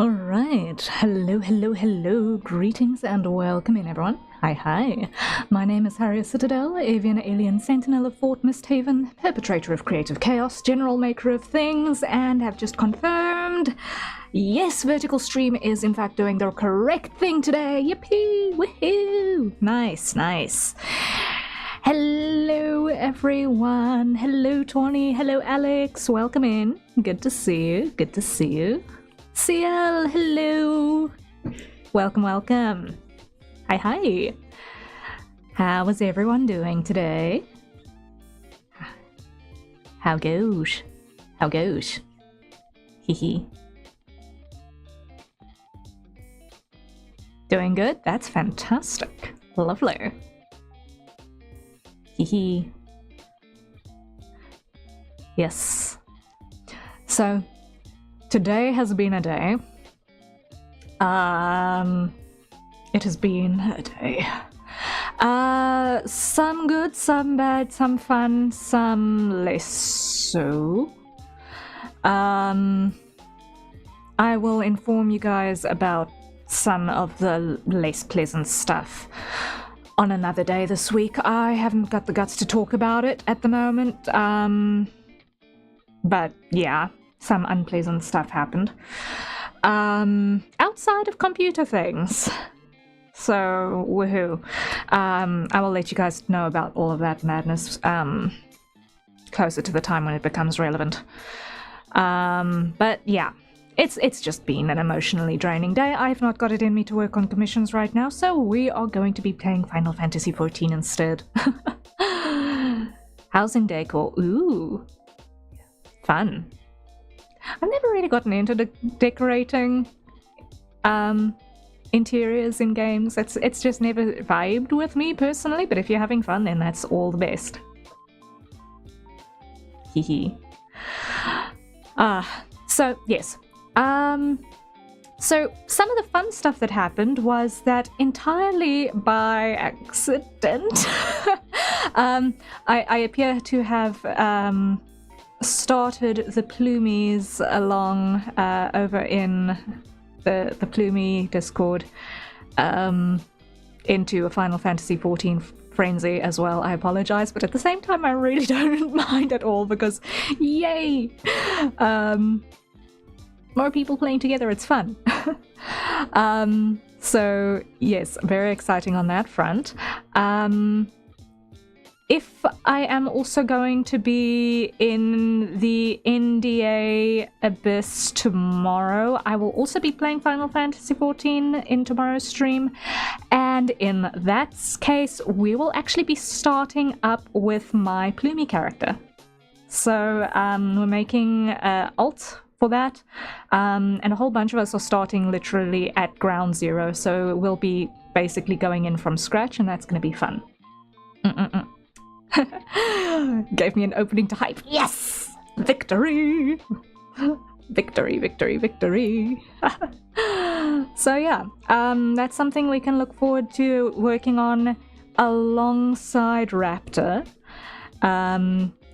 Alright, hello, greetings and welcome in everyone. Hi. My name is Harrier Citadel, avian alien sentinel of Fort Misthaven, perpetrator of creative chaos, general maker of things, and have just confirmed, yes, Vertical Stream is in fact doing the correct thing today. Yippee! Woohoo! Nice. Hello everyone, hello Tawny, hello Alex, welcome in. Good to see you. CL, hello! Welcome. Hi. How is everyone doing today? How goes? Hehe. Doing good? That's fantastic. Lovely. Hehe. Yes. So, today has been a day. It has been a day. Some good, some bad, some fun, some less so. I will inform you guys about some of the less pleasant stuff on another day this week. I haven't got the guts to talk about it at the moment. But yeah. Some unpleasant stuff happened. Outside of computer things. So, woohoo. I will let you guys know about all of that madness closer to the time when it becomes relevant. But yeah, it's just been an emotionally draining day. I've not got it in me to work on commissions right now, so we are going to be playing Final Fantasy XIV instead. Housing decor. Ooh. Fun. I've never really gotten into decorating interiors in games. It's just never vibed with me personally, but if you're having fun, then that's all the best. Hehe. So yes. So some of the fun stuff that happened was that entirely by accident, I appear to have started the Plumies along over in the Plumie Discord into a Final Fantasy XIV frenzy as well. I apologize, but at the same time I really don't mind at all because yay! More people playing together, it's fun. So yes, very exciting on that front. If I am also going to be in the NDA Abyss tomorrow, I will also be playing Final Fantasy XIV in tomorrow's stream. And in that case, we will actually be starting up with my Plumie character. So we're making alt for that. And a whole bunch of us are starting literally at ground zero. So we'll be basically going in from scratch, and that's going to be fun. Gave me an opening to hype. Yes! Victory! Victory. So yeah, that's something we can look forward to working on alongside Raptor,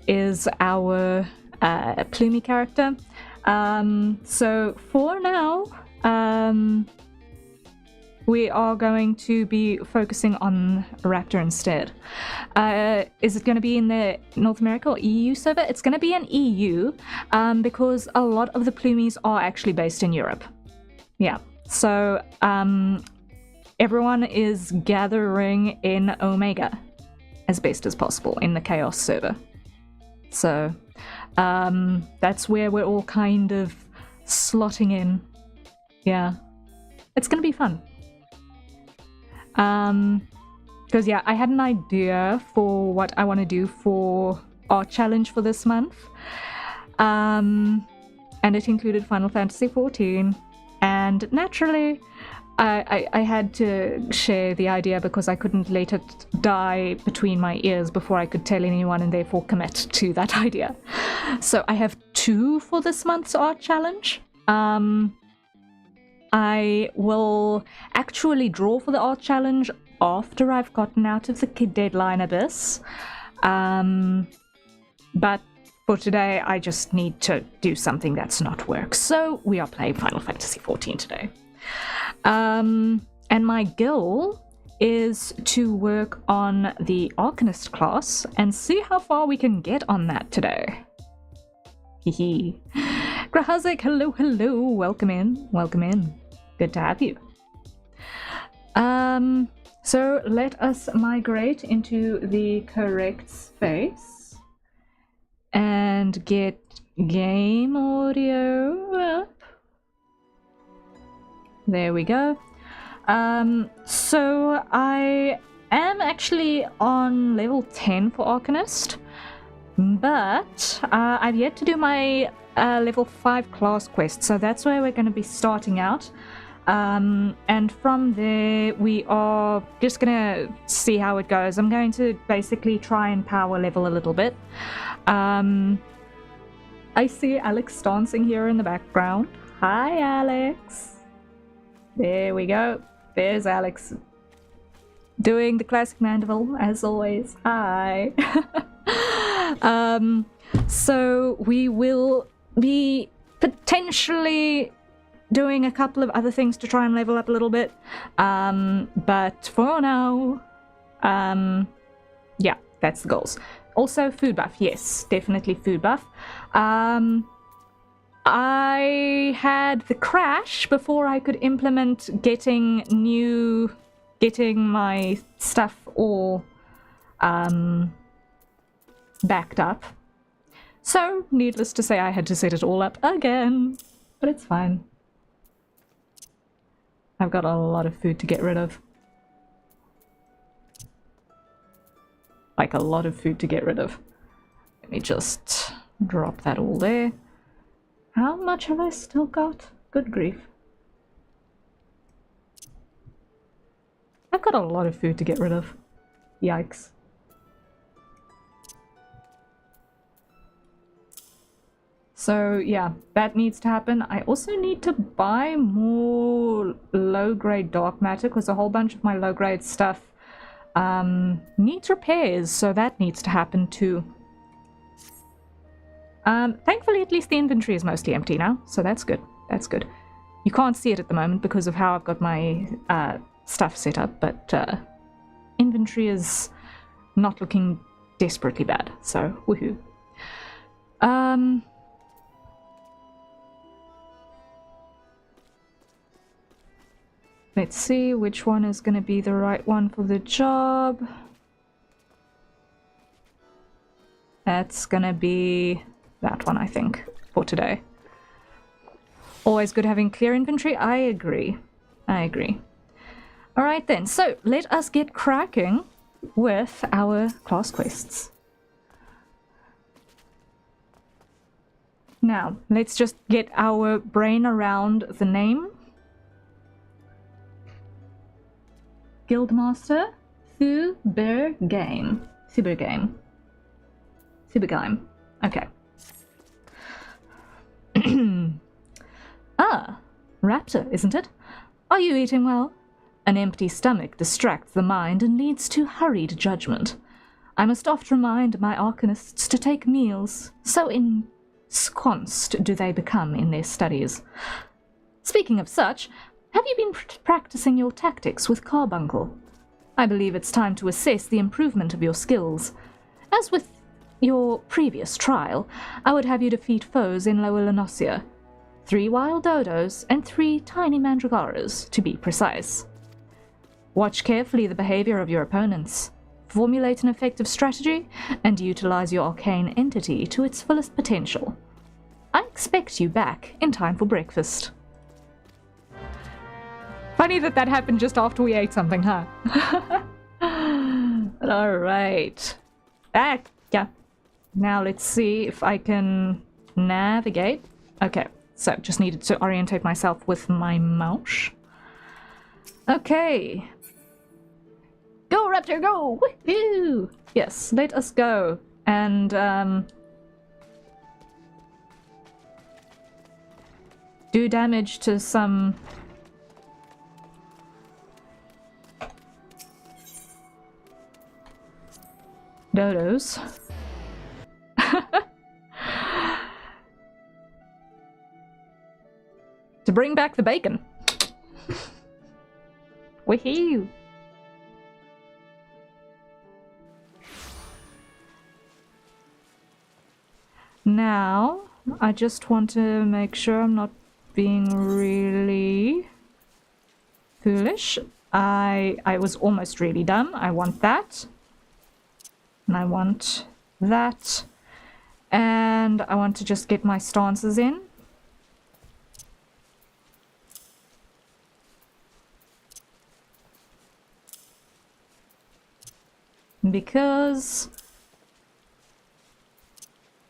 is our Plumie character. So for now, we are going to be focusing on Raptor instead. Is it going to be in the North America or EU server? It's going to be an EU, because a lot of the Plumies are actually based in Europe. Yeah, so everyone is gathering in Omega as best as possible in the Chaos server. So that's where we're all kind of slotting in. Yeah, it's going to be fun. Because yeah, I had an idea for what I want to do for our challenge for this month, and it included Final Fantasy XIV, and naturally I had to share the idea because I couldn't let it die between my ears before I could tell anyone and therefore commit to that idea. So I have 2 for this month's art challenge. I will actually draw for the art challenge after I've gotten out of the deadline abyss. But for today, I just need to do something that's not work. So we are playing Final Fantasy XIV today. And my goal is to work on the Arcanist class and see how far we can get on that today. Hehe. Grahazik, hello, hello. Welcome in. Welcome in. Good to have you. So let us migrate into the correct space and get game audio up. There we go. So I am actually on level 10 for Arcanist, but I've yet to do my level 5 class quest, so that's where we're going to be starting out. And from there, we are just going to see how it goes. I'm going to basically try and power level a little bit. I see Alex dancing here in the background. Hi, Alex. There we go. There's Alex doing the classic Mandeville, as always. Hi. So we will be potentially doing a couple of other things to try and level up a little bit. But for now, yeah, that's the goals. Also, food buff. Yes, definitely food buff. I had the crash before I could implement getting my stuff all backed up. So, needless to say, I had to set it all up again, but it's fine. I've got a lot of food to get rid of. Like, a lot of food to get rid of. Let me just drop that all there. How much have I still got? Good grief. I've got a lot of food to get rid of. Yikes. So yeah, that needs to happen. I also need to buy more low-grade dark matter because a whole bunch of my low-grade stuff needs repairs, so that needs to happen too. Thankfully, at least the inventory is mostly empty now, so that's good. That's good. You can't see it at the moment because of how I've got my stuff set up, but inventory is not looking desperately bad, so woohoo. Let's see which one is going to be the right one for the job. That's going to be that one, I think, for today. Always good having clear inventory. I agree. I agree. Alright then, so let us get cracking with our class quests. Now, let's just get our brain around the name. Guildmaster Thubergame. Thubergame. Thubergame. Okay. Ah, raptor, isn't it? Are you eating well? An empty stomach distracts the mind and leads to hurried judgment. I must oft remind my arcanists to take meals, so ensconced do they become in their studies. Speaking of such, have you been practicing your tactics with Carbuncle? I believe it's time to assess the improvement of your skills. As with your previous trial, I would have you defeat foes in Lower Lenosia. 3 wild dodos and 3 tiny mandragoras, to be precise. Watch carefully the behavior of your opponents. Formulate an effective strategy, and utilize your arcane entity to its fullest potential. I expect you back in time for breakfast. Funny that that happened just after we ate something, huh? Alright. Yeah. Now let's see if I can navigate. Okay, so just needed to orientate myself with my mouse. Okay. Go, Raptor, go! Woohoo! Yes, let us go. And, do damage to some dodos. bring back the bacon. Woohoo! Now, I just want to make sure I'm not being really foolish. I was almost really dumb. I want that. And I want that. And I want to just get my stances in. Because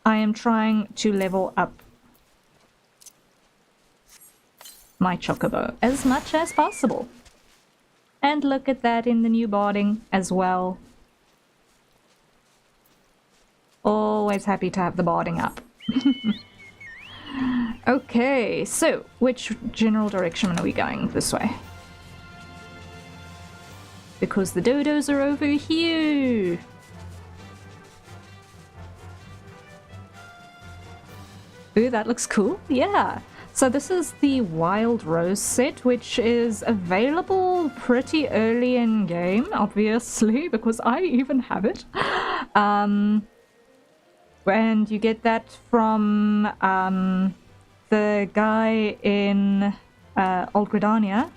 I am trying to level up my chocobo as much as possible. And look at that in the new barding as well. Always happy to have the barding up. Okay, so which general direction are we going? This way. Because the dodos are over here. Ooh, that looks cool. Yeah. So this is the Wild Rose set, which is available pretty early in game, obviously, because I even have it. And you get that from the guy in Old Gridania,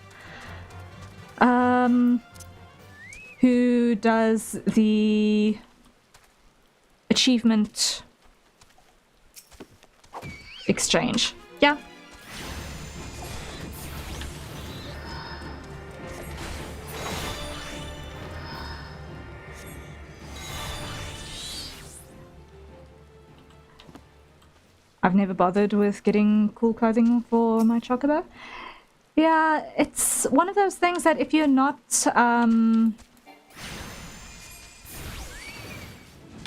who does the achievement exchange. Yeah. I've never bothered with getting cool clothing for my chocobo. Yeah, it's one of those things that if you're not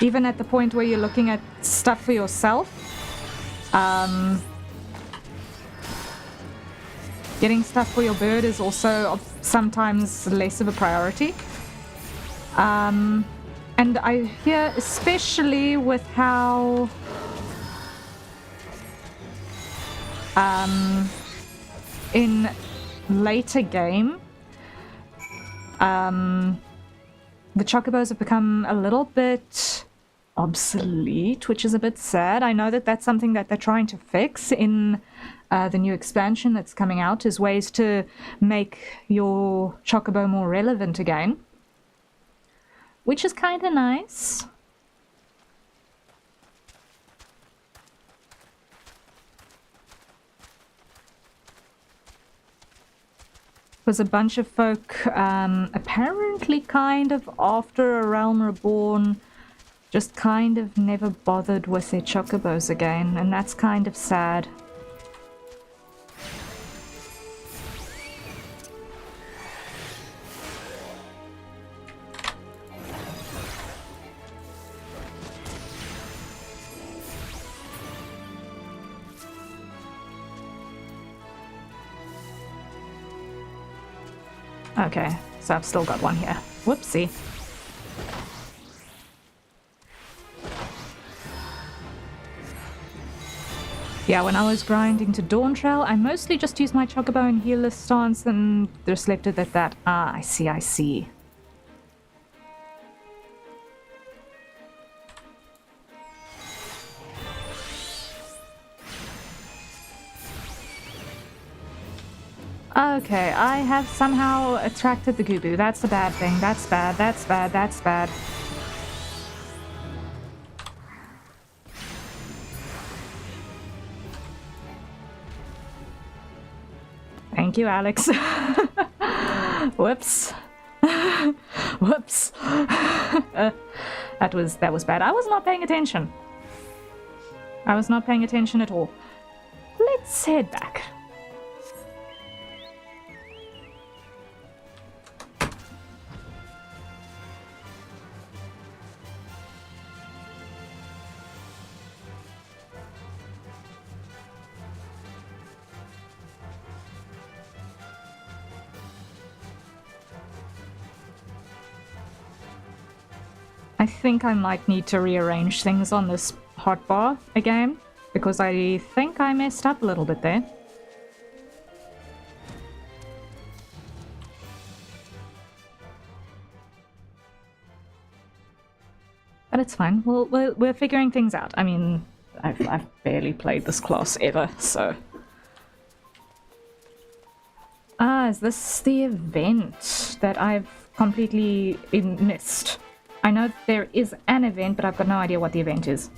even at the point where you're looking at stuff for yourself, getting stuff for your bird is also sometimes less of a priority. And I hear, especially with how in later game, the chocobos have become a little bit obsolete, which is a bit sad. I know that that's something that they're trying to fix in the new expansion that's coming out, is ways to make your chocobo more relevant again, which is kind of nice. Was a bunch of folk apparently kind of after A Realm Reborn just kind of never bothered with their chocobos again, and that's kind of sad. Okay, so I've still got one here. Whoopsie. Yeah, when I was grinding to Dawn Trail, I mostly just used my chocobo and healer stance and just left it at that. Ah, I see, I see. Okay, I have somehow attracted the Gubu. That's a bad thing. That's bad, that's bad, that's bad. Thank you, Alex. Whoops. Whoops. That was bad. I was not paying attention. I was not paying attention at all. Let's head back. I think I might need to rearrange things on this hotbar again, because I think I messed up a little bit there. But it's fine. We're figuring things out. I mean, I've barely played this class ever, so... Ah, is this the event that I've completely missed? I know there is an event, but I've got no idea what the event is.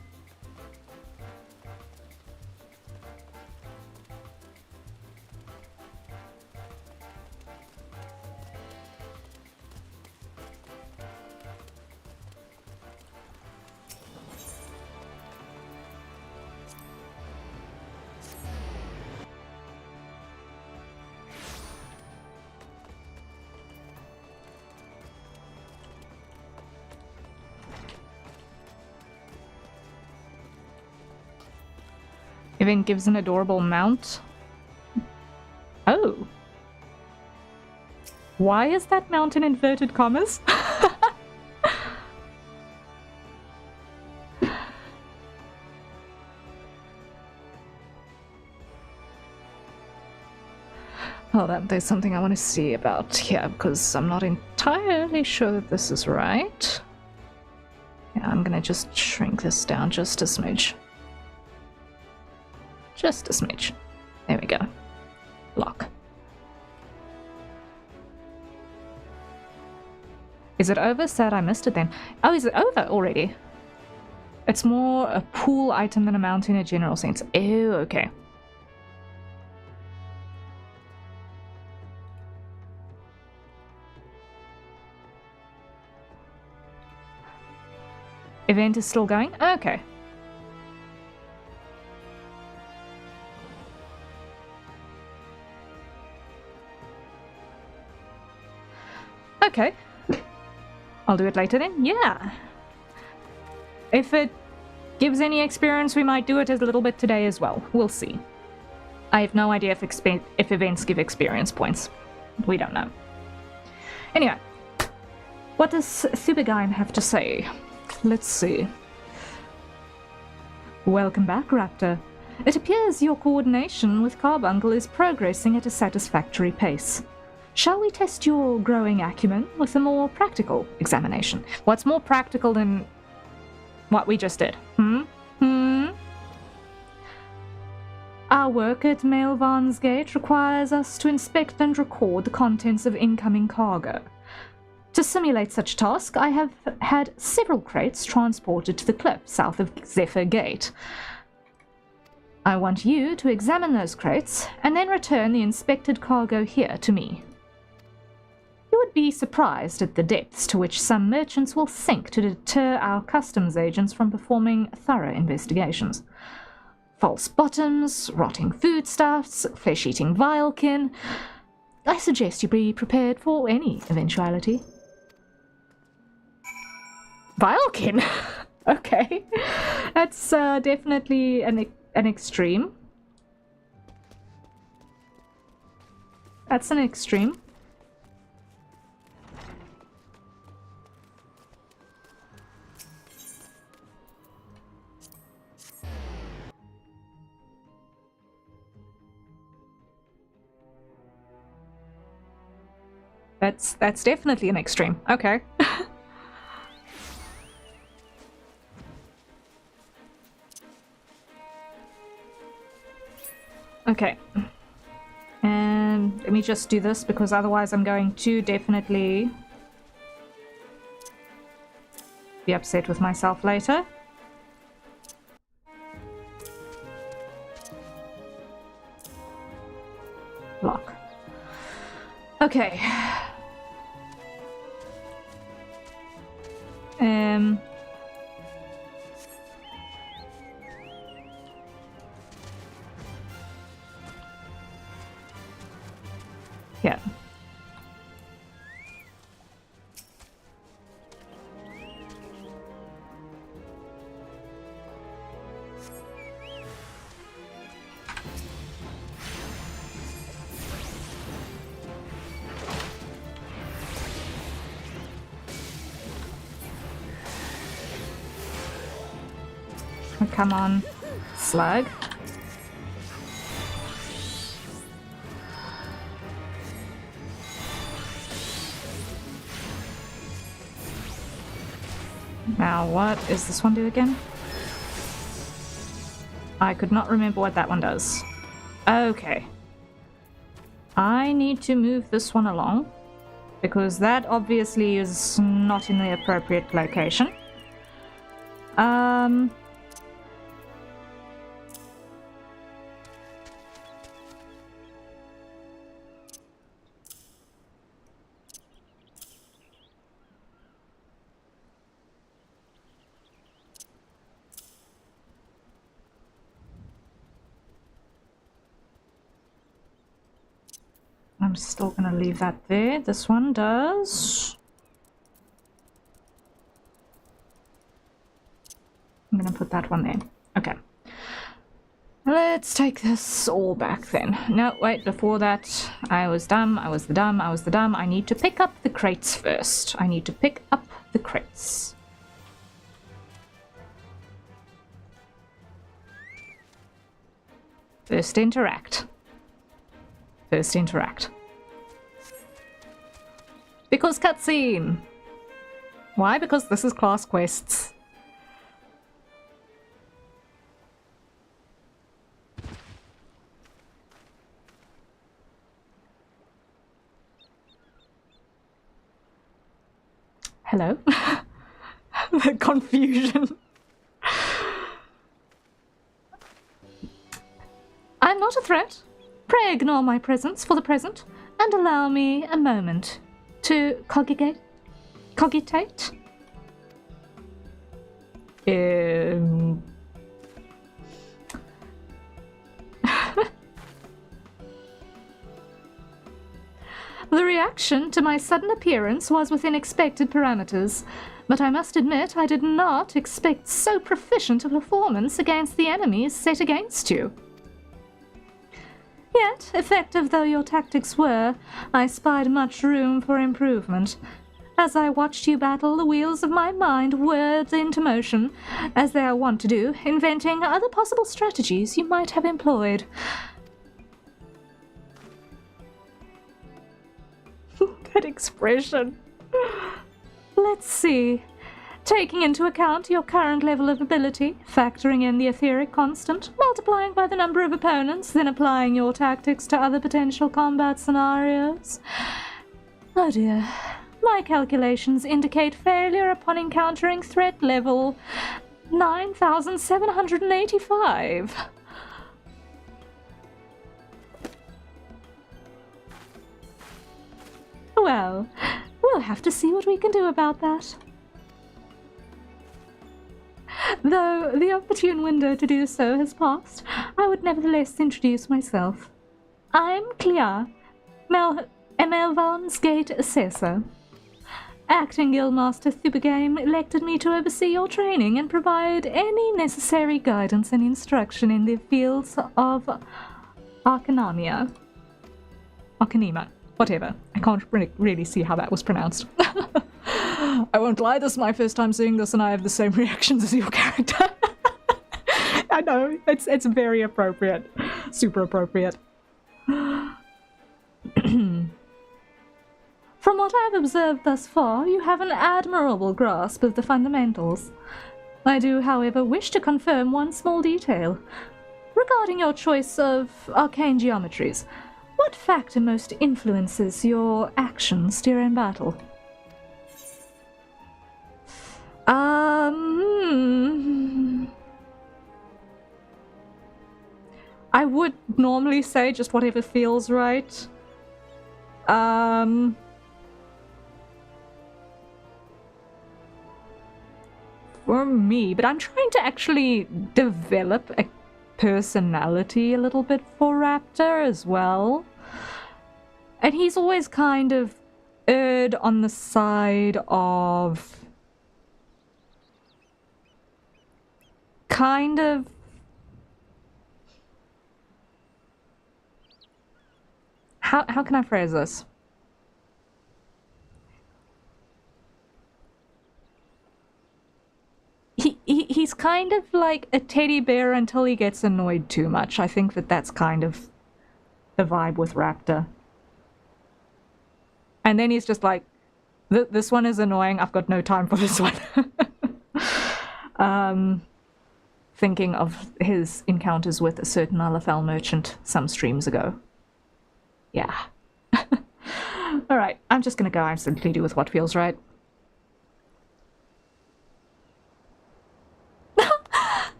Event gives an adorable mount. Oh. Why is that mount in inverted commas? Hold on, there's something I want to see about here because I'm not entirely sure that this is right. Yeah, I'm gonna just shrink this down just a smidge. Just a smidge. There we go. Lock. Is it over? Sad I missed it then. Oh, is it over already? It's more a pool item than a mount in a general sense. Oh, okay. Event is still going? Okay. Okay. I'll do it later then. Yeah. If it gives any experience, we might do it a little bit today as well. We'll see. I have no idea if events give experience points. We don't know. Anyway. What does Thubergine have to say? Let's see. Welcome back, Raptor. It appears your coordination with Carbuncle is progressing at a satisfactory pace. Shall we test your growing acumen with a more practical examination? What's more practical than what we just did? Our work at Mailvan's Gate requires us to inspect and record the contents of incoming cargo. To simulate such a task, I have had several crates transported to the cliff south of Zephyr Gate. I want you to examine those crates and then return the inspected cargo here to me. You would be surprised at the depths to which some merchants will sink to deter our customs agents from performing thorough investigations. False bottoms, rotting foodstuffs, flesh-eating vilekin. I suggest you be prepared for any eventuality. Vilekin? Okay. That's definitely an extreme. That's an extreme. That's definitely an extreme. Okay. Okay. And let me just do this because otherwise I'm going to definitely be upset with myself later. Lock. Okay. Yeah. Oh, come on, slug. Now, what does this one do again? I could not remember what that one does. Okay. I need to move this one along, because that obviously is not in the appropriate location. I'm still gonna leave that there. This one does. I'm gonna put that one there. Okay. Let's take this all back then. No, wait, before that, I was dumb. I need to pick up the crates first. I need to pick up the crates. First interact. Because cutscene. Why? Because this is class quests. Hello? The confusion. I'm not a threat. Pray ignore my presence for the present, and allow me a moment to cogitate. The reaction to my sudden appearance was within expected parameters, but I must admit I did not expect so proficient a performance against the enemies set against you. Yet, effective though your tactics were, I spied much room for improvement. As I watched you battle, the wheels of my mind whirled into motion, as they are wont to do, inventing other possible strategies you might have employed. That expression. Let's see. Taking into account your current level of ability, factoring in the etheric constant, multiplying by the number of opponents, then applying your tactics to other potential combat scenarios. Oh dear. My calculations indicate failure upon encountering threat level 9,785. Well, we'll have to see what we can do about that. Though the opportune window to do so has passed, I would nevertheless introduce myself. I'm Clea, Melvan's Gate Assessor. Acting Guildmaster Thubagame elected me to oversee your training and provide any necessary guidance and instruction in the fields of Arcanema. Whatever. I can't really see how that was pronounced. I won't lie, this is my first time seeing this and I have the same reactions as your character. I know, it's very appropriate. Super appropriate. From what I have observed thus far, you have an admirable grasp of the fundamentals. I do, however, wish to confirm one small detail. Regarding your choice of arcane geometries, what factor most influences your actions during battle? I would normally say just whatever feels right. For me, but I'm trying to actually develop a personality a little bit for Raptor as well. And he's always kind of erred on the side of kind of how can I phrase this? He's kind of like a teddy bear until he gets annoyed too much. I think that's kind of the vibe with Raptor. And then he's just like, this one is annoying, I've got no time for this one. Thinking of his encounters with a certain Alafel merchant some streams ago. Yeah. Alright, I'm just gonna go absolutely do with what feels right.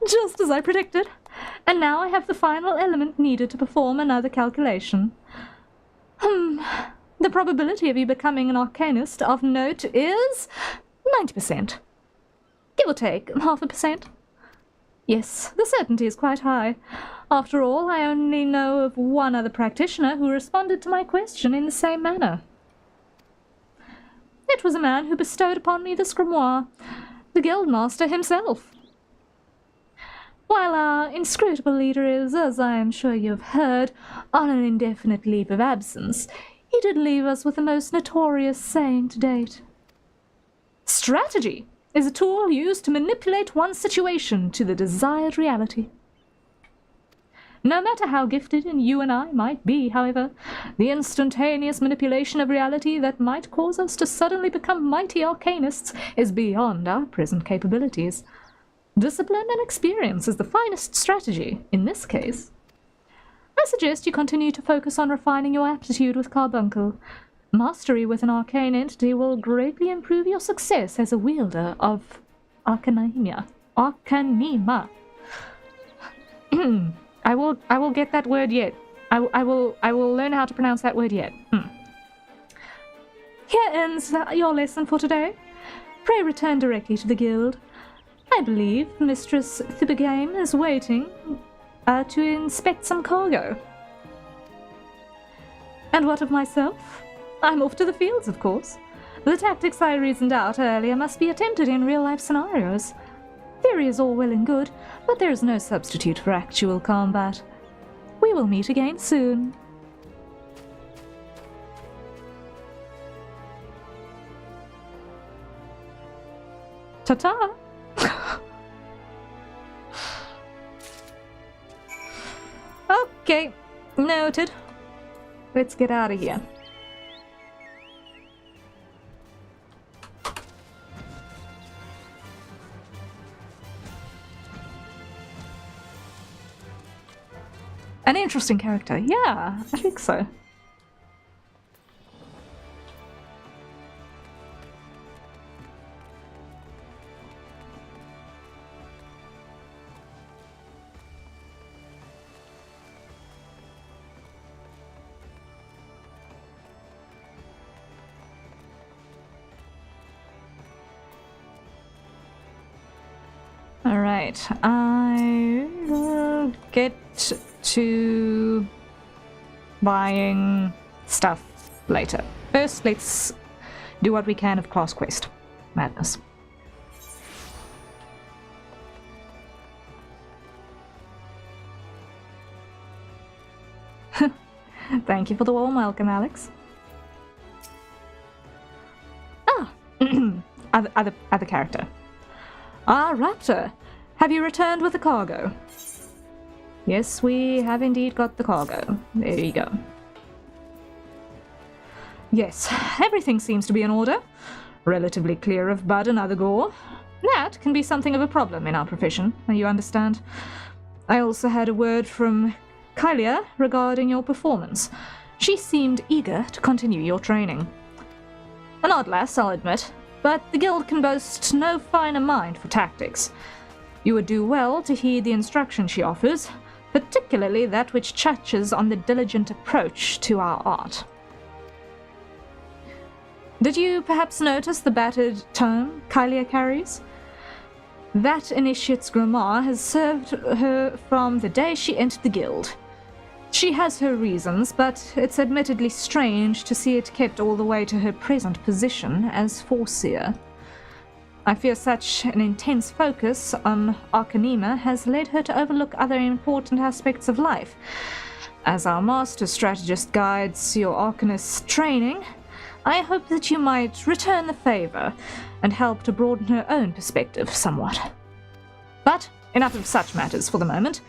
Just as I predicted. And now I have the final element needed to perform another calculation. The probability of you becoming an arcanist of note is 90%. Give or take 0.5%. Yes, the certainty is quite high. After all, I only know of one other practitioner who responded to my question in the same manner. It was a man who bestowed upon me this grimoire, the Guildmaster himself. While our inscrutable leader is, as I am sure you have heard, on an indefinite leave of absence, he did leave us with the most notorious saying to date. Strategy is a tool used to manipulate one's situation to the desired reality. No matter how gifted you and I might be, however, the instantaneous manipulation of reality that might cause us to suddenly become mighty arcanists is beyond our present capabilities. Discipline and experience is the finest strategy in this case. I suggest you continue to focus on refining your aptitude with Carbuncle. Mastery with an arcane entity will greatly improve your success as a wielder of Arcanema. Arcanema. I will get that word yet. I will learn how to pronounce that word yet. Here ends your lesson for today. Pray return directly to the guild. I believe Mistress Thibigame is waiting to inspect some cargo. And what of myself? I'm off to the fields, of course. The tactics I reasoned out earlier must be attempted in real-life scenarios. Theory is all well and good, but there is no substitute for actual combat. We will meet again soon. Ta-ta! Okay, noted. Let's get out of here. An interesting character. Yeah, I think so. Alright, I will get to buying stuff later. First, let's do what we can of class quest. Madness. Thank you for the warm welcome, Alex. Ah, other character. Ah, Raptor, have you returned with the cargo? Yes, we have indeed got the cargo. There you go. Yes, everything seems to be in order. Relatively clear of bud and other gore. That can be something of a problem in our profession, you understand. I also had a word from Kylia regarding your performance. She seemed eager to continue your training. An odd lass, I'll admit, but the guild can boast no finer mind for tactics. You would do well to heed the instruction she offers, particularly that which touches on the diligent approach to our art. Did you perhaps notice the battered tome Kylia carries? That initiate's grimoire has served her from the day she entered the guild. She has her reasons, but it's admittedly strange to see it kept all the way to her present position as Foreseer. I fear such an intense focus on Arcanema has led her to overlook other important aspects of life. As our master strategist guides your Arcanist training, I hope that you might return the favor and help to broaden her own perspective somewhat. But enough of such matters for the moment.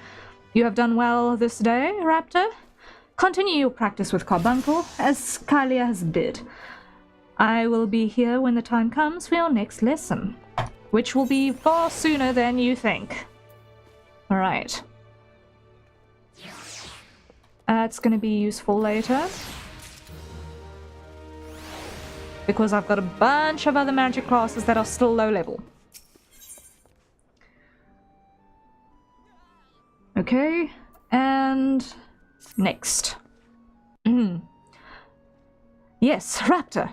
You have done well this day, Raptor. Continue your practice with Carbuncle, as Kylia has bid. I will be here when the time comes for your next lesson. which will be far sooner than you think. Alright. It's gonna be useful later. Because I've got a bunch of other magic classes that are still low level. Okay, and next. Yes, Raptor.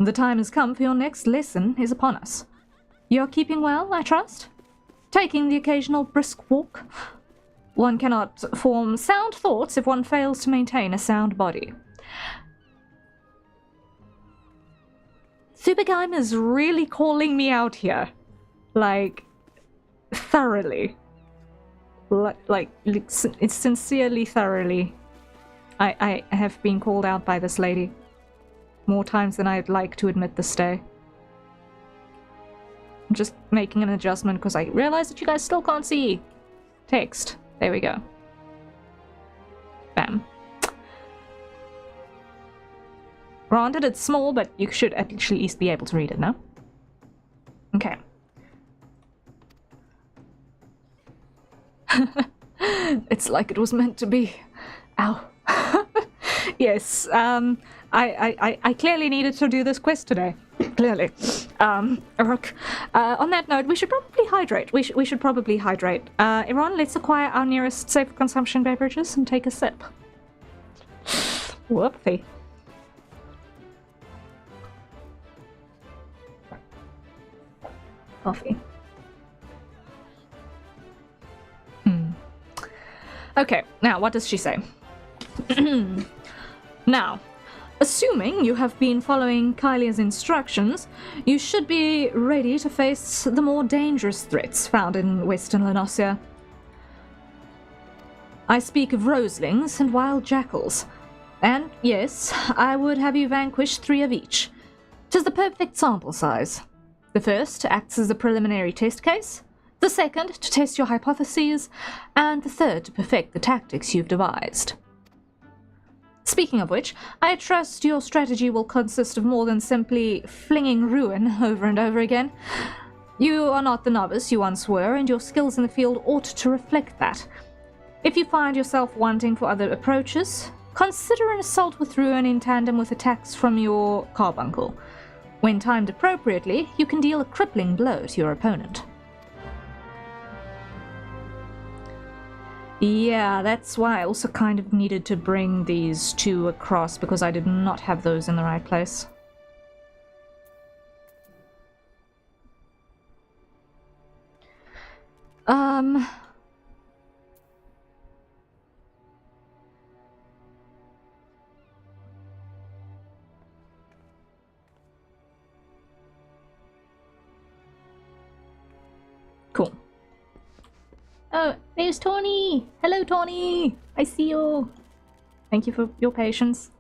The time has come for your next lesson is upon us. You're keeping well, I trust? Taking the occasional brisk walk? One cannot form sound thoughts if one fails to maintain a sound body. Supergime is really calling me out here. Like, thoroughly. It's sincerely, thoroughly. I have been called out by this lady. More times than I'd like to admit this day. I'm just making an adjustment because I realize that you guys still can't see text. There we go. Bam. Granted, it's small, but you should at least be able to read it now. Okay. It's like it was meant to be. Ow. Yes, I clearly needed to do this quest today. Clearly. On that note, we should probably hydrate. We should probably hydrate. Iran, let's acquire our nearest safe consumption beverages and take a sip. Whoopsie. Coffee. Okay, now what does she say? Now, assuming you have been following Kylia's instructions, you should be ready to face the more dangerous threats found in Western Lenosia. I speak of roselings and wild jackals. And yes, I would have you vanquish 3 of each. 'Tis the perfect sample size. The first acts as a preliminary test case, the second to test your hypotheses, and the third to perfect the tactics you've devised. Speaking of which, I trust your strategy will consist of more than simply flinging ruin over and over again. You are not the novice you once were, and your skills in the field ought to reflect that. If you find yourself wanting for other approaches, consider an assault with ruin in tandem with attacks from your carbuncle. When timed appropriately, you can deal a crippling blow to your opponent. Yeah, that's why I also kind of needed to bring these 2 across, because I did not have those in the right place. Cool. Oh, there's Tawny! Hello, Tawny! I see you! Thank you for your patience.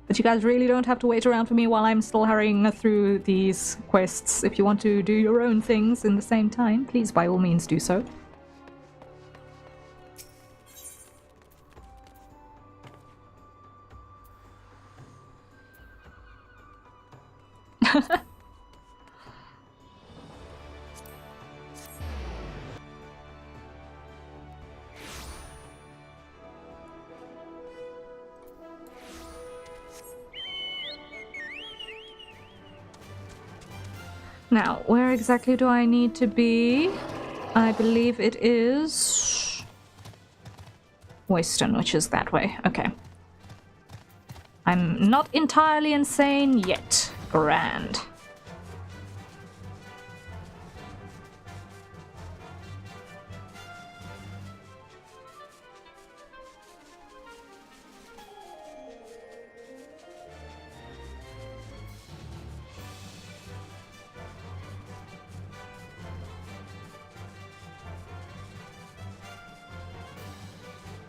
But you guys really don't have to wait around for me while I'm still hurrying through these quests. If you want to do your own things in the same time, please by all means do so. Now, where exactly do I need to be? I believe it is Western, which is that way. Okay. I'm not entirely insane yet. Grand.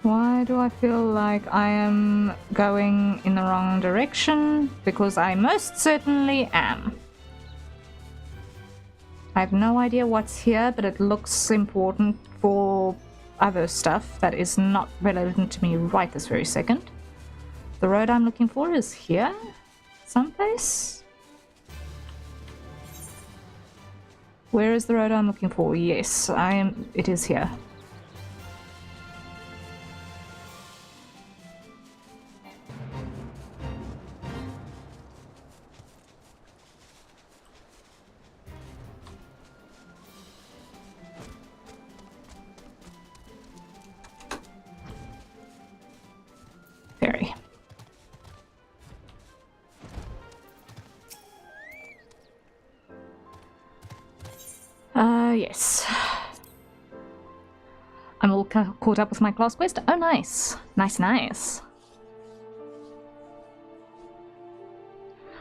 Why do I feel like I am going in the wrong direction? Because I most certainly am. I have no idea what's here, but it looks important for other stuff that is not relevant to me right this very second. The road I'm looking for is here? Someplace? Where is the road I'm looking for? Yes, I am. It is here. Very. Yes. I'm all caught up with my class quest. Oh, nice. Nice.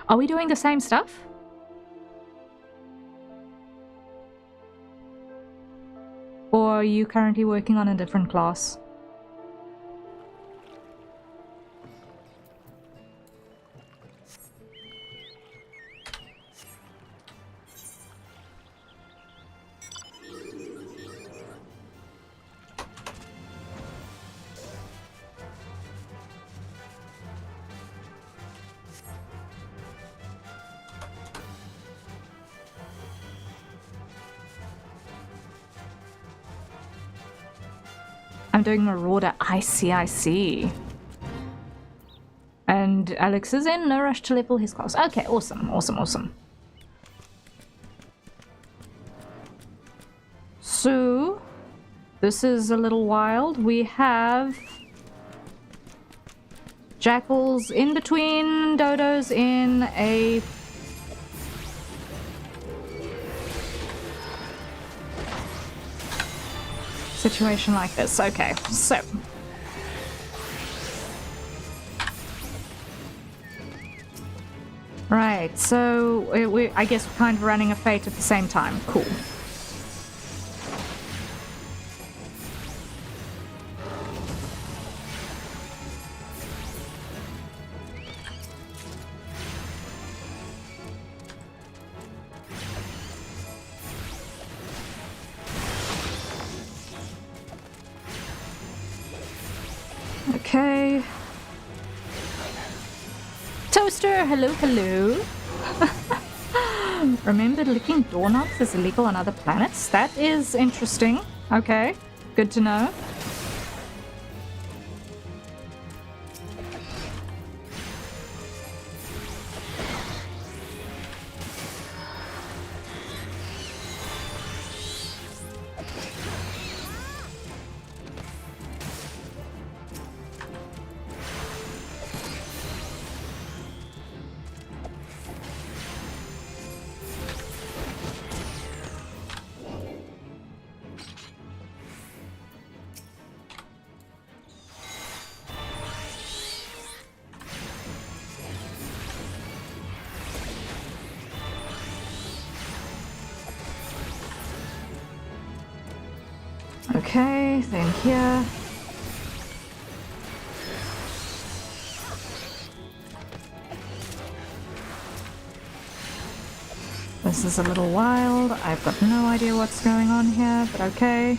Are we doing the same stuff? Or are you currently working on a different class? I'm doing Marauder. I see. And Alex is in no rush to level his class. Okay, awesome. So, this is a little wild. We have jackals in between dodos in a situation like this. Okay, so right, so I guess we're kind of running a fate at the same time. Cool. Okay. Toaster, hello. Remember, licking doorknobs is illegal on other planets? That is interesting. Okay, good to know. Okay, then here. This is a little wild. I've got no idea what's going on here, but okay.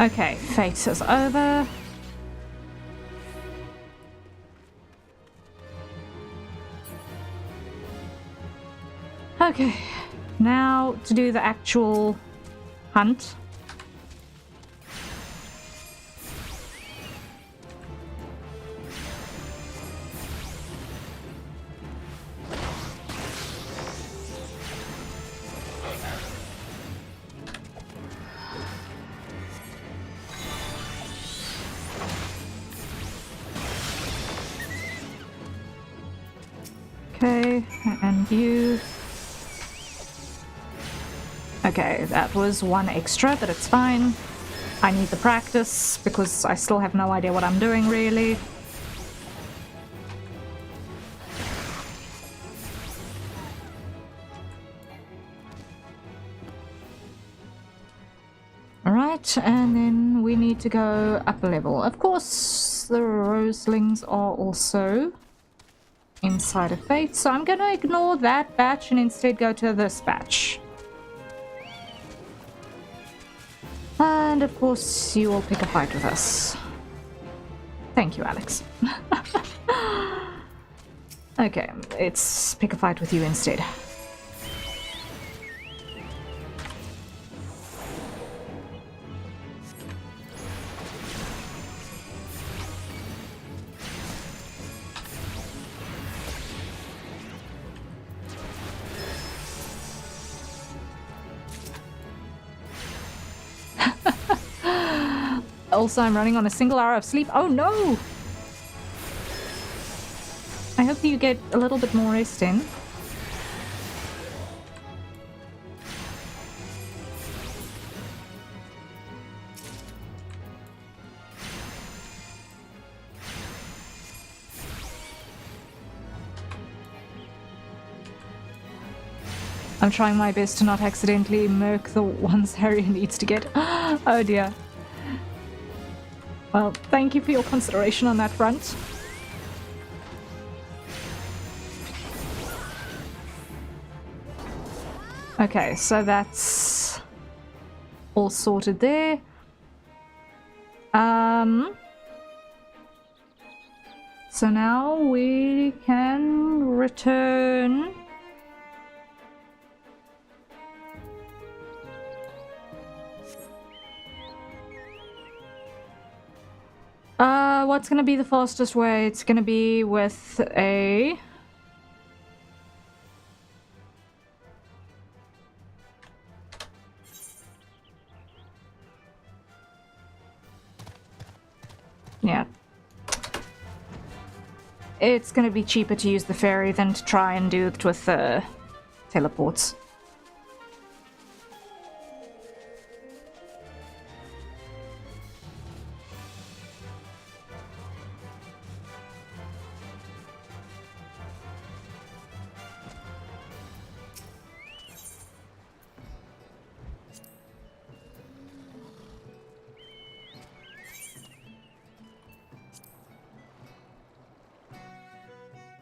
Okay, fate is over. Okay, now to do the actual hunt. Okay, and you. Okay, that was one extra, but it's fine. I need the practice because I still have no idea what I'm doing, really. Alright, and then we need to go up a level. Of course, the roselings are also inside of Fate, so I'm going to ignore that batch and instead go to this batch. And of course, you will pick a fight with us. Thank you, Alex. Okay, let's pick a fight with you instead. Also, I'm running on a single hour of sleep. Oh no! I hope you get a little bit more rest in. I'm trying my best to not accidentally murk the ones Harrier needs to get. Oh dear. Well, thank you for your consideration on that front. Okay, so that's all sorted there. So now we can return. What's gonna be the fastest way? It's gonna be with a... Yeah. It's gonna be cheaper to use the ferry than to try and do it with teleports.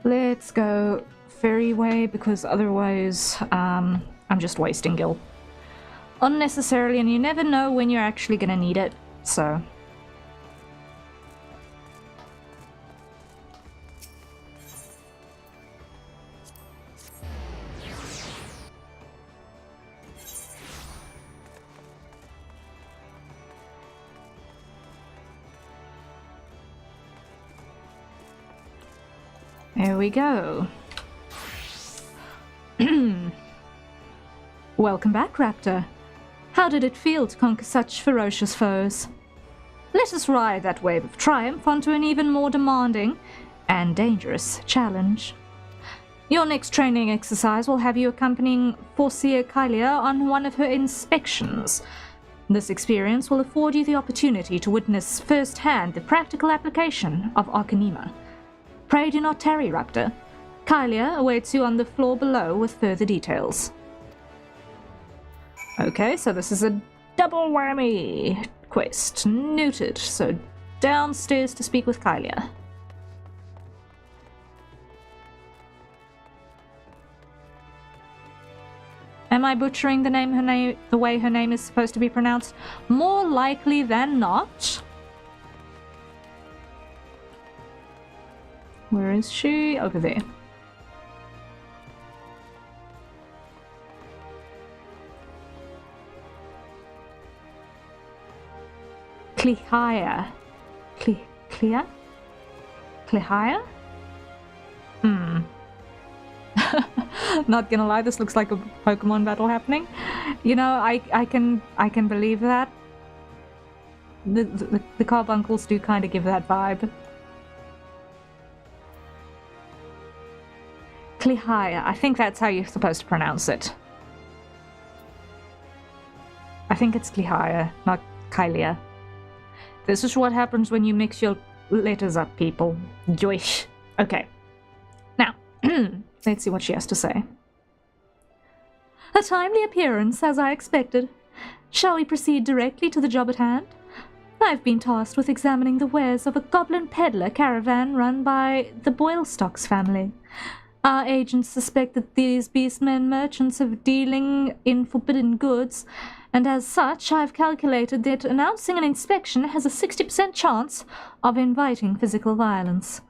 Let's go ferry way, because otherwise I'm just wasting gil unnecessarily, and you never know when you're actually gonna need it, so... There we go. Welcome back, Raptor. How did it feel to conquer such ferocious foes? Let us ride that wave of triumph onto an even more demanding and dangerous challenge. Your next training exercise will have you accompanying Forcia Kylia on one of her inspections. This experience will afford you the opportunity to witness firsthand the practical application of Arcanema. Pray do not tarry, Raptor. Kylia awaits you on the floor below with further details. Okay, so this is a double whammy quest. Noted. So downstairs to speak with Kylia. Am I butchering the way her name is supposed to be pronounced? More likely than not. Where is she? Over there. Klihaya. Clea? Klihaya? Not gonna lie, this looks like a Pokemon battle happening. You know, I can believe that. The Carbuncles do kind of give that vibe. Klihaya. I think that's how you're supposed to pronounce it. I think it's Klihaya, not Kylia. This is what happens when you mix your letters up, people. Joish. Okay. Now, let's see what she has to say. A timely appearance, as I expected. Shall we proceed directly to the job at hand? I've been tasked with examining the wares of a goblin peddler caravan run by the Boylestocks family. Our agents suspect that these beastmen merchants are dealing in forbidden goods, and as such, I've calculated that announcing an inspection has a 60% chance of inviting physical violence.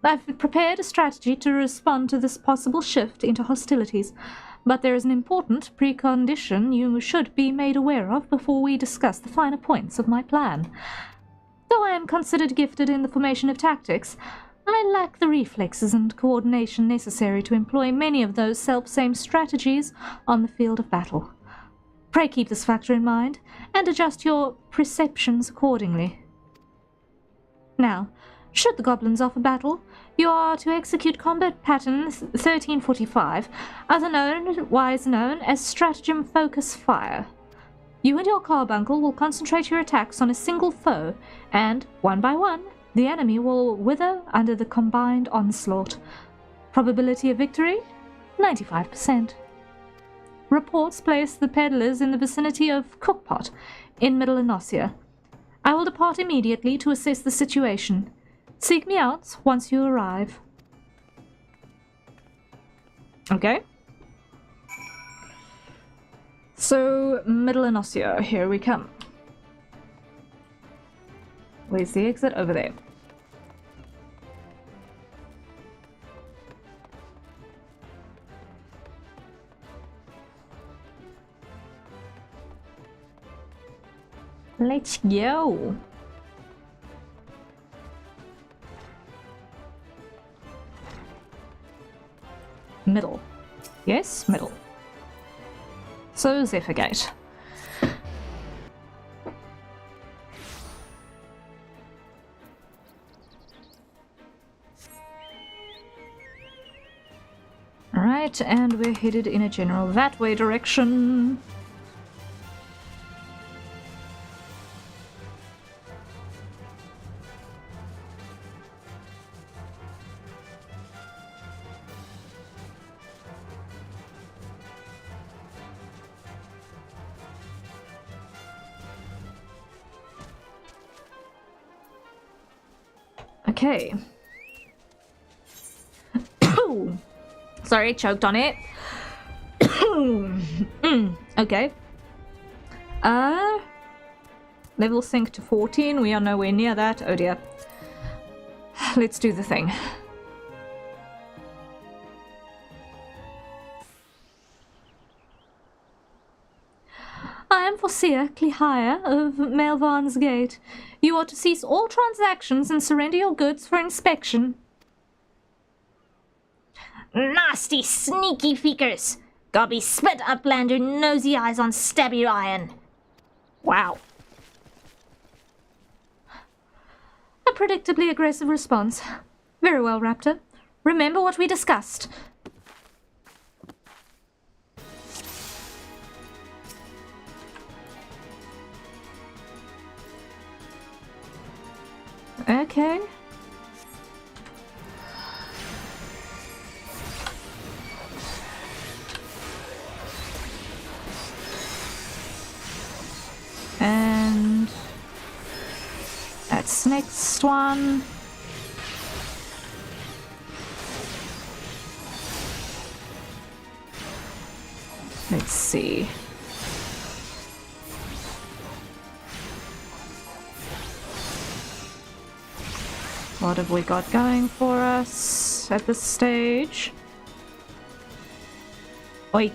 I've prepared a strategy to respond to this possible shift into hostilities, but there is an important precondition you should be made aware of before we discuss the finer points of my plan. Though I am considered gifted in the formation of tactics, I lack the reflexes and coordination necessary to employ many of those self-same strategies on the field of battle. Pray keep this factor in mind, and adjust your perceptions accordingly. Now, should the goblins offer battle, you are to execute combat pattern 1345, otherwise known as stratagem focus fire. You and your carbuncle will concentrate your attacks on a single foe, and, one by one, the enemy will wither under the combined onslaught. Probability of victory? 95%. Reports place the peddlers in the vicinity of Cookpot, in Middle Enosia. I will depart immediately to assess the situation. Seek me out once you arrive. Okay. So, Middle Enosia, here we come. Where's the exit? Over there. Let's go. Middle. Yes, middle. So, Zephyrgate. Alright, and we're headed in a general that way direction. Okay. Sorry, choked on it. Okay. Level sync to 14. We are nowhere near that. Oh dear. Let's do the thing. I am Foreseer Clehire of Melvarn's Gate. You are to cease all transactions and surrender your goods for inspection. Nasty, sneaky feekers! Gobby spit uplander nosy eyes on stabby iron. Wow. A predictably aggressive response. Very well, Raptor. Remember what we discussed. Okay. And that's next one. Let's see. What have we got going for us at this stage? Oi.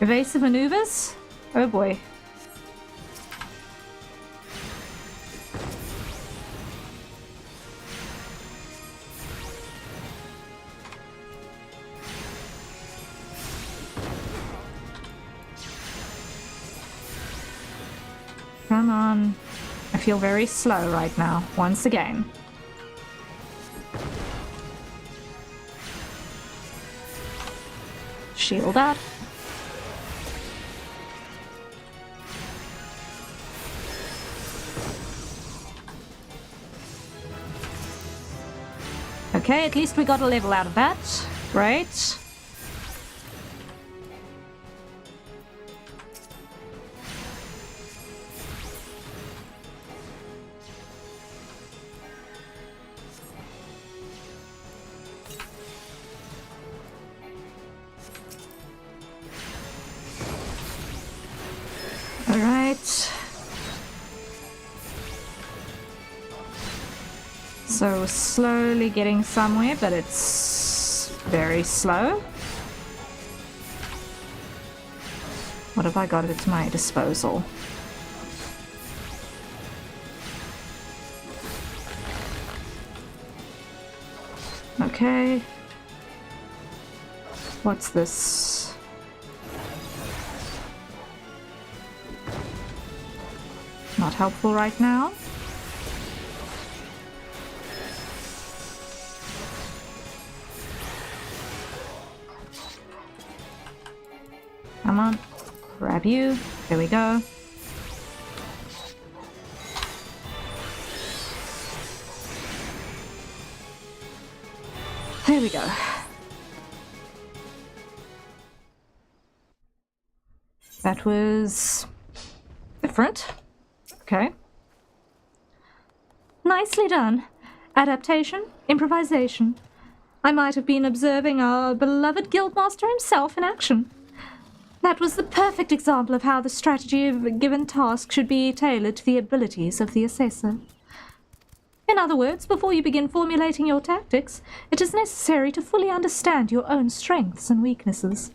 Evasive maneuvers? Oh boy. Come on. I feel very slow right now, once again. Shield up. Okay, at least we got a level out of that. Great. So we're slowly getting somewhere, but it's very slow. What have I got at my disposal? Okay. What's this? Not helpful right now. Come on. Grab you. There we go. There we go. That was different. Okay. Nicely done. Adaptation, improvisation. I might have been observing our beloved guildmaster himself in action. That was the perfect example of how the strategy of a given task should be tailored to the abilities of the assessor. In other words, before you begin formulating your tactics, it is necessary to fully understand your own strengths and weaknesses.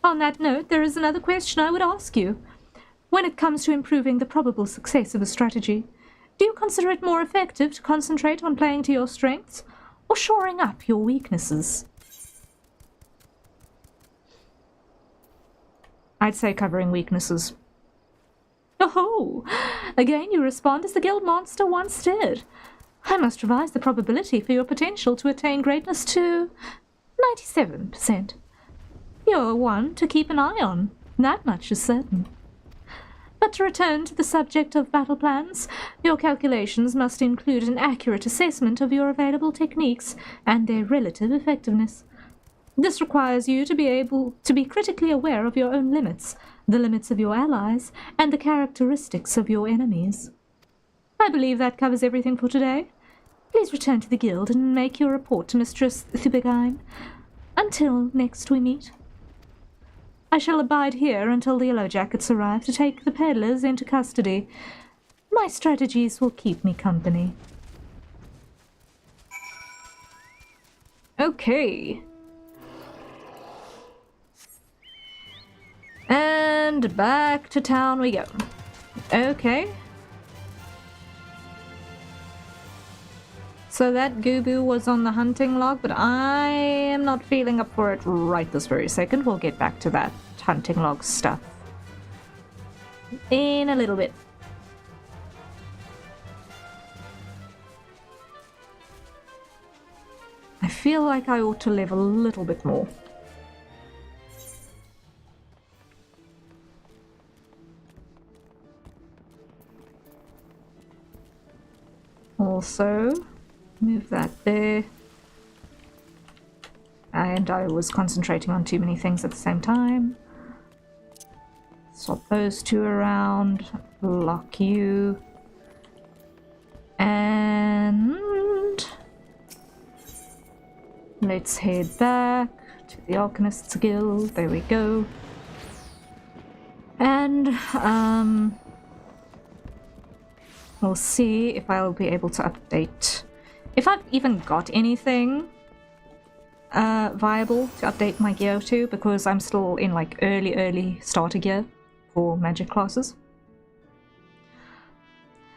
On that note, there is another question I would ask you. When it comes to improving the probable success of a strategy, do you consider it more effective to concentrate on playing to your strengths or shoring up your weaknesses? I'd say covering weaknesses. Oh, again you respond as the guildmaster once did. I must revise the probability for your potential to attain greatness to 97%. You're one to keep an eye on, that much is certain. But to return to the subject of battle plans, your calculations must include an accurate assessment of your available techniques and their relative effectiveness. This requires you to be able to be critically aware of your own limits, the limits of your allies, and the characteristics of your enemies. I believe that covers everything for today. Please return to the guild and make your report to Mistress Thubegine. Until next we meet. I shall abide here until the Yellow Jackets arrive to take the peddlers into custody. My strategies will keep me company. Okay. And back to town we go. Okay. So that Gubu was on the hunting log, but I am not feeling up for it right this very second. We'll get back to that hunting log stuff in a little bit. I feel like I ought to live a little bit more. Also, move that there. And I was concentrating on too many things at the same time. Swap those two around. Lock you. And let's head back to the Alchemist's Guild. There we go. And we'll see if I'll be able to update, if I've even got anything viable to update my gear to, because I'm still in like early starter gear for magic classes.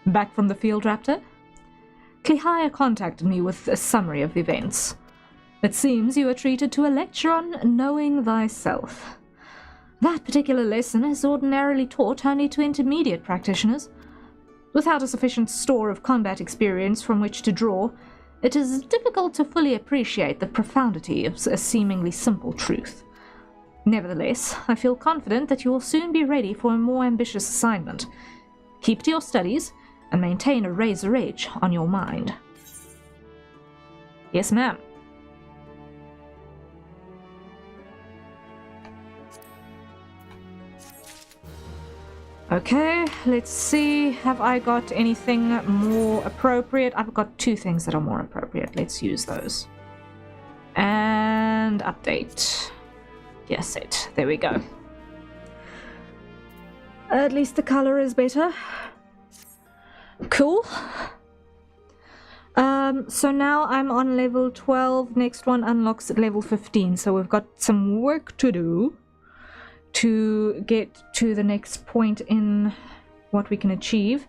Back from the field, Raptor. Clehaya contacted me with a summary of the events. It seems you are treated to a lecture on knowing thyself. That particular lesson is ordinarily taught only to intermediate practitioners. Without a sufficient store of combat experience from which to draw, it is difficult to fully appreciate the profundity of a seemingly simple truth. Nevertheless, I feel confident that you will soon be ready for a more ambitious assignment. Keep to your studies and maintain a razor edge on your mind. Yes, ma'am. Okay, let's see. Have I got anything more appropriate? I've got two things that are more appropriate. Let's use those. And update. Yes, it. There we go. At least the color is better. Cool. So now I'm on level 12. Next one unlocks at level 15. So we've got some work to do to get to the next point in what we can achieve.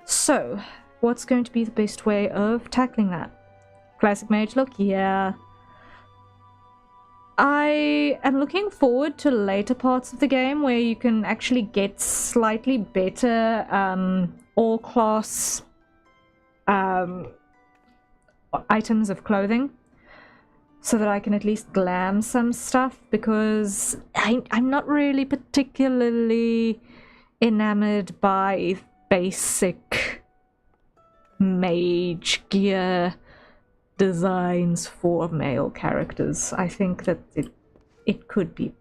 So what's going to be the best way of tackling that? Classic mage look? Yeah. I am looking forward to later parts of the game where you can actually get slightly better all-class items of clothing so that I can at least glam some stuff, because I'm not really particularly enamored by basic mage gear designs for male characters. I think that it could be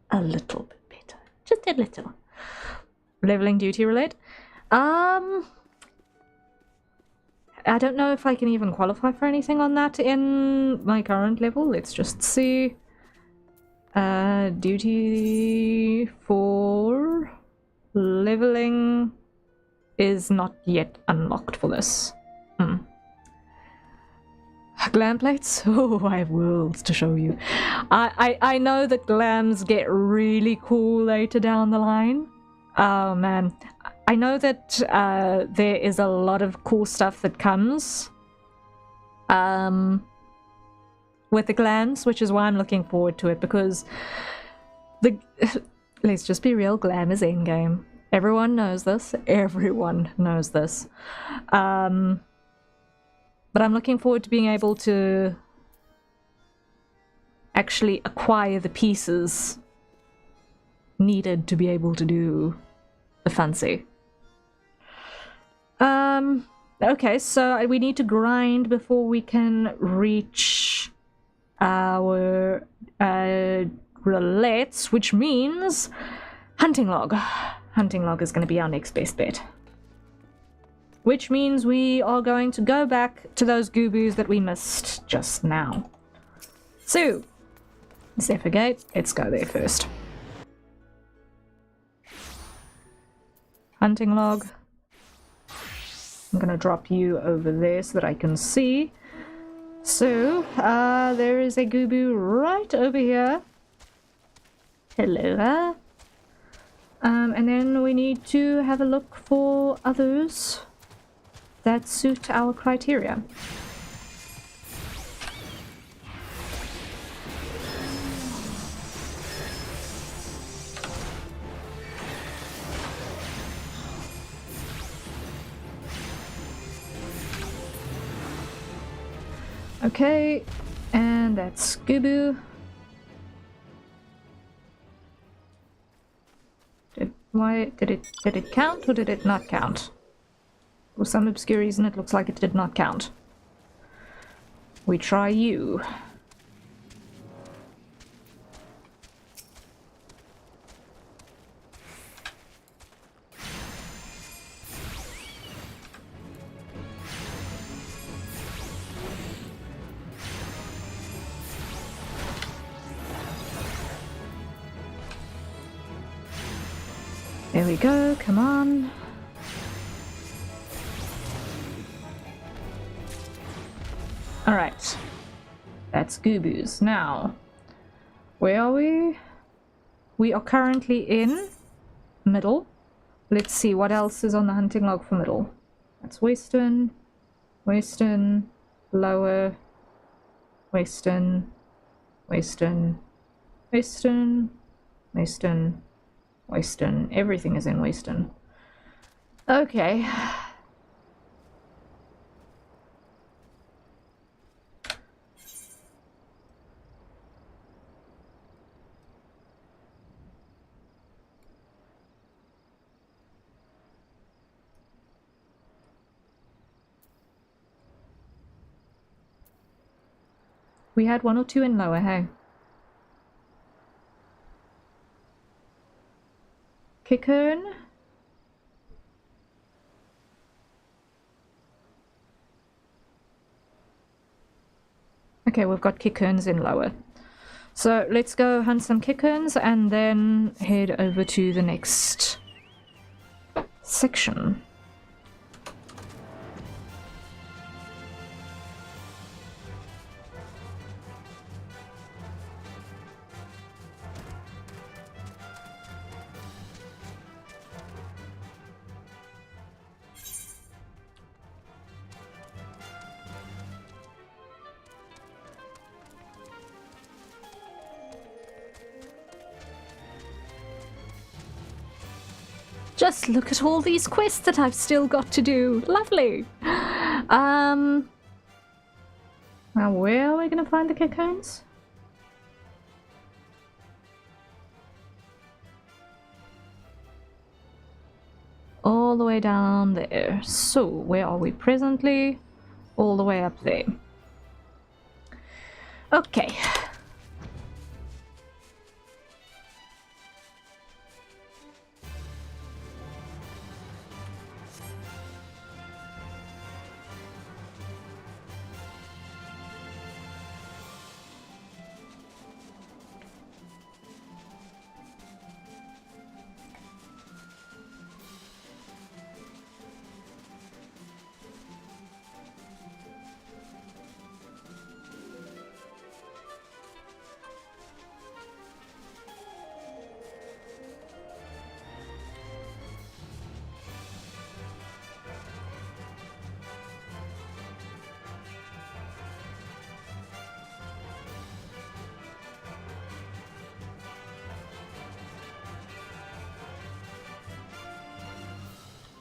a little bit better. Just a little. Leveling duty relate. I don't know if I can even qualify for anything on that in my current level. Let's just see. Duty for leveling is not yet unlocked for this. Glam plates? Oh, I have worlds to show you. I know that glams get really cool later down the line. Oh man. I know that there is a lot of cool stuff that comes with the glams, which is why I'm looking forward to it, because let's just be real, glam is endgame. Everyone knows this. Everyone knows this. But I'm looking forward to being able to actually acquire the pieces needed to be able to do the fancy. Okay, so we need to grind before we can reach our relates, which means hunting log. Hunting log is going to be our next best bet. Which means we are going to go back to those gooboos that we missed just now. So, Zephyr Gate, let's go there first. Hunting log. I'm gonna drop you over there so that I can see. So, there is a gooboo right over here. Hello. And then we need to have a look for others that suit our criteria. Okay, and that's Gooboo. Did it count or did it not count? For some obscure reason it looks like it did not count. We try you. There we go, come on. Alright. That's Gooboos. Now, where are we? We are currently in middle. Let's see what else is on the hunting log for middle. That's western, western, lower, western, western, western, western, western. Everything is in western. Okay. We had one or two in lower, hey? Cocoon? Okay, we've got cocoons in lower. So let's go hunt some cocoons and then head over to the next section. Just look at all these quests that I've still got to do. Lovely. Now where are we gonna find the cocoons? All the way down there. So where are we presently? All the way up there. Okay.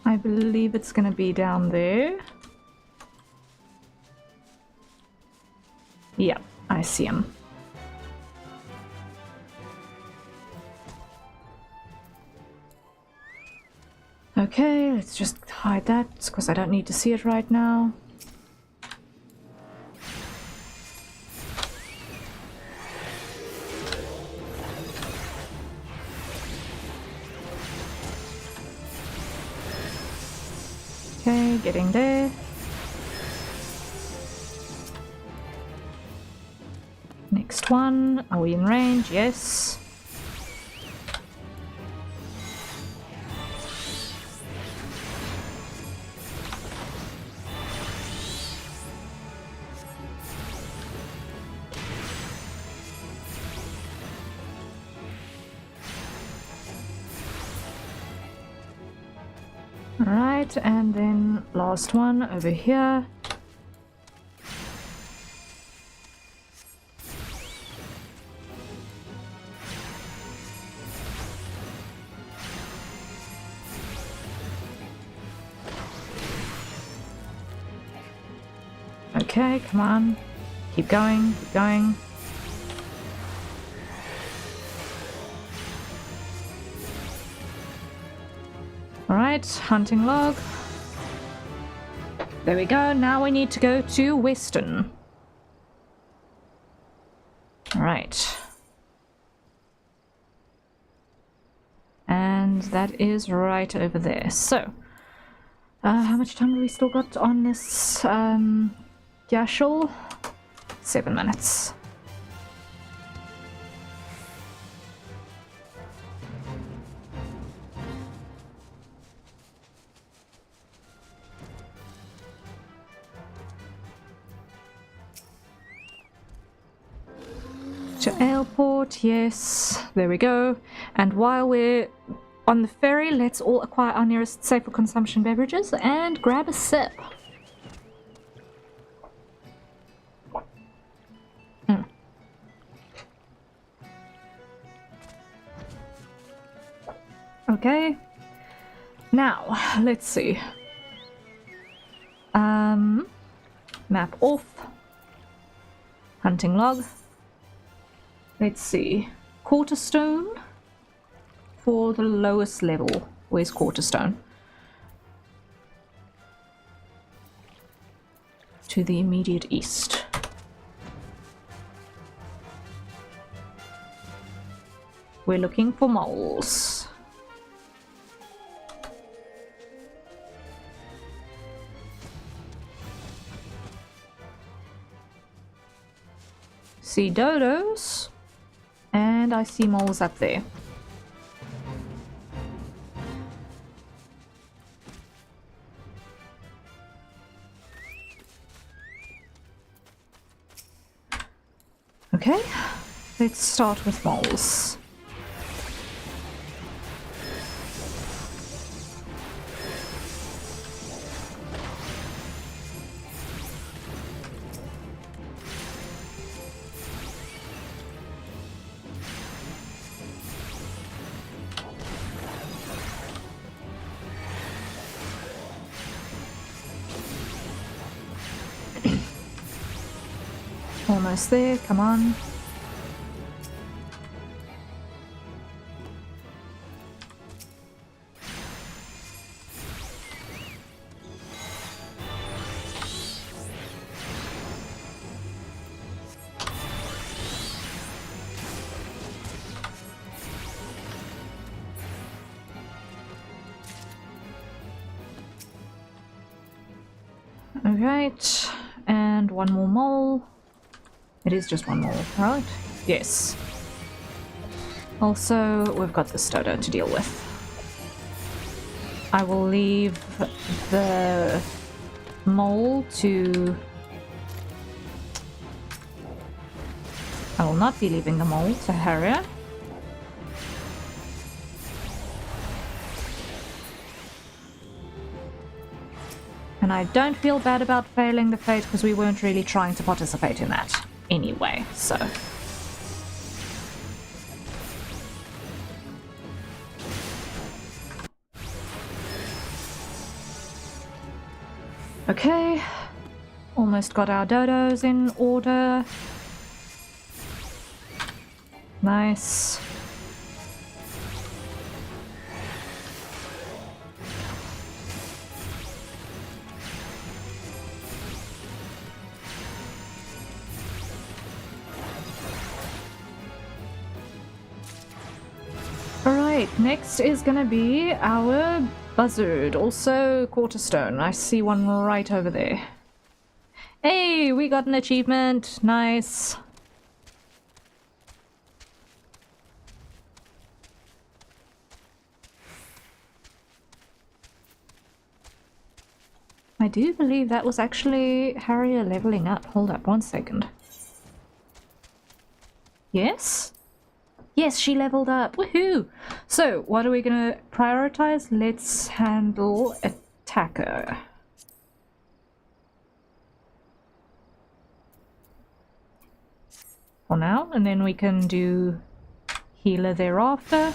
I believe it's gonna be down there. Yeah, I see him. Okay, let's just hide that because I don't need to see it right now. Okay, getting there. Next one. Are we in range? Yes. Alright, and then last one over here. Okay, come on. Keep going, keep going. Alright, hunting log. There we go, now we need to go to Western. Alright. And that is right over there. So, how much time do we still got on this Yashul? 7 minutes. To airport, yes, there we go. And while we're on the ferry, let's all acquire our nearest safe for consumption beverages and grab a sip. Okay, now let's see. Map off. Hunting log. Let's see. Quarterstone for the lowest level. Where's Quarterstone? To the immediate east. We're looking for moles. See dodos. And I see moles up there. Okay, let's start with moles. Almost there, come on. Alright, and one more mole. It is just one mole, right? Yes. Also, we've got this dodo to deal with. I will leave the mole to... I will not be leaving the mole to Harrier. And I don't feel bad about failing the fate because we weren't really trying to participate in that anyway, so. Okay, almost got our dodos in order. Nice. Alright, next is gonna be our buzzard, also quarterstone. I see one right over there. Hey, we got an achievement. Nice. I do believe that was actually Harrier leveling up. Hold up, 1 second. Yes? Yes, she leveled up. Woohoo! So, what are we gonna prioritize? Let's handle attacker. For now, and then we can do healer thereafter.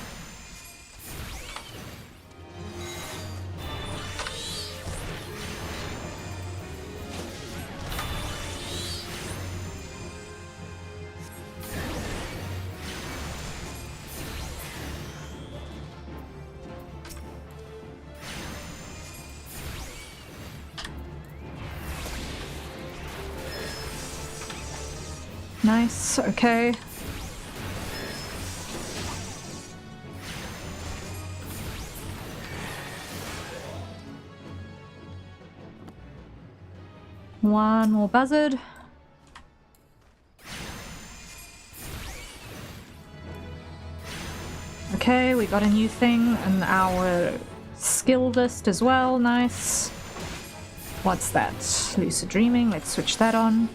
Nice, okay. One more buzzard. Okay, we got a new thing in our skill list as well, nice. What's that? Lucid dreaming, let's switch that on.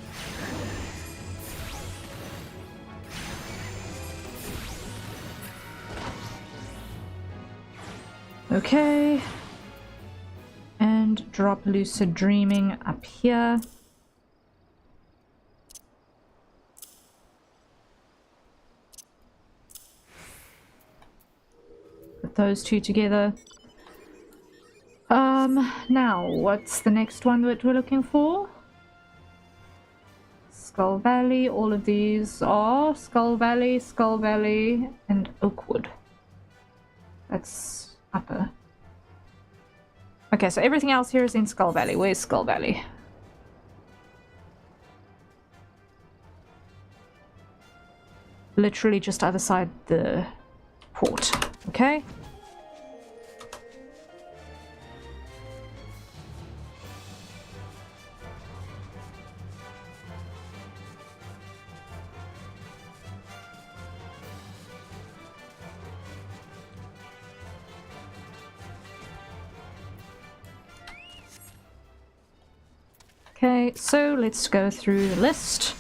Okay, and drop lucid dreaming up here. Put those two together. Now, what's the next one that we're looking for? Skull Valley, all of these are Skull Valley, and Oakwood. That's upper. Okay, so everything else here is in Skull Valley. Where's Skull Valley? Literally just other side the port. Okay. Okay, so let's go through the list.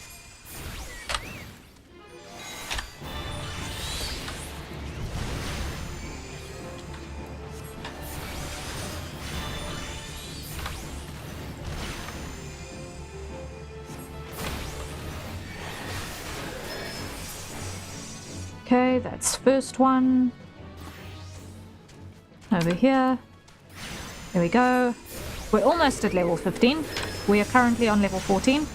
Okay, that's first one. Over here. There we go. We're almost at level 15. We are currently on level 14.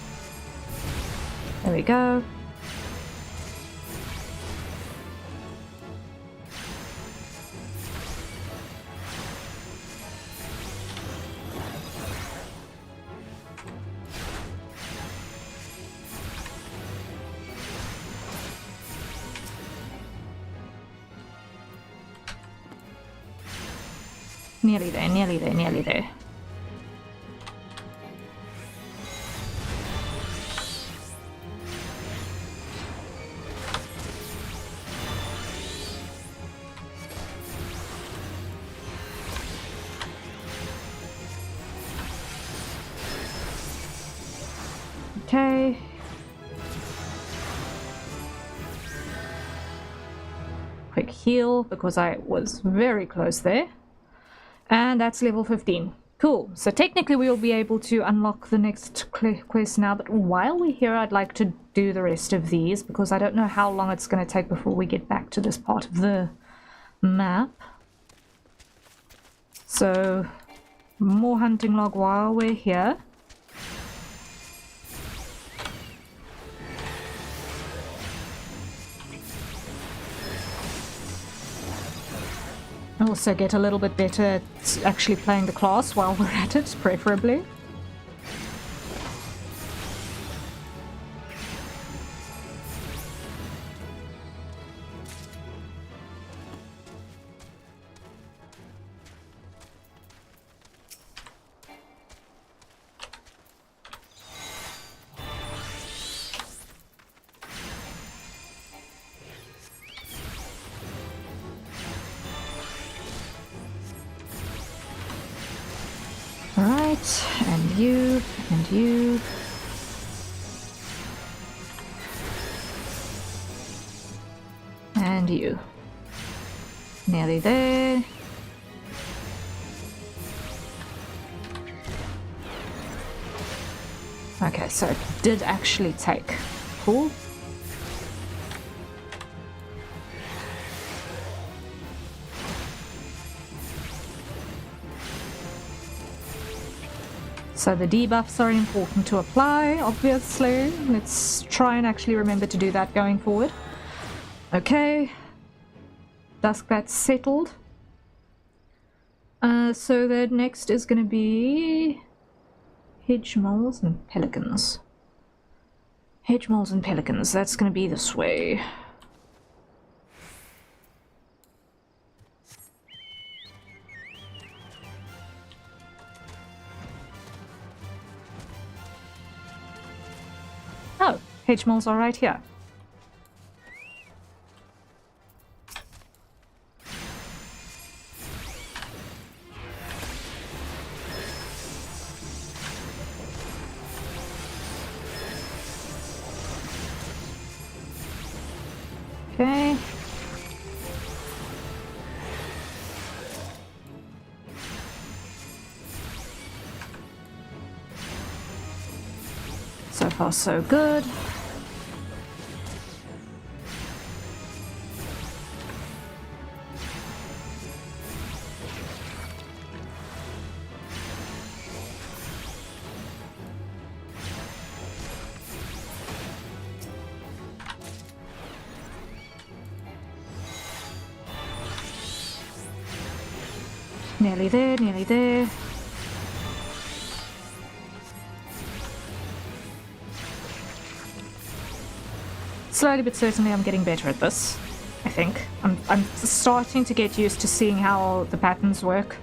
There we go. Nearly there, nearly there, nearly there. Okay. Quick heal because I was very close there. And that's level 15. Cool. So technically we'll be able to unlock the next quest now, but while we're here I'd like to do the rest of these because I don't know how long it's going to take before we get back to this part of the map. So more hunting log while we're here. Also get a little bit better at actually playing the class while we're at it, preferably. Alright, and you, and you. And you. Nearly there. Okay, so it did actually take. Cool. So the debuffs are important to apply, obviously. Let's try and actually remember to do that going forward. Okay. Duskbat's settled. So the next is going to be hedge moles and pelicans. Hedge moles and pelicans, that's going to be this way. Oh, hedge moles are right here. Okay. So far, so good. Nearly there, nearly there. Slowly but certainly I'm getting better at this, I think. I'm starting to get used to seeing how the patterns work.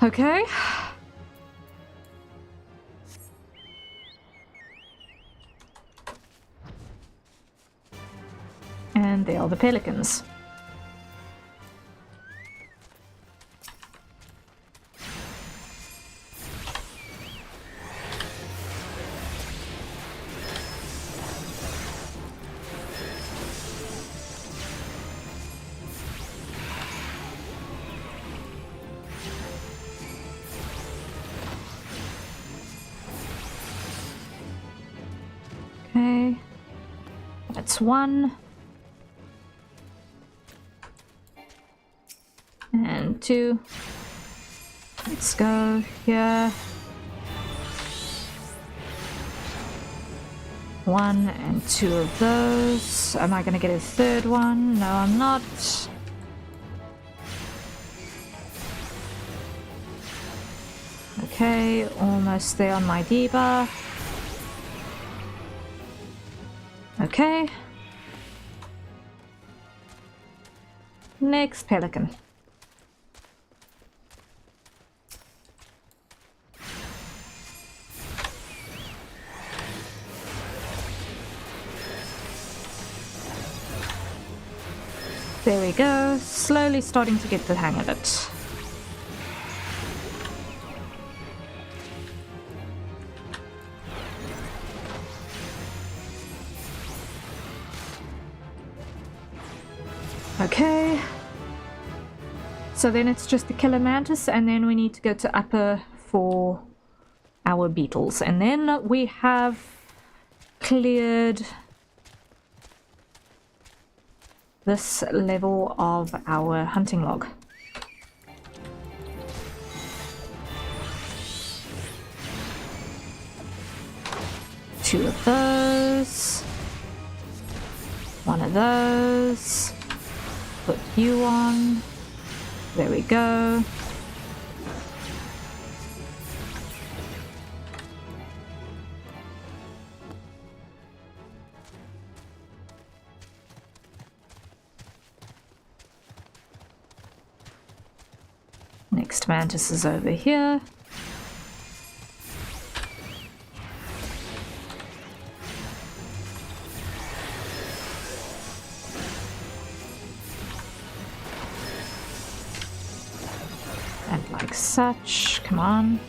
Okay. And there are the pelicans. Okay, that's one. And two. Let's go here. 1 and 2 of those. Am I gonna get a third one? No, I'm not. Okay, almost there on my debuff. Okay. Next pelican. There we go, slowly starting to get the hang of it. Okay. So then it's just the killer mantis, and then we need to go to upper for our beetles. And then we have cleared this level of our hunting log. Two of those. One of those. Put you on. There we go. Next mantis is over here. And like such, come on.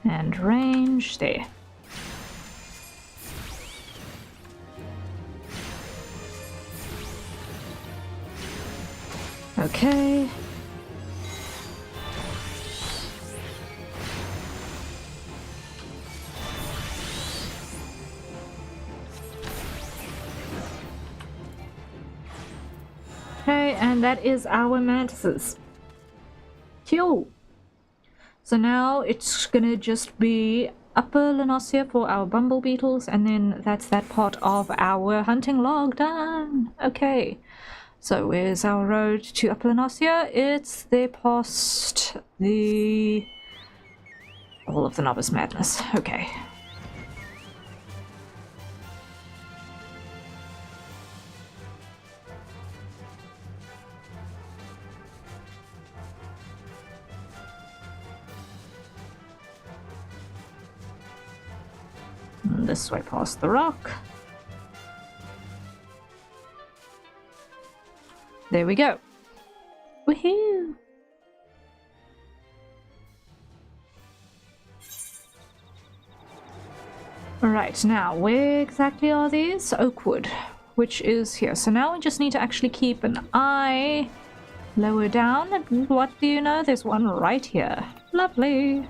And range, there. Okay. Okay, and that is our mantises. Cool. So now it's gonna just be upper Lanosia for our bumble beetles, and then that's that part of our hunting log done. Okay. So where's our road to Upper Lanosia? It's there past the... all of the Novice Madness. Okay. And this way past the rock. There we go. Woohoo! Alright, now where exactly are these? Oakwood, which is here. So now we just need to actually keep an eye lower down. And what do you know? There's one right here. Lovely.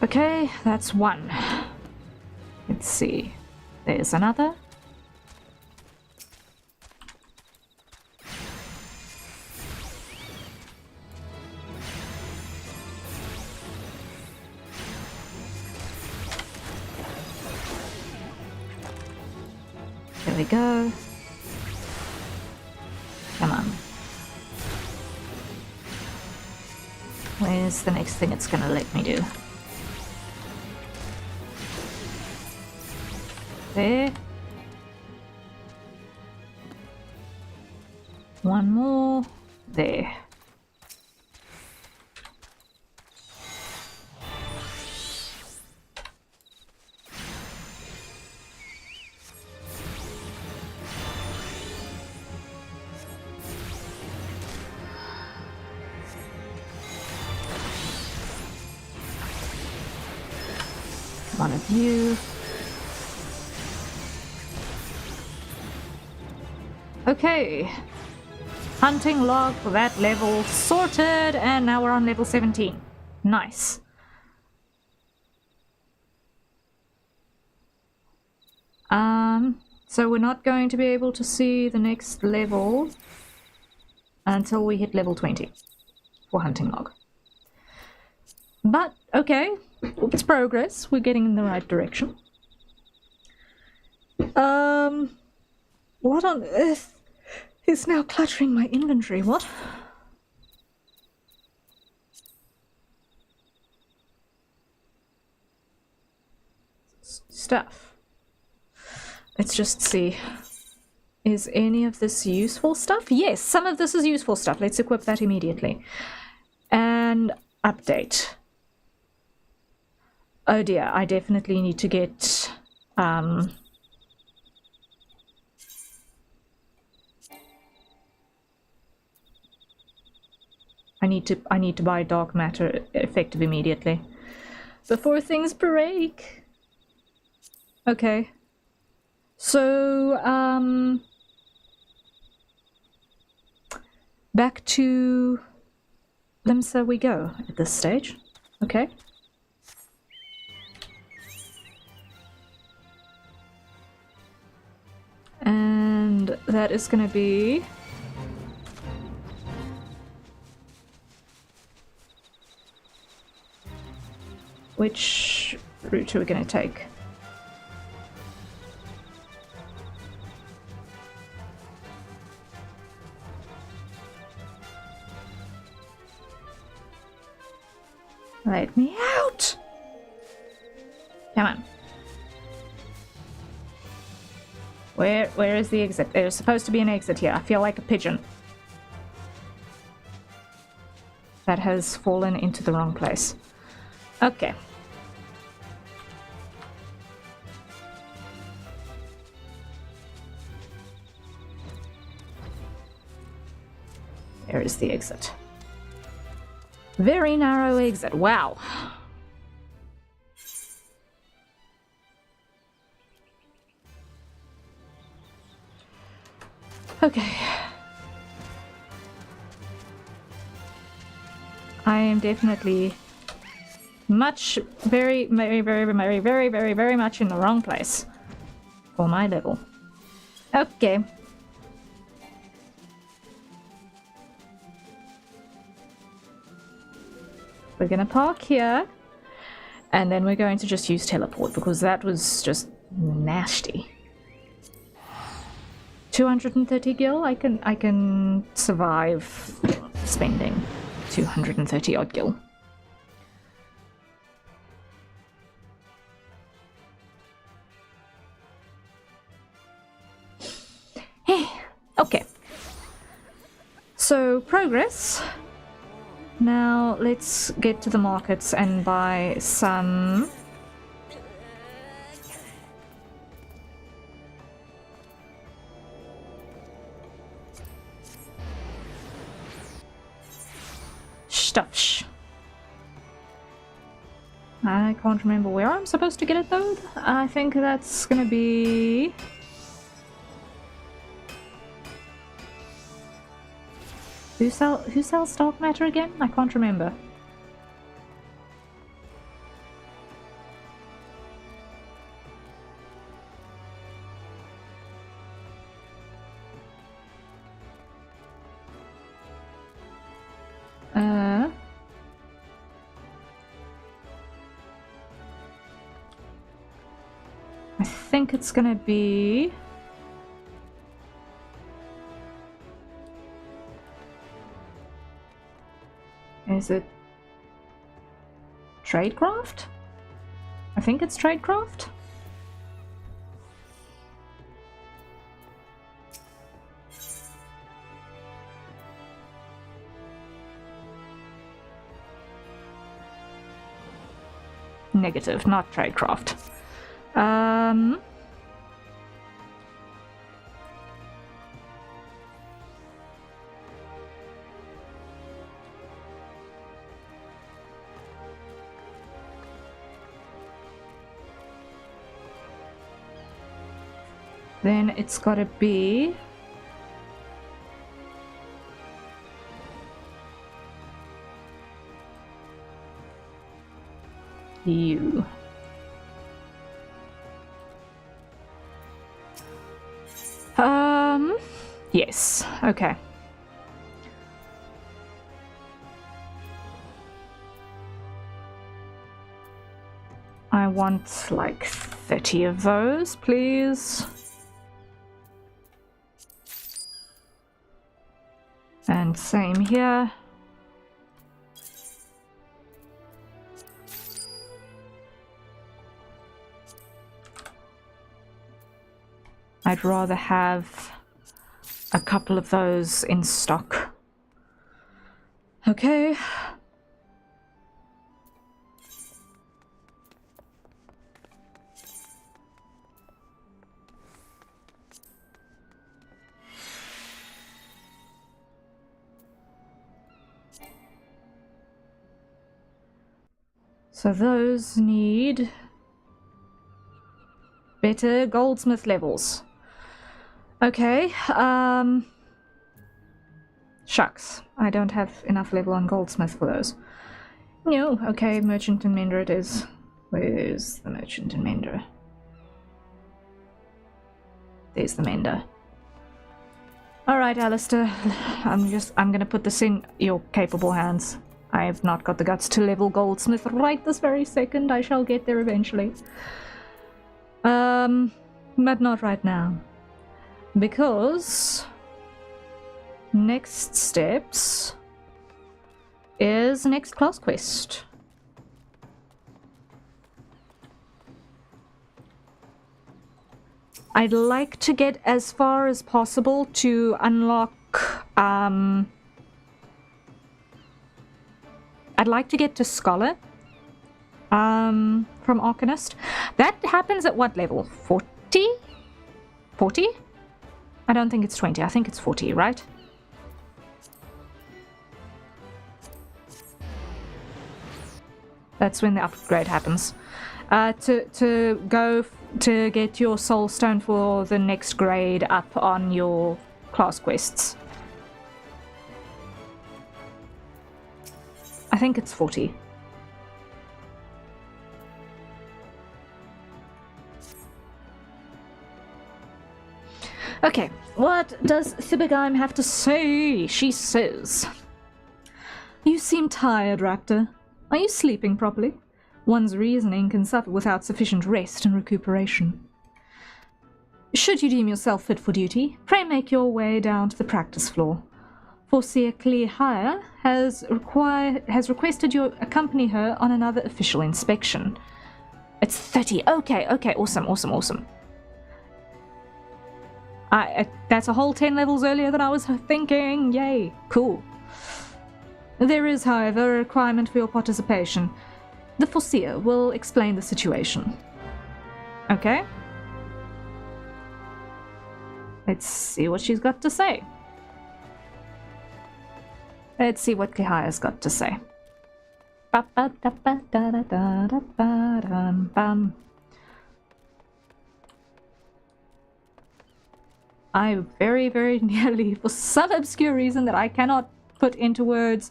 Okay, that's one. Let's see. There's another. There we go. Come on. Where's the next thing it's gonna let me do? There. One more. There. one of you. Okay. Hunting log for that level sorted, and now we're on level 17. Nice. So we're not going to be able to see the next level until we hit level 20 for hunting log. But, okay, it's progress. We're getting in the right direction. What on earth is now cluttering my inventory? What? Stuff. Let's just see. Is any of this useful stuff? Yes, some of this is useful stuff. Let's equip that immediately. And update. Oh dear, I definitely need to get I need to buy dark matter effective immediately before things break. Okay. So back to Limsa we go at this stage. Okay. And that is going to be which route are we going to take? Let me out! Come on. Where is the exit? There's supposed to be an exit here. I feel like a pigeon that has fallen into the wrong place. Okay. There is the exit. Very narrow exit. Wow. Okay. I am definitely very much in the wrong place for my level. Okay. We're gonna park here, and then we're going to just use teleport because that was just nasty. 230 gil, I can survive spending 230 odd gil. Okay. So progress. Now let's get to the markets and buy some stuff. I can't remember where I'm supposed to get it though. I think that's gonna be who sells dark matter again? I can't remember. I think it's gonna be is it Tradecraft? I think it's Tradecraft. Negative, not Tradecraft. then it's gotta be you. Yes, okay. I want like 30 of those, please. And same here. I'd rather have a couple of those in stock. Okay. So those need better goldsmith levels. Okay, shucks. I don't have enough level on goldsmith for those. No, okay, merchant and mender it is. Where's the merchant and mender? There's the mender. Alright, Alistair. I'm gonna put this in your capable hands. I have not got the guts to level goldsmith right this very second. I shall get there eventually. But not right now. Because next steps is next class quest. I'd like to get as far as possible to unlock I'd like to get to Scholar from Arcanist. That happens at what level? 40? 40? I don't think it's 20. I think it's 40, right? That's when the upgrade happens. To go to get your soul stone for the next grade up on your class quests. I think it's 40. Okay, what does Thibigheim have to say? She says, "You seem tired, Raptor. Are you sleeping properly? One's reasoning can suffer without sufficient rest and recuperation. Should you deem yourself fit for duty, pray make your way down to the practice floor. Foreseer Clearhire has requested you accompany her on another official inspection." It's 30. Okay, awesome. That's a whole 10 levels earlier than I was thinking. Yay, cool. There is, however, a requirement for your participation. The Foreseer will explain the situation. Okay. Let's see what she's got to say. Let's see what Clearhire's got to say. I very, very nearly, for some obscure reason that I cannot put into words,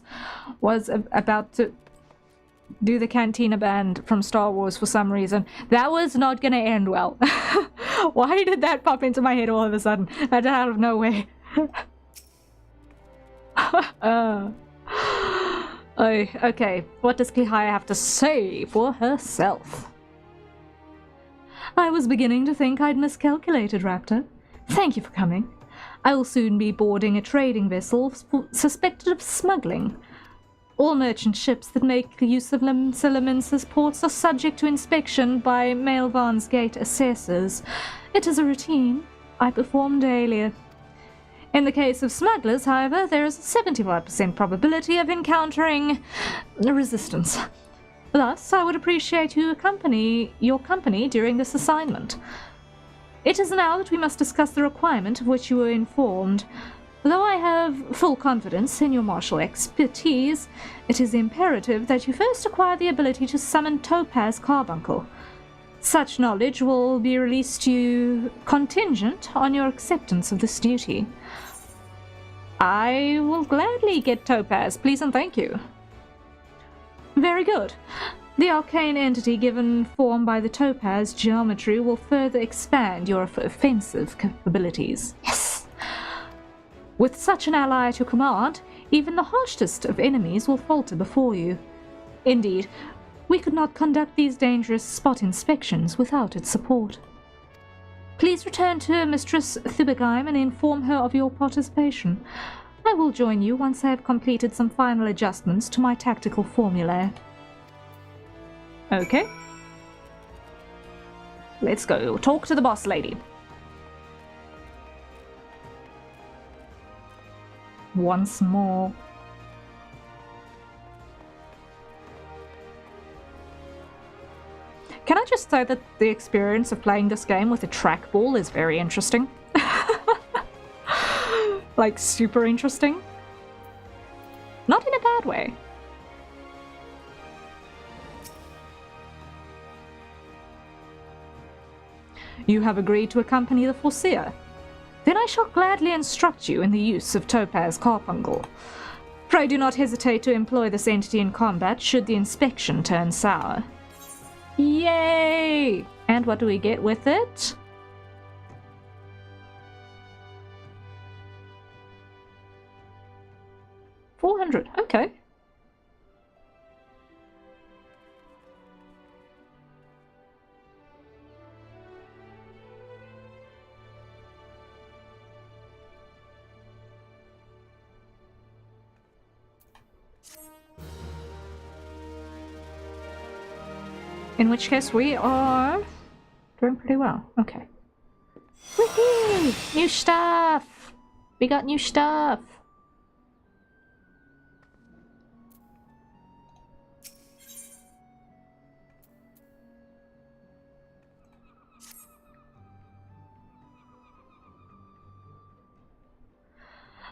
was about to do the Cantina Band from Star Wars for some reason. That was not going to end well. Why did that pop into my head all of a sudden? Out of nowhere. Okay, what does Clearhire have to say for herself? "I was beginning to think I'd miscalculated, Raptor. Thank you for coming. I will soon be boarding a trading vessel suspected of smuggling. All merchant ships that make use of Siliman's ports are subject to inspection by Maelvan's Gate assessors. It is a routine I perform daily. In the case of smugglers, however, there is a 75% probability of encountering resistance. Thus, I would appreciate your company during this assignment. It is now that we must discuss the requirement of which you were informed. Though I have full confidence in your martial expertise, it is imperative that you first acquire the ability to summon Topaz Carbuncle. Such knowledge will be released to you contingent on your acceptance of this duty. I will gladly get Topaz, please and thank you. Very good. The arcane entity given form by the Topaz geometry will further expand your offensive capabilities. Yes! With such an ally at your command, even the harshest of enemies will falter before you. Indeed, we could not conduct these dangerous spot inspections without its support. Please return to Mistress Thibegheim and inform her of your participation. I will join you once I have completed some final adjustments to my tactical formulae. Okay. Let's go talk to the boss lady. Once more. Can I just say that the experience of playing this game with a trackball is very interesting? Like, super interesting. Not in a bad way. You have agreed to accompany the Foreseer. Then I shall gladly instruct you in the use of Topaz Carbuncle. Pray do not hesitate to employ this entity in combat should the inspection turn sour. Yay! And what do we get with it? $400, okay. In which case we are doing pretty well. Okay. Woohoo! New stuff! We got new stuff!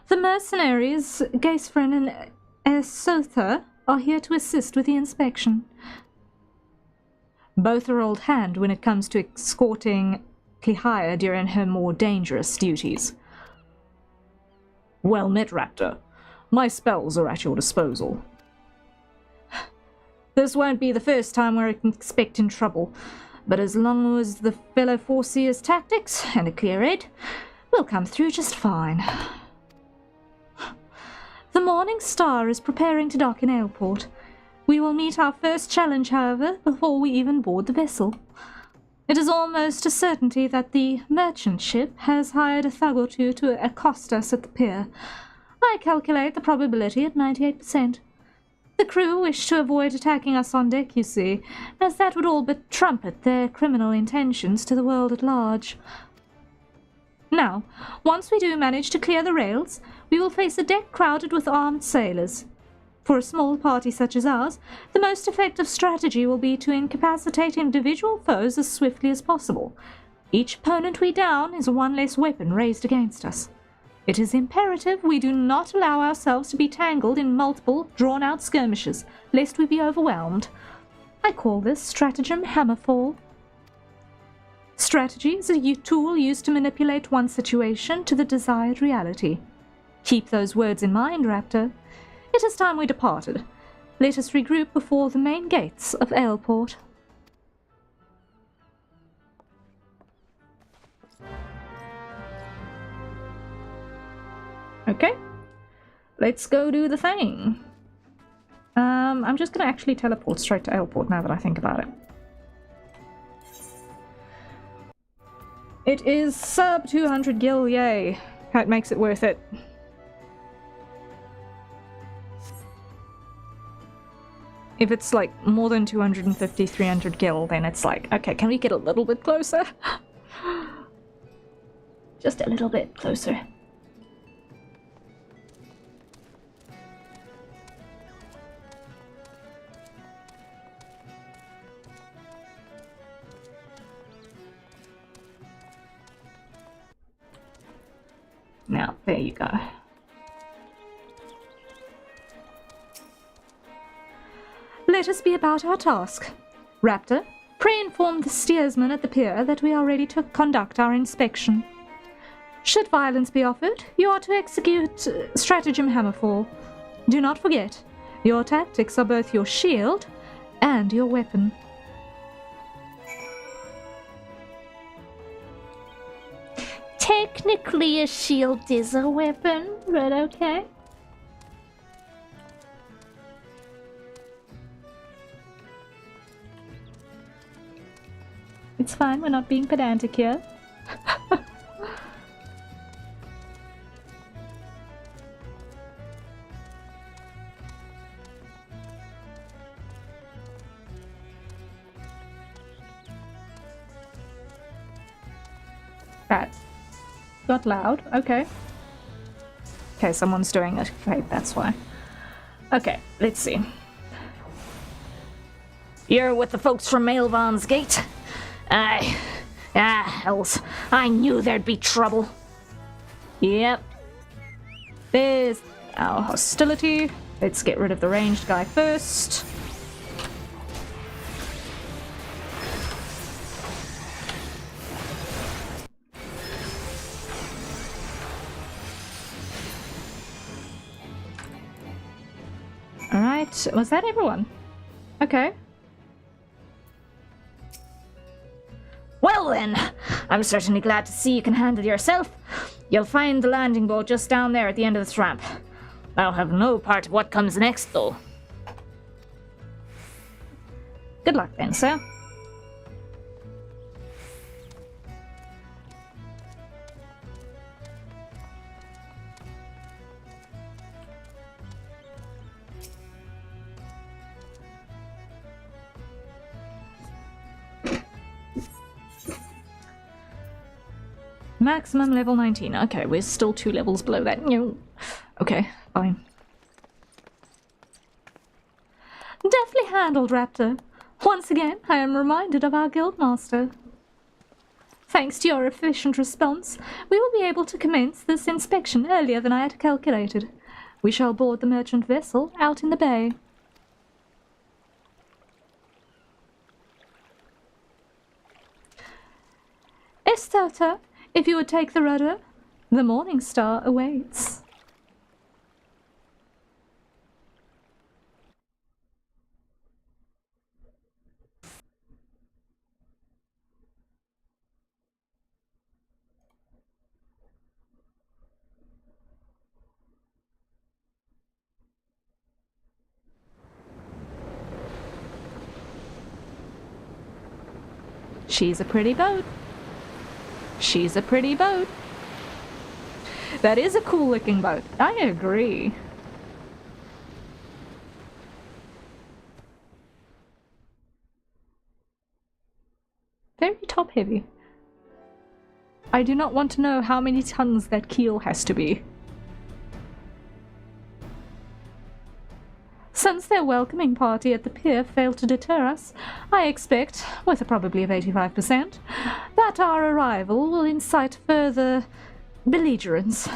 The mercenaries, Gaisfren and Esotha, are here to assist with the inspection. Both are old hand when it comes to escorting Clehia during her more dangerous duties. Well met, Raptor. My spells are at your disposal. This won't be the first time we're expecting trouble, but as long as the fellow Foreseer's tactics and a clear head, we'll come through just fine. The Morning Star is preparing to dock in Airport. We will meet our first challenge, however, before we even board the vessel. It is almost a certainty that the merchant ship has hired a thug or two to accost us at the pier. I calculate the probability at 98%. The crew wish to avoid attacking us on deck, you see, as that would all but trumpet their criminal intentions to the world at large. Now, once we do manage to clear the rails, we will face a deck crowded with armed sailors. For a small party such as ours, the most effective strategy will be to incapacitate individual foes as swiftly as possible. Each opponent we down is one less weapon raised against us. It is imperative we do not allow ourselves to be tangled in multiple, drawn-out skirmishes, lest we be overwhelmed. I call this stratagem hammerfall. Strategy is a tool used to manipulate one situation to the desired reality. Keep those words in mind, Raptor. It is time we departed. Let us regroup before the main gates of Airport. Okay, let's go do the thing. I'm just going to actually teleport straight to Airport now that I think about it. It is sub 200 gil, yay. That makes it worth it. If it's like more than 250, 300 gil, then it's like, okay, can we get a little bit closer? Just a little bit closer. Now, there you go. Let us be about our task. Raptor, Pre-inform the steersman at the pier that we are ready to conduct our inspection. Should violence be offered, you are to execute stratagem hammerfall. Do not forget, your tactics are both your shield and your weapon. Technically, a shield is a weapon, but okay. It's fine, we're not being pedantic here. That got loud. Okay. Okay, someone's doing it. Okay, that's why. Okay, let's see. You're with the folks from Maelvan's Gate? Hells. I knew there'd be trouble. Yep. There's our hostility. Let's get rid of the ranged guy first. Alright, was that everyone? Okay. Well then, I'm certainly glad to see you can handle yourself. You'll find the landing boat just down there at the end of this ramp. I'll have no part of what comes next, though. Good luck then, sir. Maximum level 19. Okay, we're still 2 levels below that. No. Okay, fine. Deftly handled, Raptor. Once again, I am reminded of our guildmaster. Thanks to your efficient response, we will be able to commence this inspection earlier than I had calculated. We shall board the merchant vessel out in the bay. Estota, if you would take the rudder, the Morning Star awaits. She's a pretty boat. She's a pretty boat. That is a cool looking boat. I agree. Very top heavy. I do not want to know how many tons that keel has to be. Since their welcoming party at the pier failed to deter us, I expect, with a probability of 85%, that our arrival will incite further belligerence.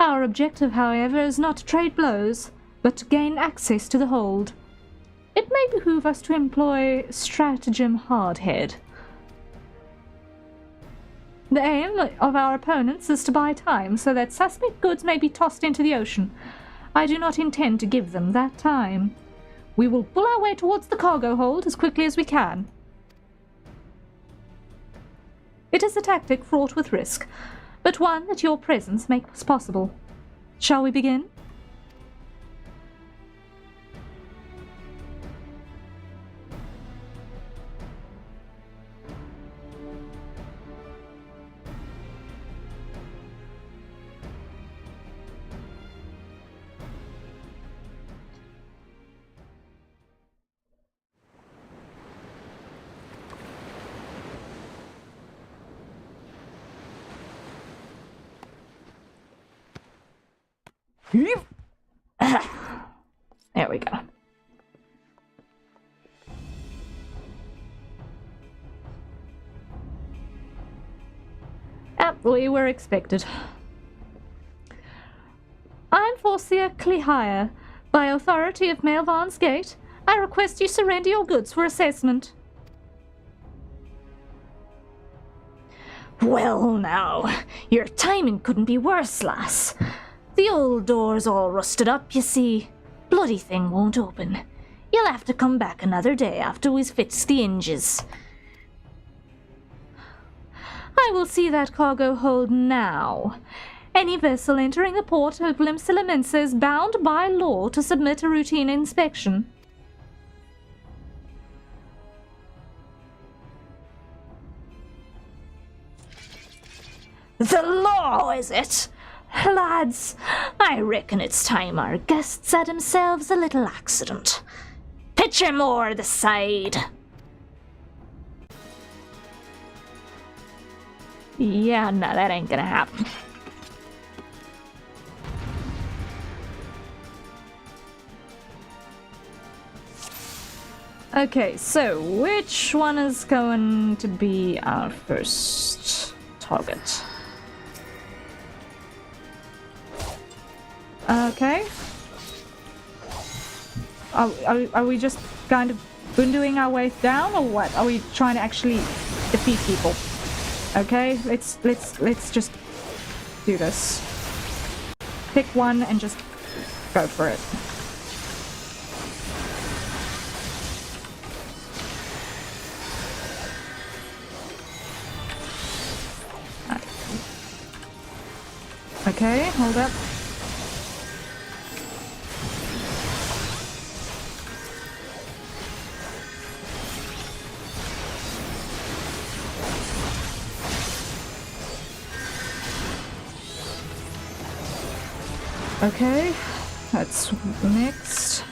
Our objective, however, is not to trade blows, but to gain access to the hold. It may behoove us to employ stratagem hardhead. The aim of our opponents is to buy time so that suspect goods may be tossed into the ocean. I do not intend to give them that time. We will pull our way towards the cargo hold as quickly as we can. It is a tactic fraught with risk, but one that your presence makes possible. Shall we begin? There we go. We were expected. I'm Forcia Clehire. By authority of Maelvan's Gate, I request you surrender your goods for assessment. Well now, your timing couldn't be worse, lass. The old door's all rusted up, you see. Bloody thing won't open. You'll have to come back another day after we've fixed the hinges. I will see that cargo hold now. Any vessel entering the port of Glimsilimensa is bound by law to submit a routine inspection. The law, is it? Lads, I reckon it's time our guests had themselves a little accident. Pitch him o'er the side. Yeah, no, that ain't gonna happen. Okay, so which one is going to be our first target? Okay. Are we just kind of doing our way down, or what? Are we trying to actually defeat people? Okay, let's just do this. Pick one and just go for it. Okay, hold up. Okay, that's next.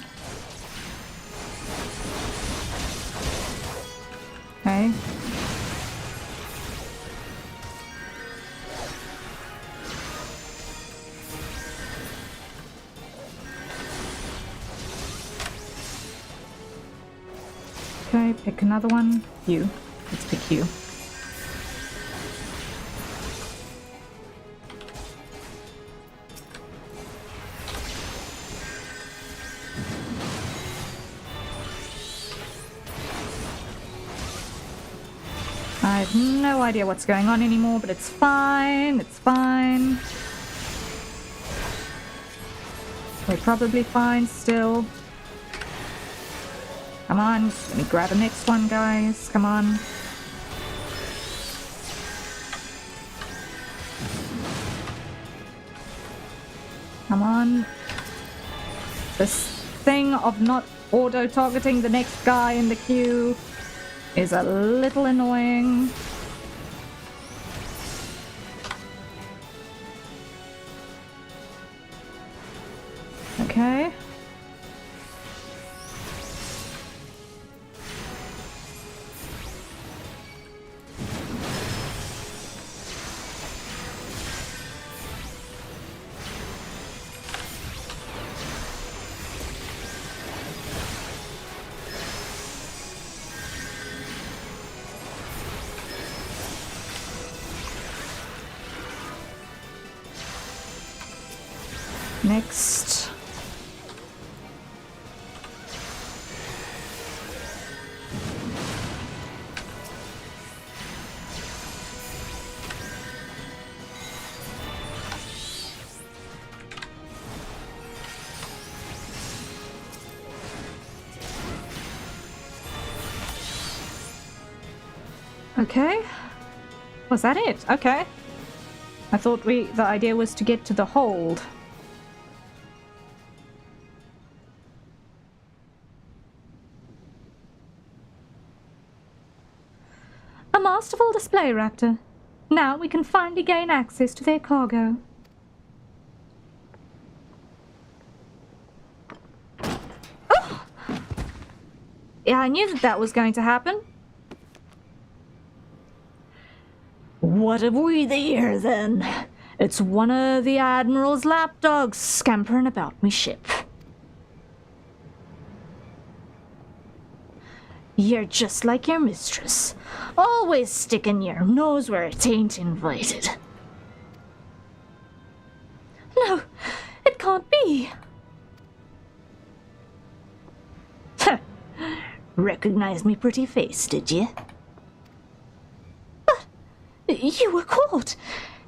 Okay. Okay, pick another one. You. Let's pick you. I have no idea what's going on anymore, but it's fine. It's fine. We're probably fine still. Come on, let me grab the next one, guys. Come on. Come on. This thing of not auto-targeting the next guy in the queue is a little annoying. Okay. Next. Okay. Was that it? Okay. I thought the idea was to get to the hold. A masterful display, Raptor. Now we can finally gain access to their cargo. Oh! Yeah, I knew that was going to happen. What have we there, then? It's one of the Admiral's lapdogs scampering about me ship. You're just like your mistress, always sticking your nose where it ain't invited. No, it can't be. Recognized me pretty face, did you? But you were caught,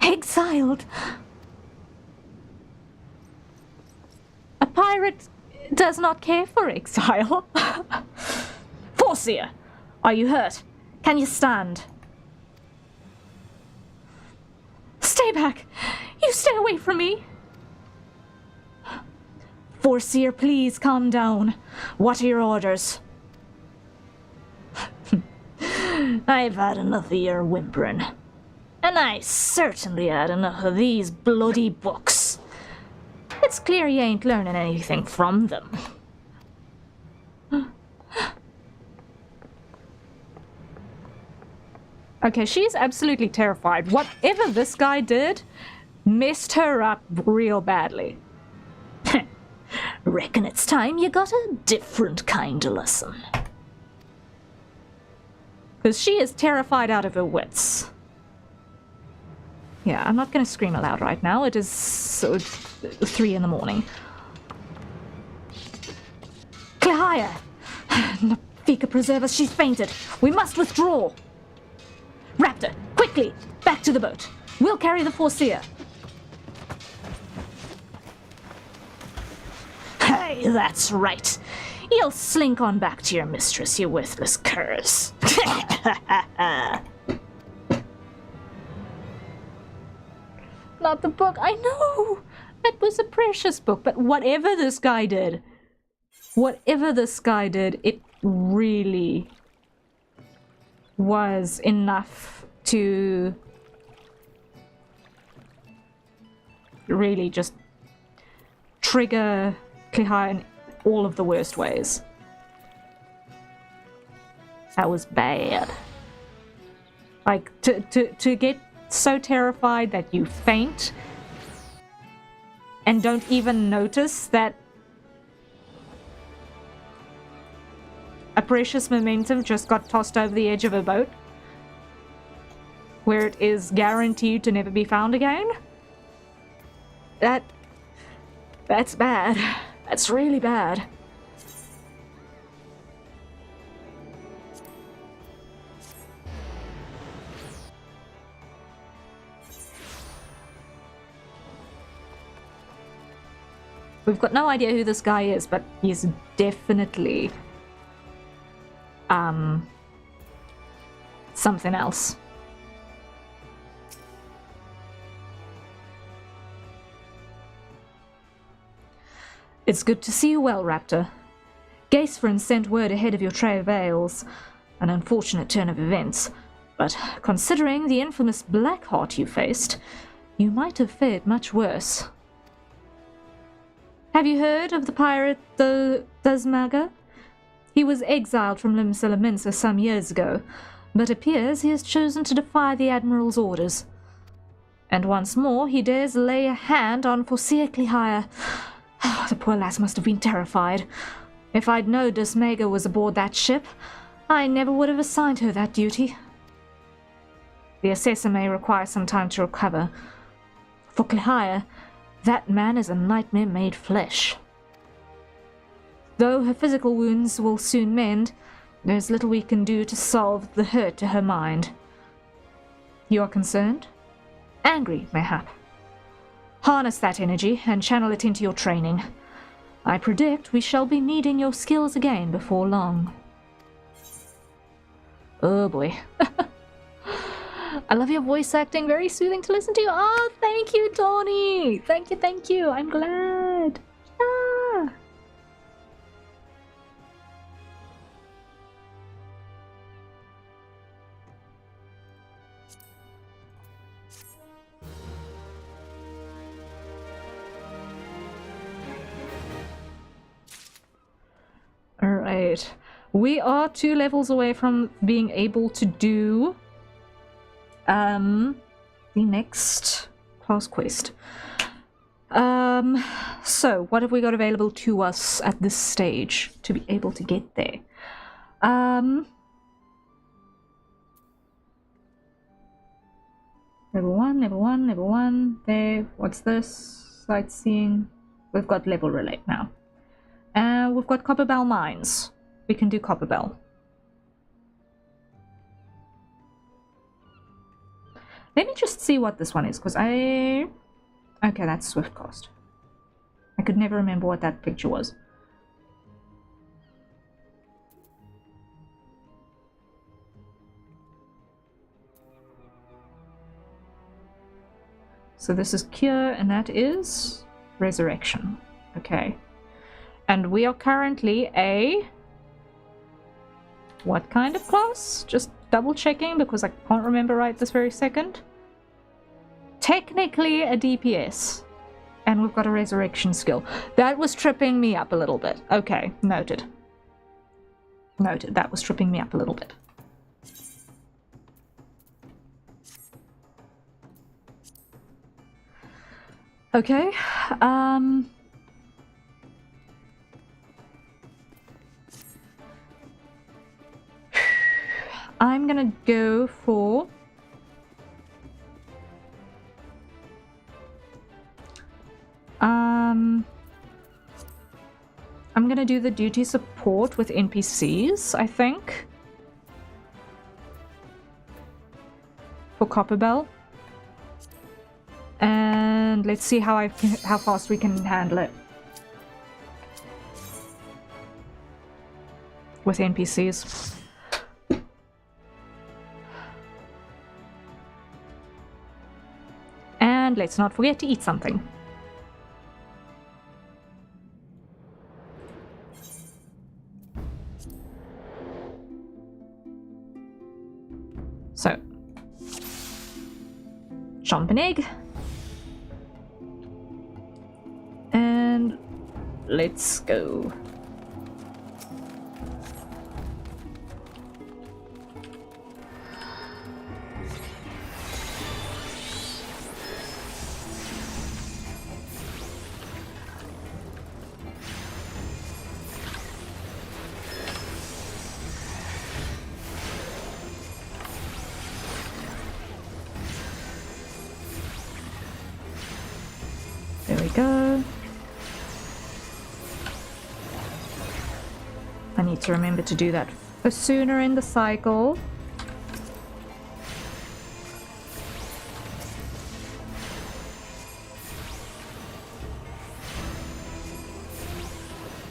exiled. A pirate does not care for exile. Forseer, are you hurt? Can you stand? Stay back! You stay away from me! Forseer, please calm down. What are your orders? I've had enough of your whimpering. And I certainly had enough of these bloody books. It's clear you ain't learning anything from them. Okay, she's absolutely terrified. Whatever this guy did messed her up real badly. Reckon it's time you got a different kind of lesson. Because she is terrified out of her wits. Yeah, I'm not going to scream aloud right now. It is 3 in the morning. Clehaya! Nafika preserve us, she's fainted. We must withdraw. Raptor, quickly, back to the boat. We'll carry the Forseer. Hey, that's right. You'll slink on back to your mistress, you worthless curs. Not the book. I know. It was a precious book, but whatever this guy did, it really was enough to really just trigger Clehaya in all of the worst ways. That was bad. Like, to get so terrified that you faint and don't even notice that a precious momentum just got tossed over the edge of a boat where it is guaranteed to never be found again. That's bad. That's really bad. We've got no idea who this guy is, but he's definitely something else. It's good to see you well, Raptor. Gaisfrin sent word ahead of your travails. An unfortunate turn of events, but considering the infamous Blackheart you faced, you might have fared much worse. Have you heard of the pirate Thasmaga? He was exiled from Limsala Mensa some years ago, but appears he has chosen to defy the Admiral's orders. And once more he dares lay a hand on Forseer Clehaya. The poor lass must have been terrified. If I'd known Thasmaga was aboard that ship, I never would have assigned her that duty. The assessor may require some time to recover. For Clehaya, that man is a nightmare made flesh. Though her physical wounds will soon mend, there's little we can do to solve the hurt to her mind. You are concerned? Angry, mayhap. Harness that energy and channel it into your training. I predict we shall be needing your skills again before long. Oh boy. I love your voice acting, very soothing to listen to. Oh, thank you, Tawny. Thank you. I'm glad. Ah. Alright. We are 2 levels away from being able to do the next class quest. So what have we got available to us at this stage to be able to get there? Level 1. There. What's this? Sightseeing. We've got level relate now. We've got Copperbell Mines. we can do Copperbell. Let me just see what this one is, because I... Okay, that's Swiftcast. I could never remember what that picture was. So this is Cure, and that is Resurrection. Okay. And we are currently a... What kind of class? Just double checking because I can't remember right this very second. Technically a DPS. And we've got a resurrection skill. That was tripping me up a little bit. Okay, noted. Noted, that was tripping me up a little bit. Okay, I'm gonna go for... I'm gonna do the duty support with NPCs, I think. For Copperbell. And let's see how fast we can handle it. With NPCs. And let's not forget to eat something. So, jump an egg. And let's go. There we go. I need to remember to do that for sooner in the cycle.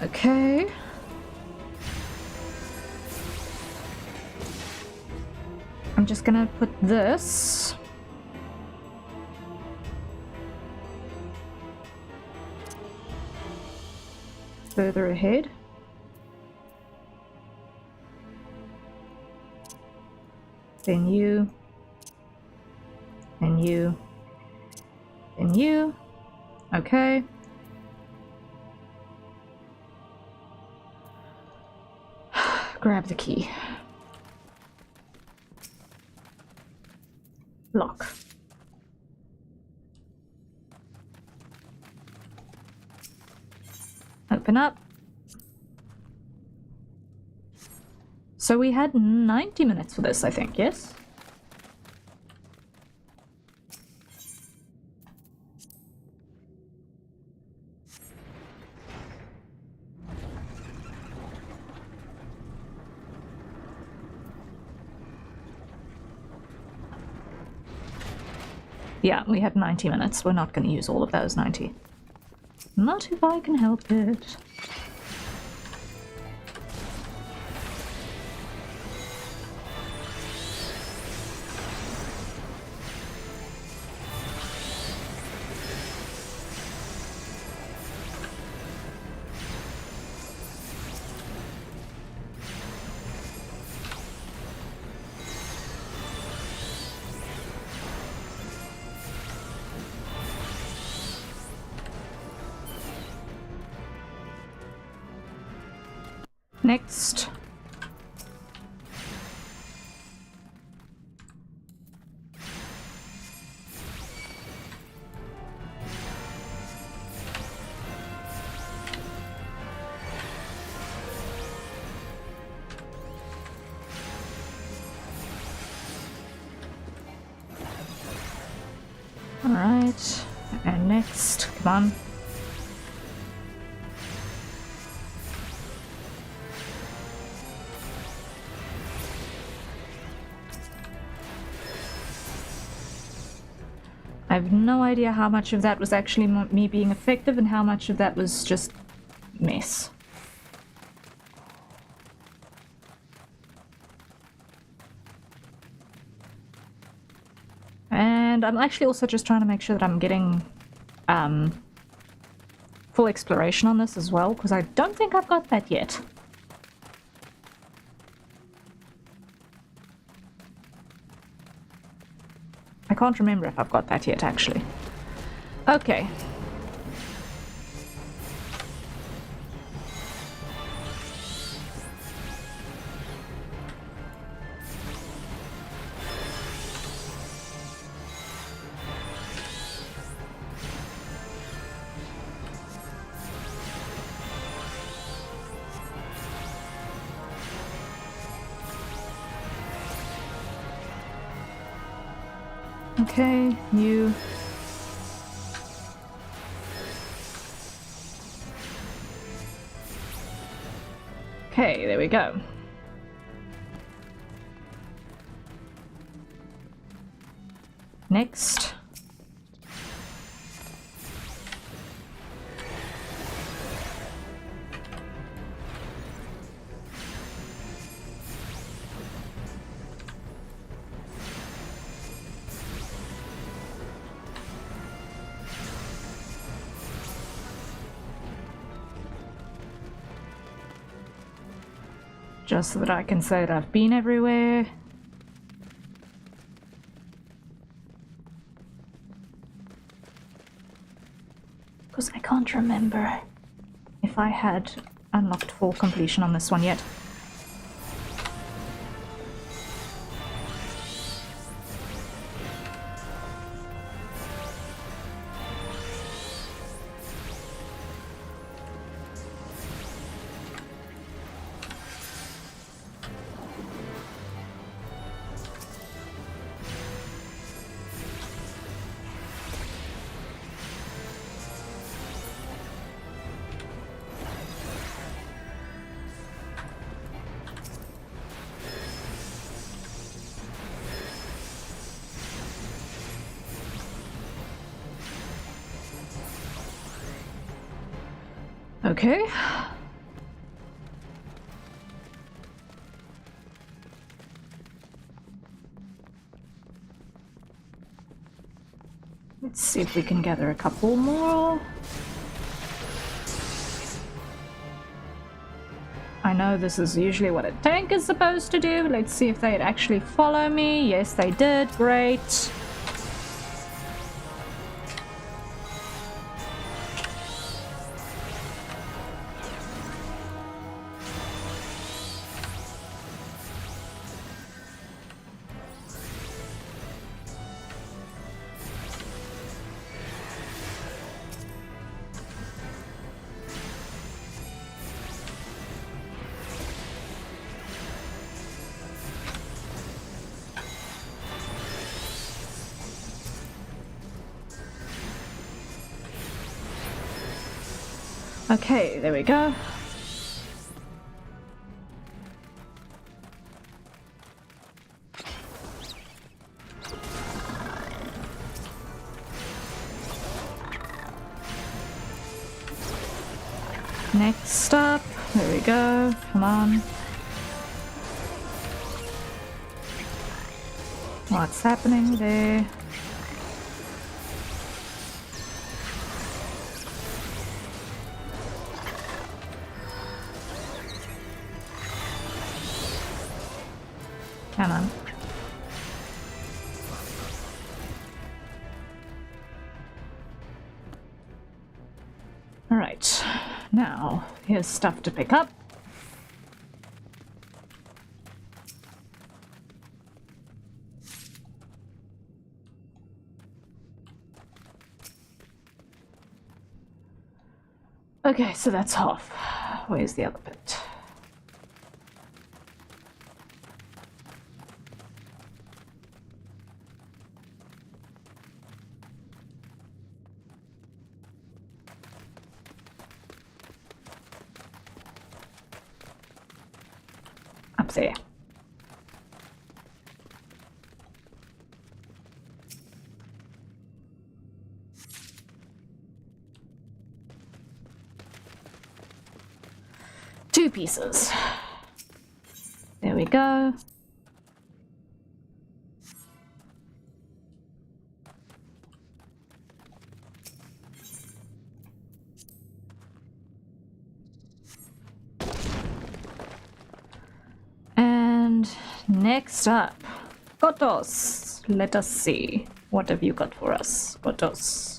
Okay. I'm just gonna put this further ahead. Then you. Then you. Then you. Okay. Grab the key. Lock. Open up. So we had 90 minutes for this, I think, yes? Yeah, we had 90 minutes. We're not going to use all of those 90. Not if I can help it. Next. All right, and next, come on. I have no idea how much of that was actually me being effective and how much of that was just mess. And I'm actually also just trying to make sure that I'm getting full exploration on this as well, because I don't think I've got that yet. I can't remember if I've got that yet, actually. Okay. Okay, you. Okay, there we go. Next. Just so that I can say that I've been everywhere. Because I can't remember if I had unlocked full completion on this one yet. Okay. Let's see if we can gather a couple more. I know this is usually what a tank is supposed to do. Let's see if they'd actually follow me. Yes, they did. Great. Okay, there we go. Next up, there we go. Come on. What's happening there? Come on. Alright, now here's stuff to pick up. Okay, so that's half. Where's the other bit? Up there. 2 pieces. There we go. And next up, Gotos. Let us see. What have you got for us, Gotos?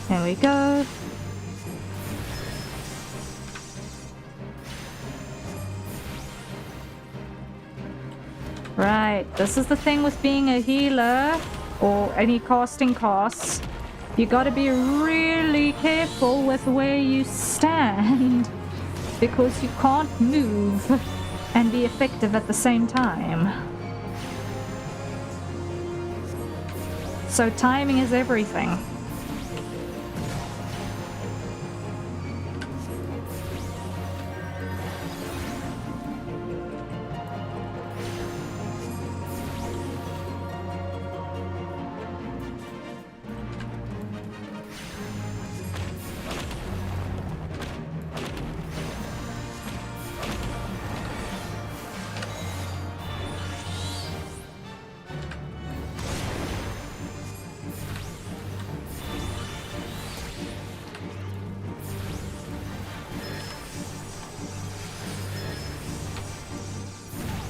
There we go. Right, this is the thing with being a healer or any casting casts. You gotta be really careful with where you stand because you can't move and be effective at the same time. So timing is everything.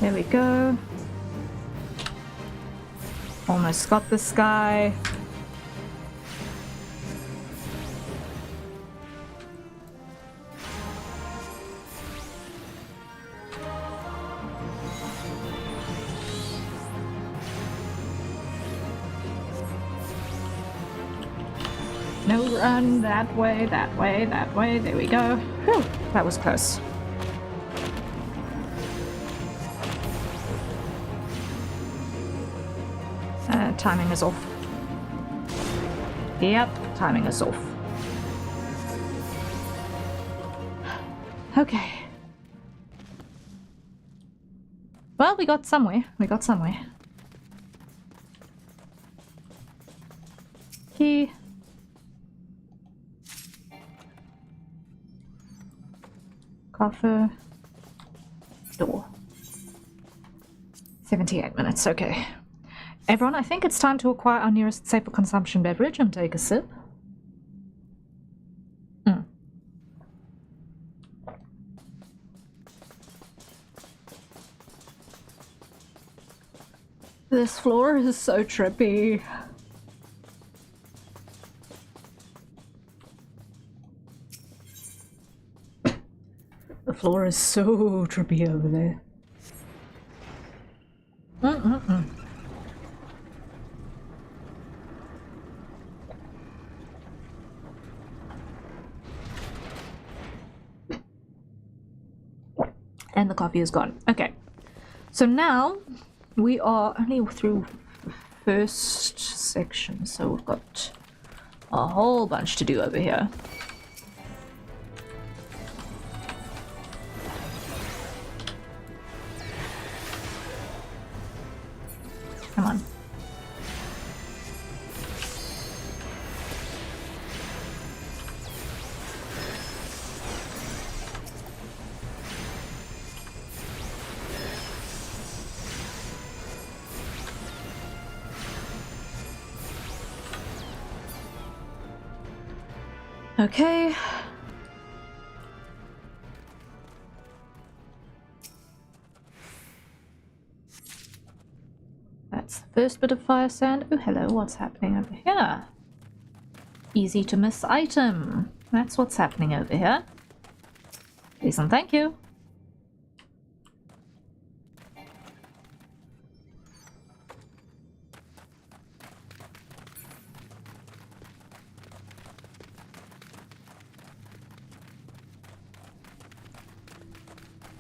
There we go. Almost got this guy. No, run that way, that way, that way. There we go. Whew, that was close. Timing is off. Yep, timing is off. Okay. Well, we got somewhere. We got somewhere. Key. Coffer. Door. 78 minutes, okay. Everyone, I think it's time to acquire our nearest safe for consumption beverage and take a sip. This floor is so trippy. The floor is so trippy over there. And the coffee is gone. Okay. So now we are only through the first section, so we've got a whole bunch to do over here. Come on. Okay. That's the first bit of fire sand. Oh, hello, what's happening over here? Easy to miss item. That's what's happening over here. Please and thank you.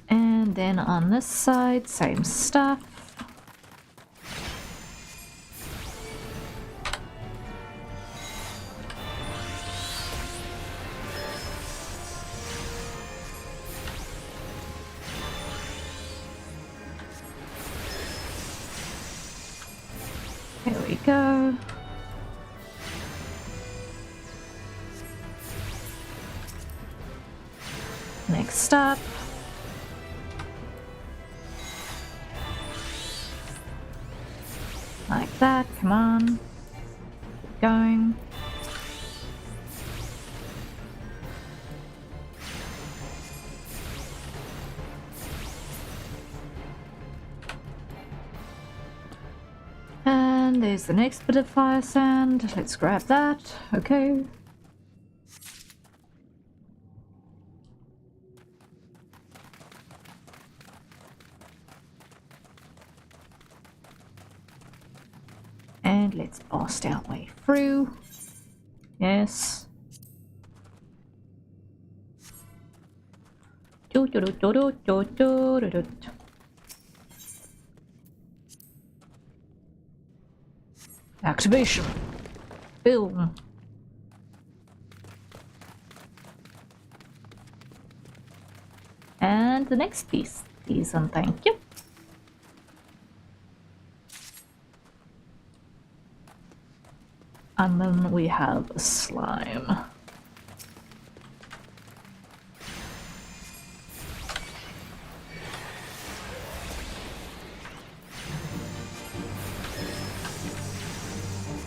And then on this side, same stuff. go. Next up. Like that, come on. Keep going. And there's the next bit of fire sand. Let's grab that. Okay. And let's blast our way through. Yes. Activation. Boom. And the next piece, please and thank you. And then we have a slime.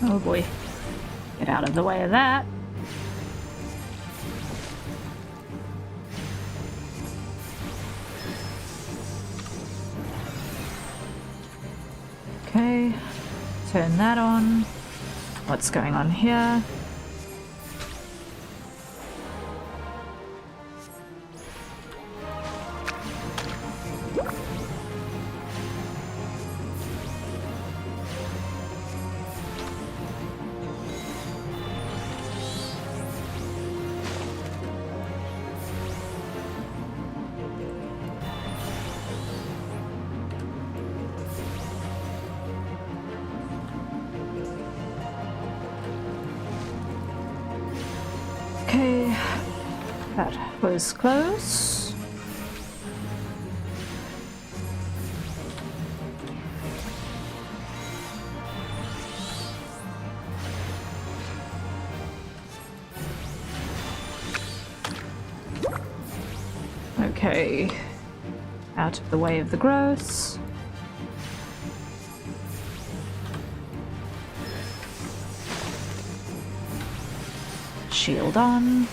Oh boy. Get out of the way of that. Okay. Turn that on. What's going on here? Okay, that was close. Okay, out of the way of the gross. Shield on.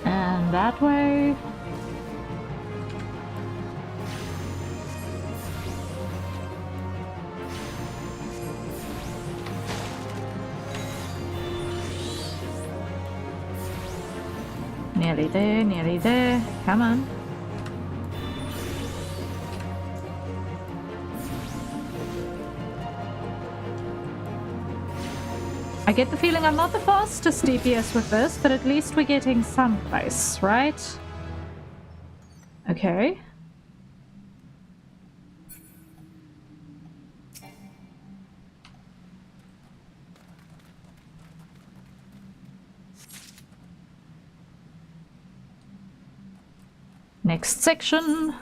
And that way. Nearly there, nearly there. Come on. I get the feeling I'm not the fastest DPS with this, but at least we're getting someplace, right? Okay. Next section.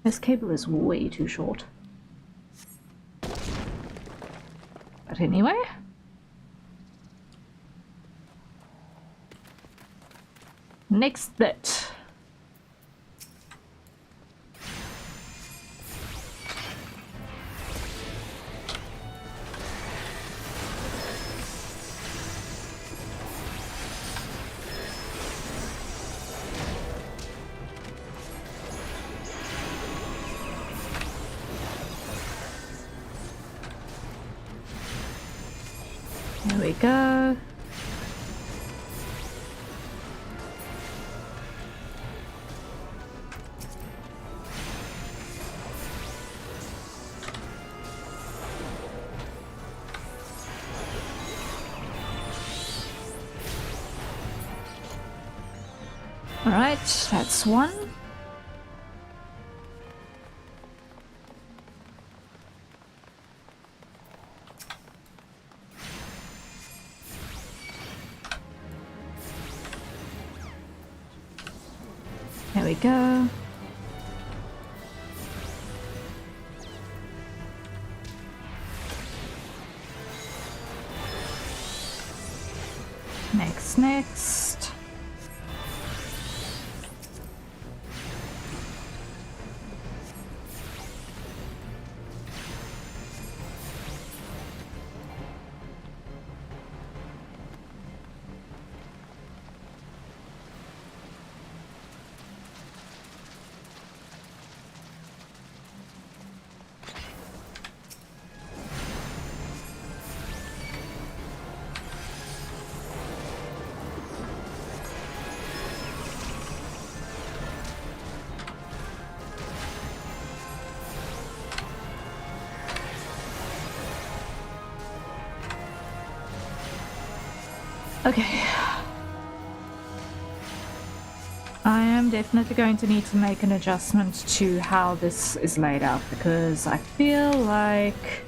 This cable is way too short. But anyway. Next bit. There we go. All right, that's one. we go. Next. Okay. I am definitely going to need to make an adjustment to how this is laid out because I feel like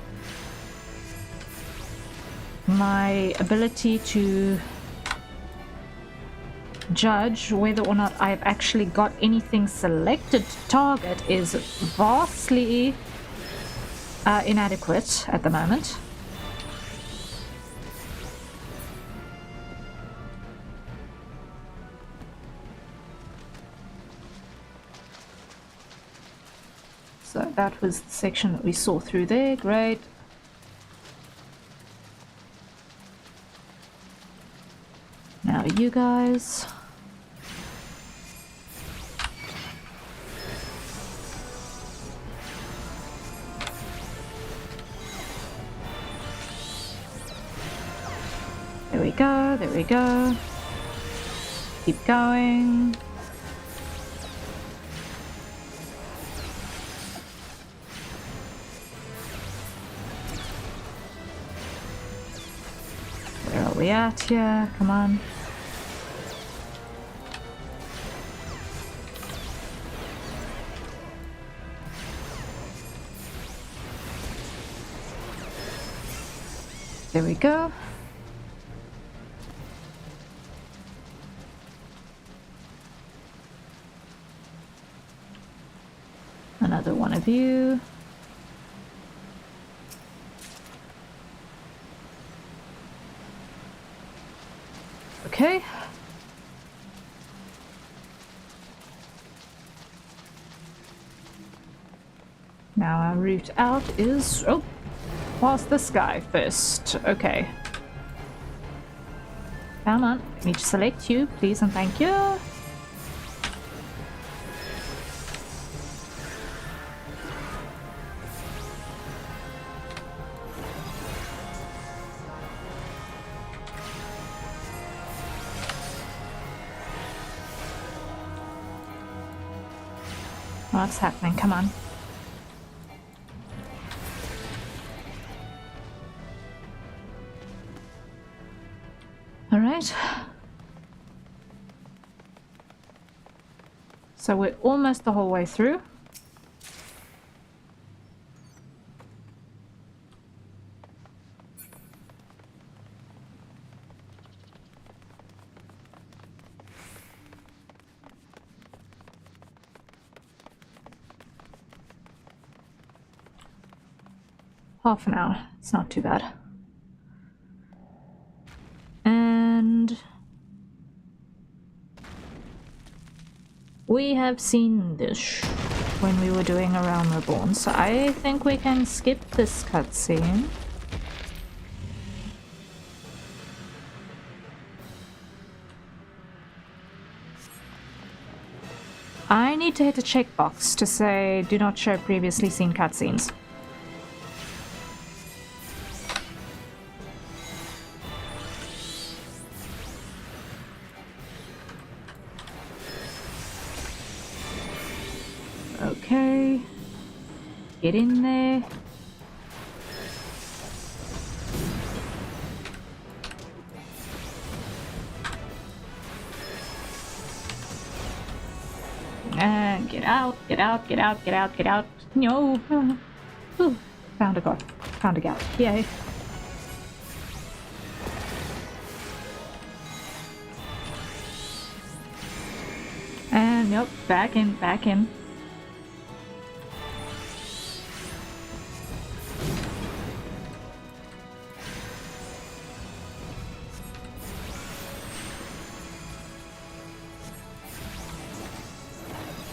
my ability to judge whether or not I've actually got anything selected to target is vastly inadequate at the moment. So that was the section that we saw through there. Great. Now you guys. There we go, there we go. Keep going. Where are we at here? Come on. There we go. Another one of you. Okay. Now our route out is... oh, past this guy first. Okay. Come on. Let me select you, please and thank you. What's happening? Come on. All right. So we're almost the whole way through. Half an hour. It's not too bad. And we have seen this when we were doing A Realm Reborn, so I think we can skip this cutscene. I need to hit a checkbox to say do not show previously seen cutscenes. Okay, get in there. And get out, get out, get out, get out, get out. No. Ooh, found a god. Found a gal. Yay. And nope. Back in, back in.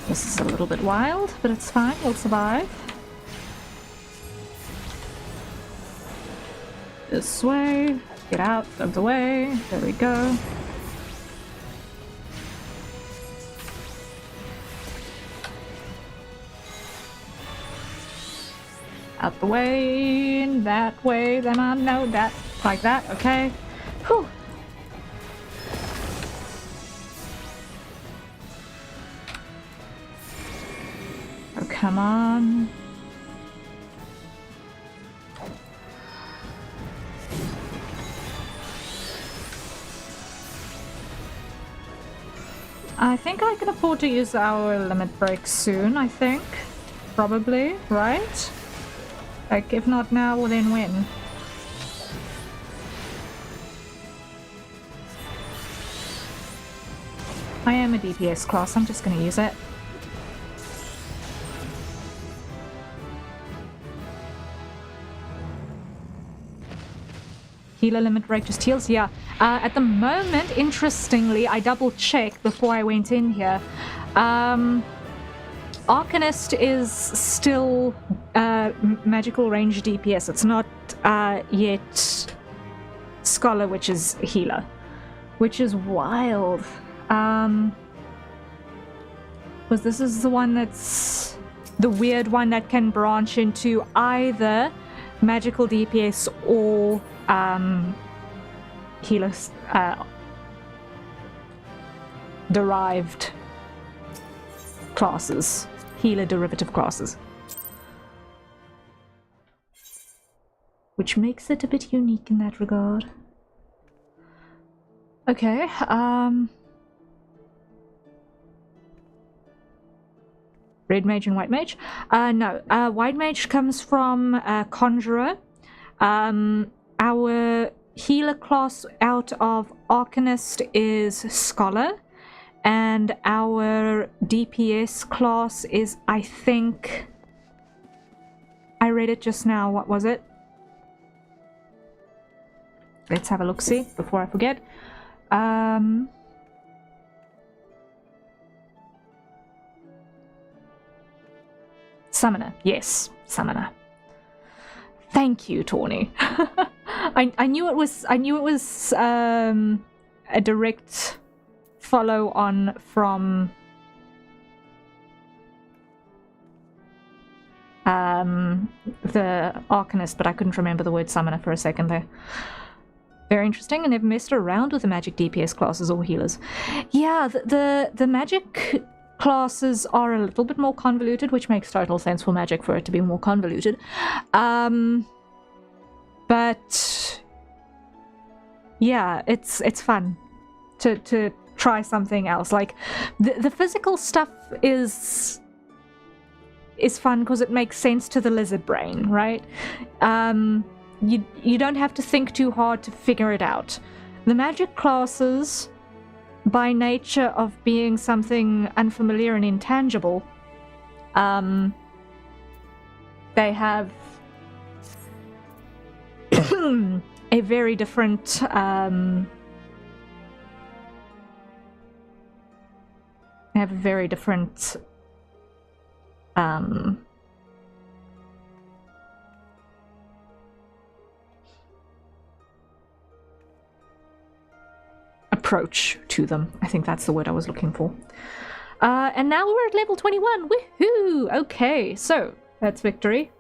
This is a little bit wild, but it's fine, we'll survive. This way, get out of the way, there we go. Out the way, in that way, then I know that, like that, okay? Whew. Oh, come on. I think I can afford to use our limit break soon, I think. Probably, right? Like, if not now, well then when? I am a DPS class, I'm just gonna use it. Healer limit break just heals, yeah. At the moment, interestingly, I double checked before I went in here. Arcanist is still magical range DPS. It's not yet Scholar, which is healer, which is wild. Because this is the one that's the weird one that can branch into either magical DPS or healer derived classes, healer derivative classes, which makes it a bit unique in that regard. Okay, red mage and white mage? No, white mage comes from conjurer. Our healer class out of Arcanist is Scholar, and our DPS class is, I think, I read it just now, what was it? Let's have a look-see before I forget. Summoner, yes, Summoner. Thank you, Tawny. I knew it was a direct follow on from the Arcanist, but I couldn't remember the word Summoner for a second there. Very interesting. I never messed around with the magic DPS classes or healers. Yeah, the magic classes are a little bit more convoluted, which makes total sense for magic for it to be more convoluted. But yeah, it's fun to try something else. Like the physical stuff is fun because it makes sense to the lizard brain, right? You don't have to think too hard to figure it out. The magic classes, by nature of being something unfamiliar and intangible, they have a very different approach to them. I think that's the word I was looking for. And now we're at level 21. Woohoo! Okay, so that's victory.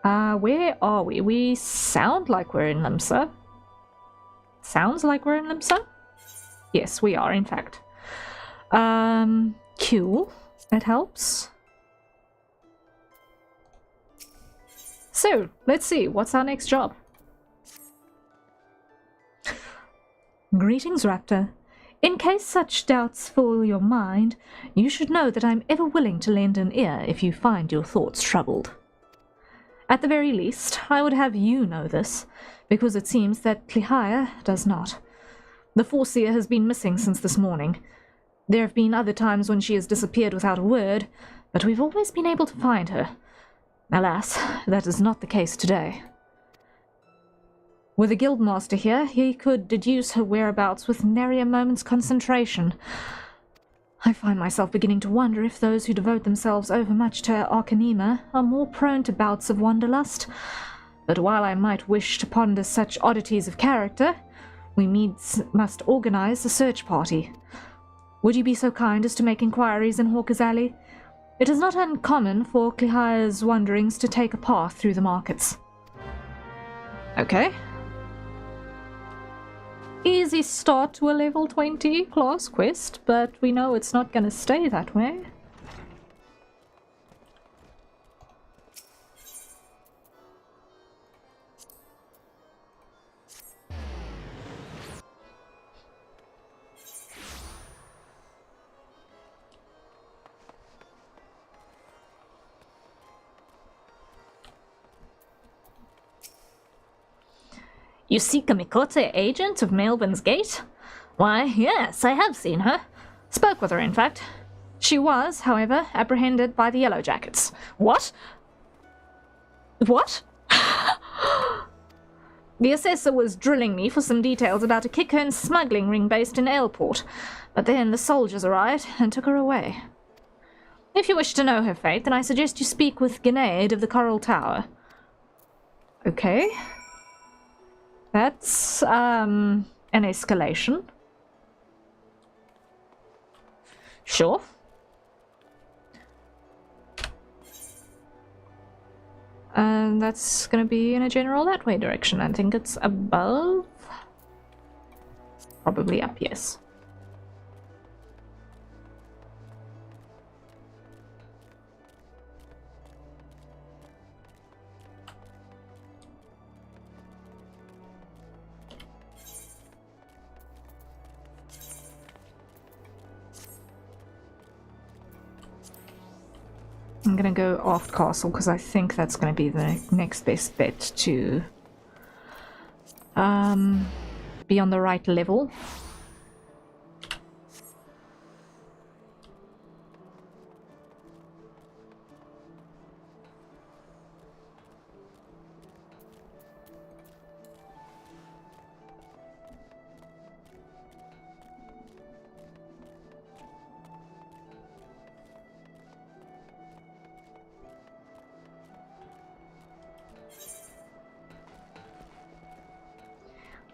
Where are we? We sound like we're in Limsa. Sounds like we're in Limsa? Yes, we are, in fact. Cool. That helps. So, let's see. What's our next job? Greetings, Raptor. In case such doubts fill your mind, you should know that I'm ever willing to lend an ear if you find your thoughts troubled. At the very least, I would have you know this, because it seems that Klihaya does not. The Foreseer has been missing since this morning. There have been other times when she has disappeared without a word, but we've always been able to find her. Alas, that is not the case today. Were the guildmaster here, he could deduce her whereabouts with nary a moment's concentration. I find myself beginning to wonder if those who devote themselves overmuch to Arcanema are more prone to bouts of wanderlust. But while I might wish to ponder such oddities of character, we must organize a search party. Would you be so kind as to make inquiries in Hawker's Alley? It is not uncommon for Clihire's wanderings to take a path through the markets. Okay. Easy start to a level 20 class quest, but we know it's not going to stay that way. You seek a Mikote agent of Melvin's Gate? Why, yes, I have seen her. Spoke with her, in fact. She was, however, apprehended by the Yellow Jackets. What? What? The assessor was drilling me for some details about a Kickern smuggling ring based in Aleport, but then the soldiers arrived and took her away. If you wish to know her fate, then I suggest you speak with Grenade of the Coral Tower. Okay. That's, an escalation. Sure. And that's gonna be in a general that way direction. I think it's above. Probably up, yes. I'm gonna go off castle because I think that's gonna be the next best bet to be on the right level.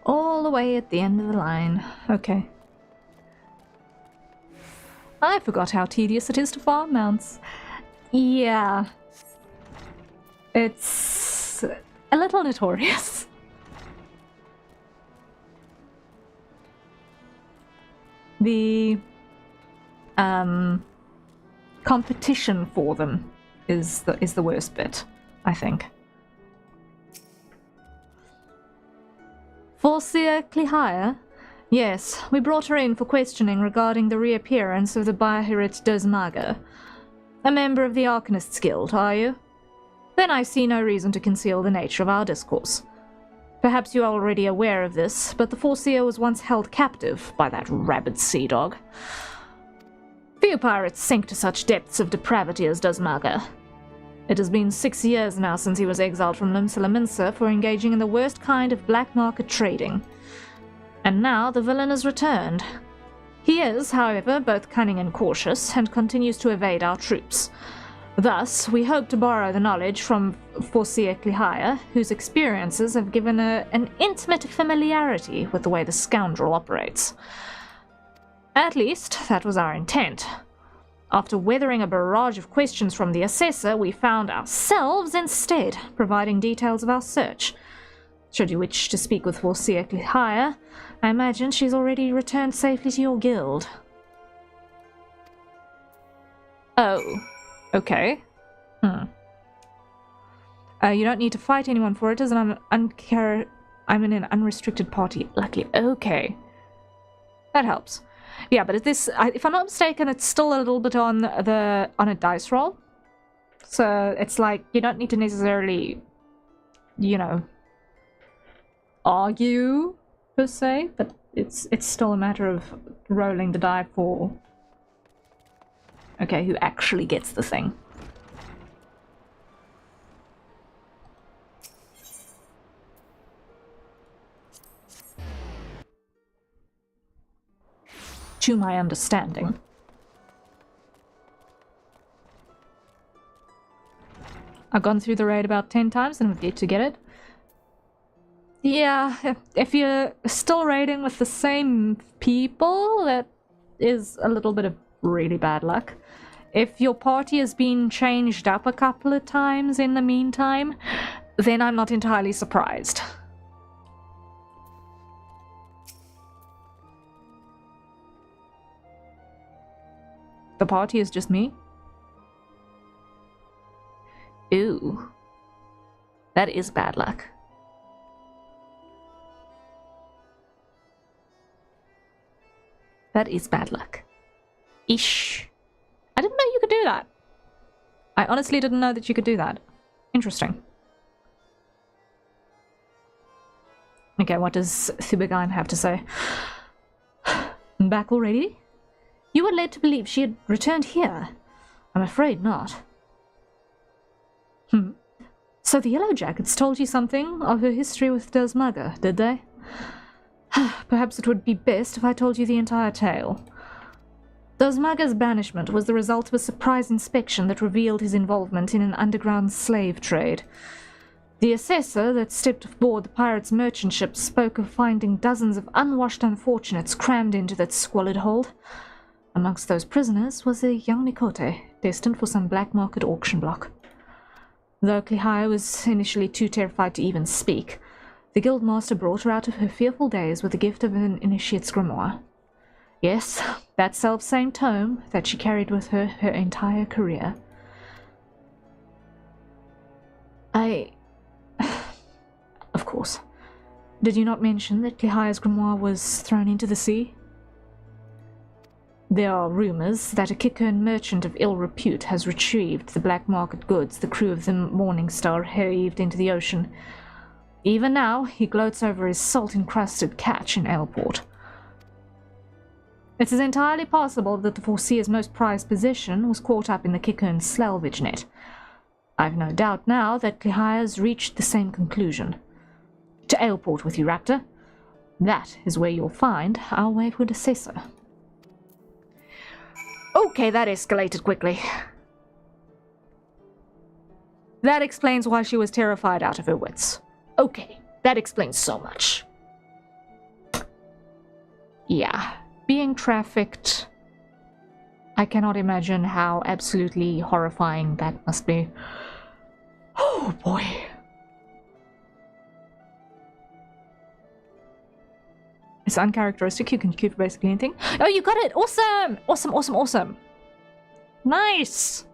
All the way at the end of the line. Okay. I forgot how tedious it is to farm mounts. Yeah. It's a little notorious. The competition for them is the worst bit, I think. Forcia Clihire? Yes, we brought her in for questioning regarding the reappearance of the Bahirit Dozmaga. A member of the Arcanists Guild, are you? Then I see no reason to conceal the nature of our discourse. Perhaps you are already aware of this, but the Forcia was once held captive by that rabid sea dog. Few pirates sink to such depths of depravity as Dozmaga. It has been 6 years now since he was exiled from Limsa for engaging in the worst kind of black market trading. And now the villain has returned. He is, however, both cunning and cautious, and continues to evade our troops. Thus, we hope to borrow the knowledge from Forcia Clihire, whose experiences have given an intimate familiarity with the way the scoundrel operates. At least, that was our intent. After weathering a barrage of questions from the assessor, we found ourselves instead providing details of our search. Should you wish to speak with Forcia Clihire, I imagine she's already returned safely to your guild. Oh, okay. You don't need to fight anyone for it, as I'm in an unrestricted party. Luckily, okay. That helps. Yeah, but if I'm not mistaken, it's still a little bit on a dice roll. So it's like you don't need to necessarily, argue per se, but it's still a matter of rolling the die for Okay, who actually gets the thing. To my understanding. I've gone through the raid about 10 times and have yet to get it. Yeah, if you're still raiding with the same people, that is a little bit of really bad luck. If your party has been changed up a couple of times in the meantime, then I'm not entirely surprised. The party is just me? Ooh. That is bad luck. That is bad luck. Ish. I didn't know you could do that. I honestly didn't know that you could do that. Interesting. Okay, what does Begone have to say? Back already? You were led to believe she had returned here. I'm afraid not. So the Yellow Jackets told you something of her history with Dozmugger, did they? Perhaps it would be best if I told you the entire tale. Dozmugger's banishment was the result of a surprise inspection that revealed his involvement in an underground slave trade. The assessor that stepped aboard the pirate's merchant ship spoke of finding dozens of unwashed unfortunates crammed into that squalid hold. Amongst those prisoners was a young Mikote, destined for some black market auction block. Though Klihaya was initially too terrified to even speak, the guildmaster brought her out of her fearful days with the gift of an initiate's grimoire. Yes, that self-same tome that she carried with her her entire career. Of course. Did you not mention that Klihaya's grimoire was thrown into the sea? There are rumors that a Kickern merchant of ill repute has retrieved the black market goods the crew of the Morning Star heaved into the ocean. Even now, he gloats over his salt-encrusted catch in Aleport. It is entirely possible that the Foreseer's most prized possession was caught up in the Kickern salvage net. I've no doubt now that Klihaya's reached the same conclusion. To Aleport with you, Raptor. That is where you'll find our wayward assessor. Okay, that escalated quickly. That explains why she was terrified out of her wits. Okay, that explains so much. Yeah, being trafficked, I cannot imagine how absolutely horrifying that must be. Oh boy. It's uncharacteristic, you can queue for basically anything. Oh, you got it! Awesome! Awesome, awesome, awesome. Nice!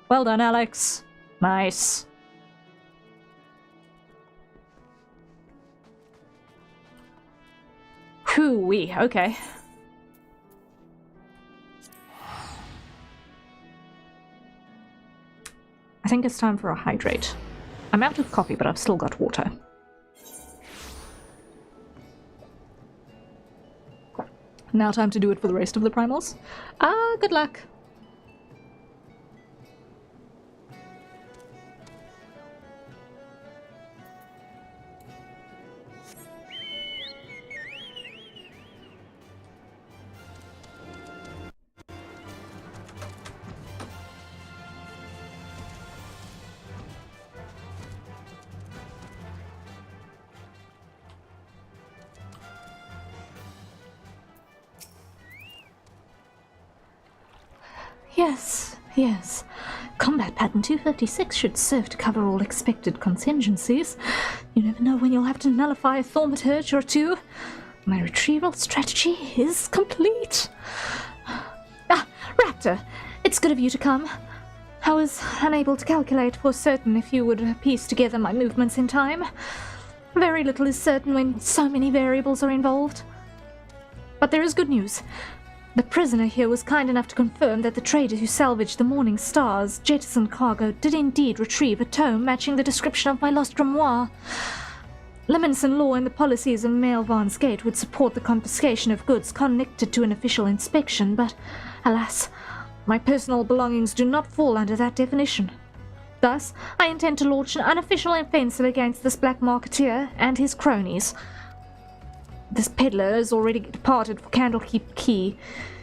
Well done, Alex. Nice. Hoo-wee, okay. I think it's time for a hydrate. I'm out of coffee, but I've still got water. Now time to do it for the rest of the primals. Good luck. Yes, yes. Combat Pattern 256 should serve to cover all expected contingencies. You never know when you'll have to nullify a thaumaturge or two. My retrieval strategy is complete. Raptor, it's good of you to come. I was unable to calculate for certain if you would piece together my movements in time. Very little is certain when so many variables are involved. But there is good news. The prisoner here was kind enough to confirm that the trader who salvaged the Morning Star's jettisoned cargo did indeed retrieve a tome matching the description of my lost grimoire. Lemonson law and the policies of Maelvarn's Gate would support the confiscation of goods connected to an official inspection, but, alas, My personal belongings do not fall under that definition. Thus, I intend to launch an unofficial offensive against this black marketeer and his cronies. This peddler has already departed for Candlekeep Key.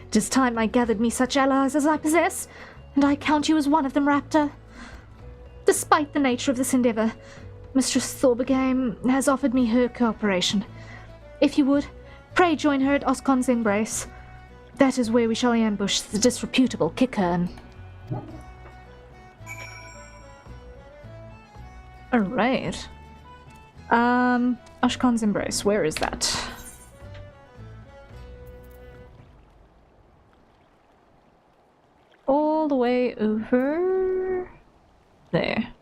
It is time I gathered me such allies as I possess, and I count you as one of them, Raptor. Despite the nature of this endeavor, Mistress Thorbegame has offered me her cooperation. If you would, pray join her at Oscon's Embrace. That is where we shall ambush the disreputable Kickern. Alright. Oscon's Embrace, where is that? All the way over there.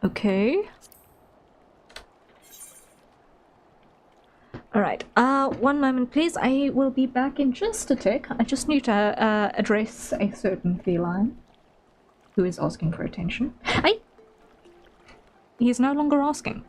Okay. Alright, one moment please. I will be back in just a tick. I just need to address a certain feline who is asking for attention. He is no longer asking.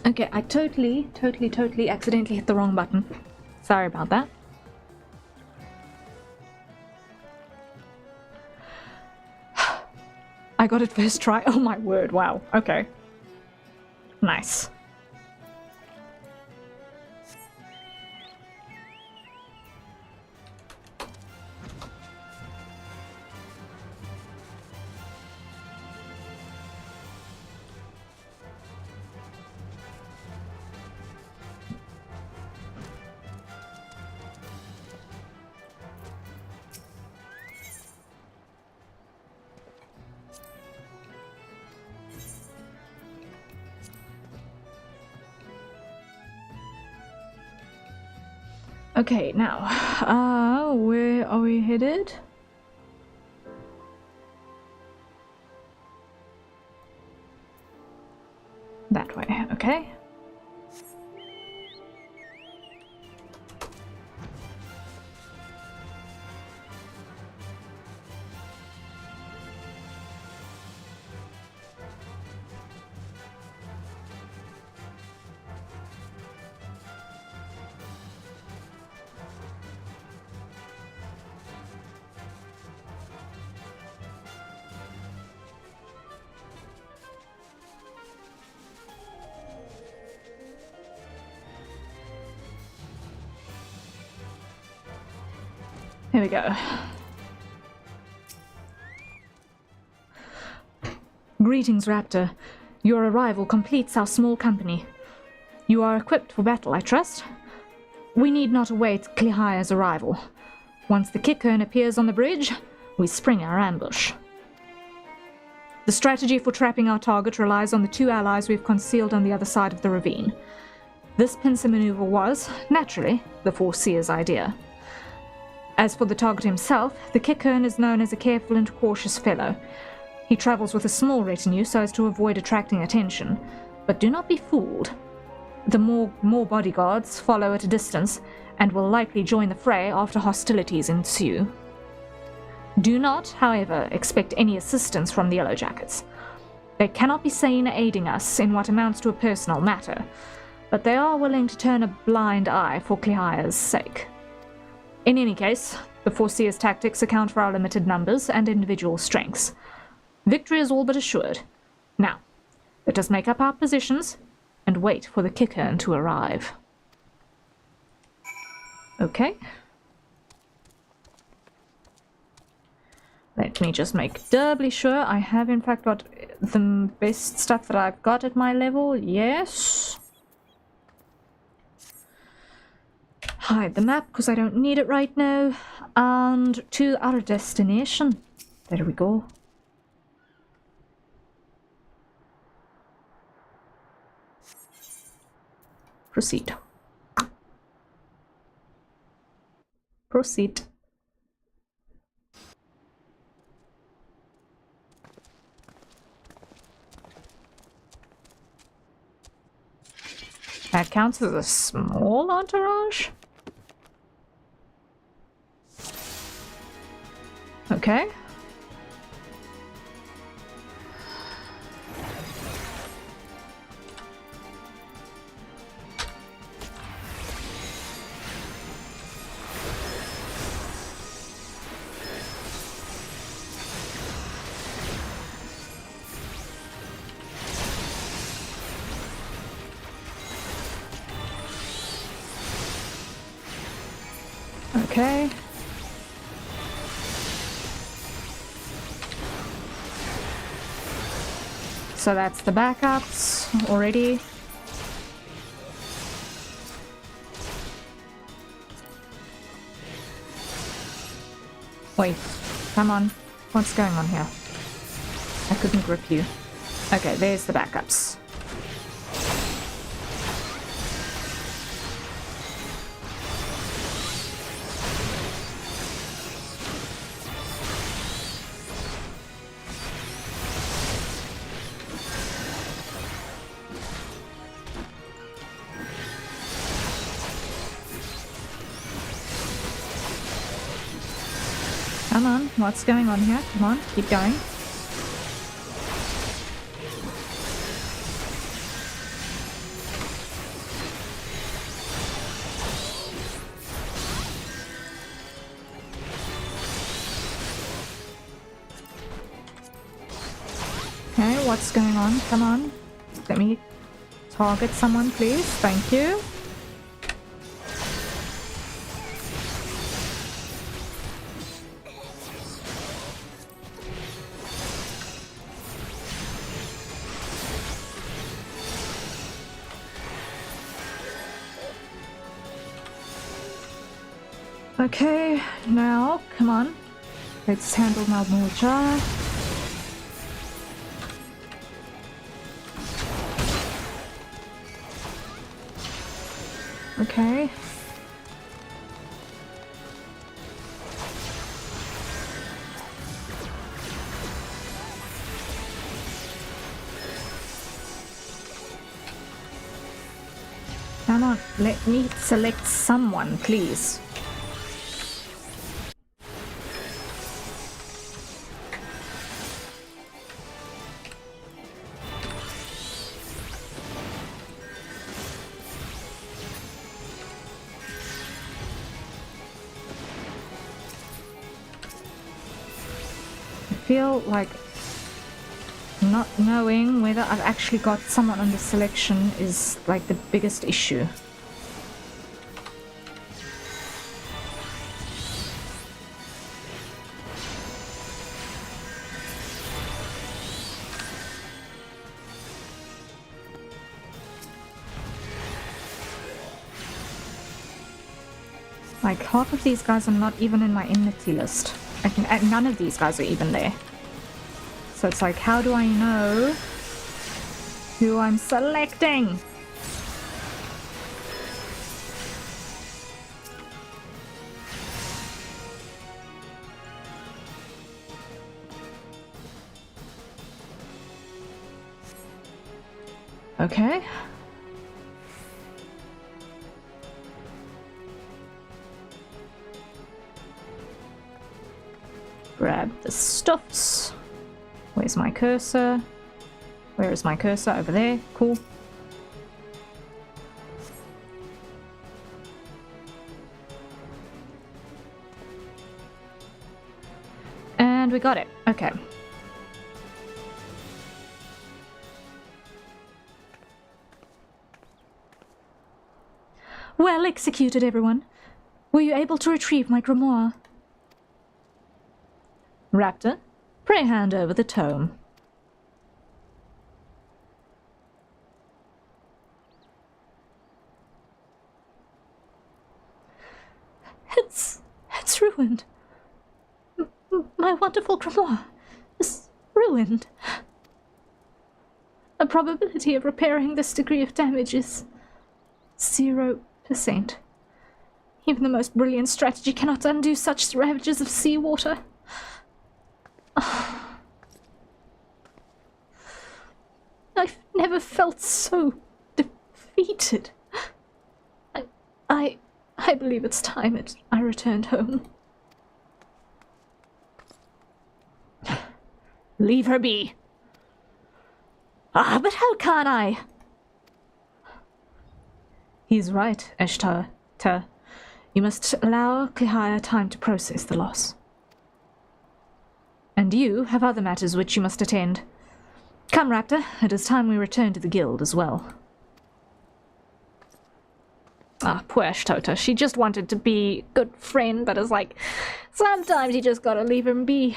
Okay, I totally accidentally hit the wrong button. Sorry about that. I got it first try. Oh my word, wow. Okay. Nice. Okay, now, where are we headed? That way, okay. Here we go. Greetings, Raptor. Your arrival completes our small company. You are equipped for battle, I trust? We need not await Klehia's arrival. Once the Kickern appears on the bridge, we spring our ambush. The strategy for trapping our target relies on the two allies we've concealed on the other side of the ravine. This pincer maneuver was, naturally, the Foreseer's idea. As for the target himself, the Kickern is known as a careful and cautious fellow. He travels with a small retinue so as to avoid attracting attention, but do not be fooled. The more bodyguards follow at a distance, and will likely join the fray after hostilities ensue. Do not, however, expect any assistance from the Yellowjackets. They cannot be seen aiding us in what amounts to a personal matter, but they are willing to turn a blind eye for Klehia's sake. In any case, the Foreseer's tactics account for our limited numbers and individual strengths. Victory is all but assured. Now, let us make up our positions and wait for the kicker to arrive. Okay. Let me just make doubly sure I have in fact got the best stuff that I've got at my level. Yes. Hide the map because I don't need it right now. And to our destination. There we go. Proceed. Proceed. That counts as a small entourage? Okay. Okay. So that's the backups already. Wait, come on. What's going on here? I couldn't grip you. Okay, there's the backups. Come on, what's going on here? Come on, keep going. Okay, what's going on? Come on. Let me target someone, please. Thank you. Okay, now, come on. Let's handle Malmulcha. Okay. Come on, let me select someone, please. I feel like not knowing whether I've actually got someone under selection is like the biggest issue. Like half of these guys are not even in my enmity list. Like, none of these guys are even there. So it's like, how do I know who I'm selecting? Okay. Grab the stuffs. Where's my cursor? Where is my cursor? Over there. Cool. And we got it. Okay. Well executed, everyone. Were you able to retrieve my grimoire? Raptor, pray hand over the tome. It's ruined. My wonderful grimoire is ruined. The probability of repairing this degree of damage is 0%. Even the most brilliant strategy cannot undo such ravages of seawater. I've never felt so defeated. I believe it's time I returned home. Leave her be. But how can I? He's right, Eshtar. You must allow Klihaya time to process the loss. And you have other matters which you must attend. Come, Raptor, it is time we return to the guild as well. Poor Ashtota. She just wanted to be a good friend, but it's like, sometimes you just gotta leave him be.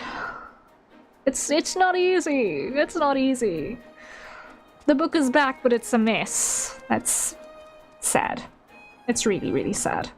It's not easy. It's not easy. The book is back, but it's a mess. That's sad. It's really, really sad.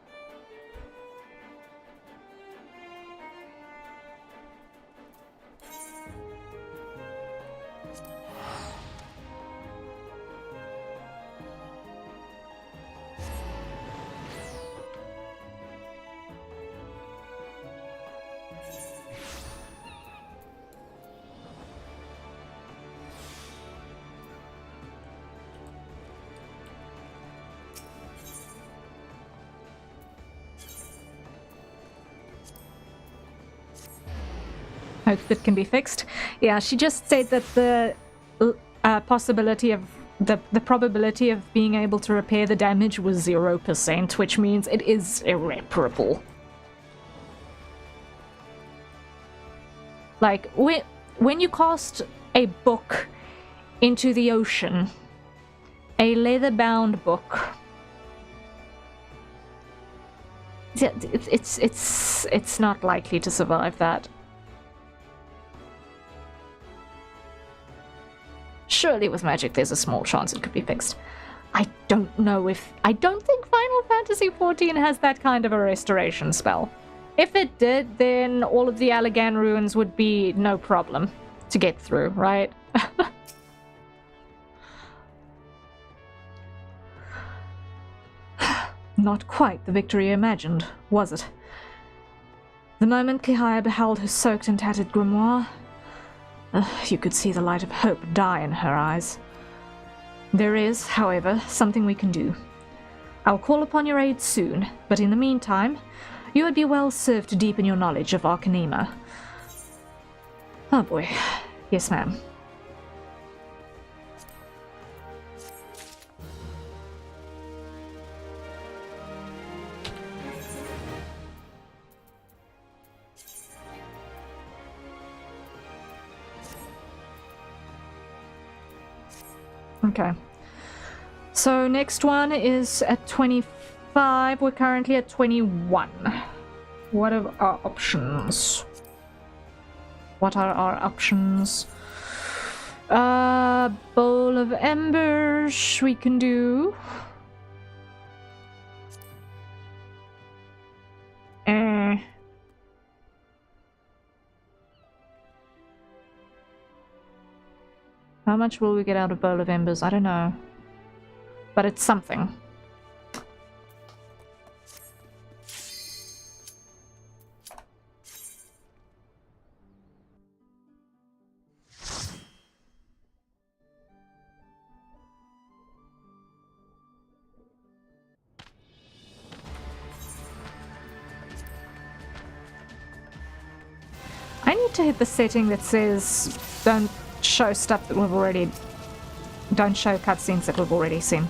Hope it can be fixed. Yeah, she just said that the possibility of the probability of being able to repair the damage was 0%, which means it is irreparable. Like, when you cast a book into the ocean, a leather-bound book, it's not likely to survive that. Surely with magic there's a small chance it could be fixed. I don't think Final Fantasy XIV has that kind of a restoration spell. If it did, then all of the Allagan ruins would be no problem to get through, right? Not quite the victory imagined, was it? The moment Klihaya beheld her soaked and tattered grimoire, you could see the light of hope die in her eyes. There is, however, something we can do. I'll call upon your aid soon, but in the meantime, you would be well served to deepen your knowledge of Arcanema. Oh boy. Yes, ma'am. Okay. So next one is at 25. We're currently at 21. What are our options? What are our options? Bowl of Embers we can do. How much will we get out of Bowl of Embers? I don't know. But it's something. I need to hit the setting that says don't show stuff that we've already... Don't show cutscenes that we've already seen.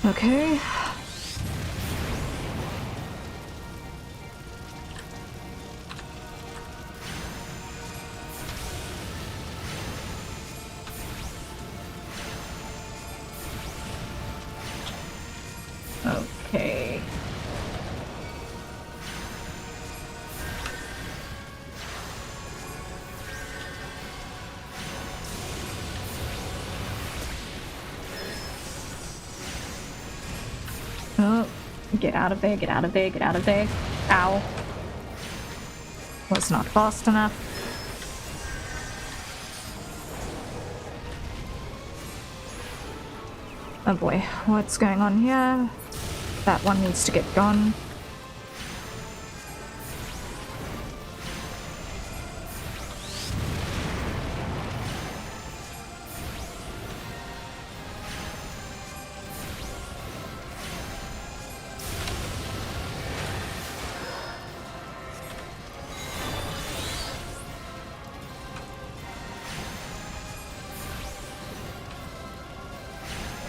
Okay. Okay. Oh, get out of there, get out of there, get out of there. Ow. Was not fast enough. Oh boy, what's going on here? That one needs to get gone.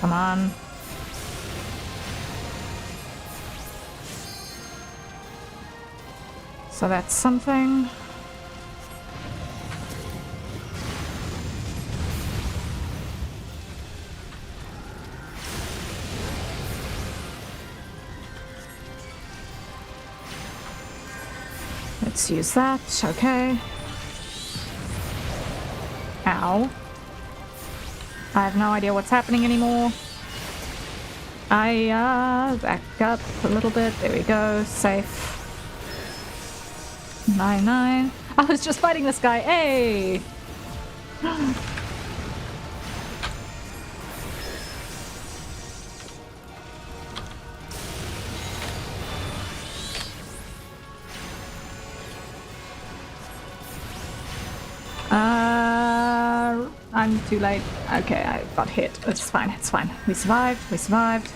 Come on. So that's something. Let's use that. Okay. Ow. I have no idea what's happening anymore. Back up a little bit. There we go. Safe. 9-9. I was just fighting this guy. Hey! I'm too late. Okay, I got hit. It's fine, it's fine. We survived, we survived.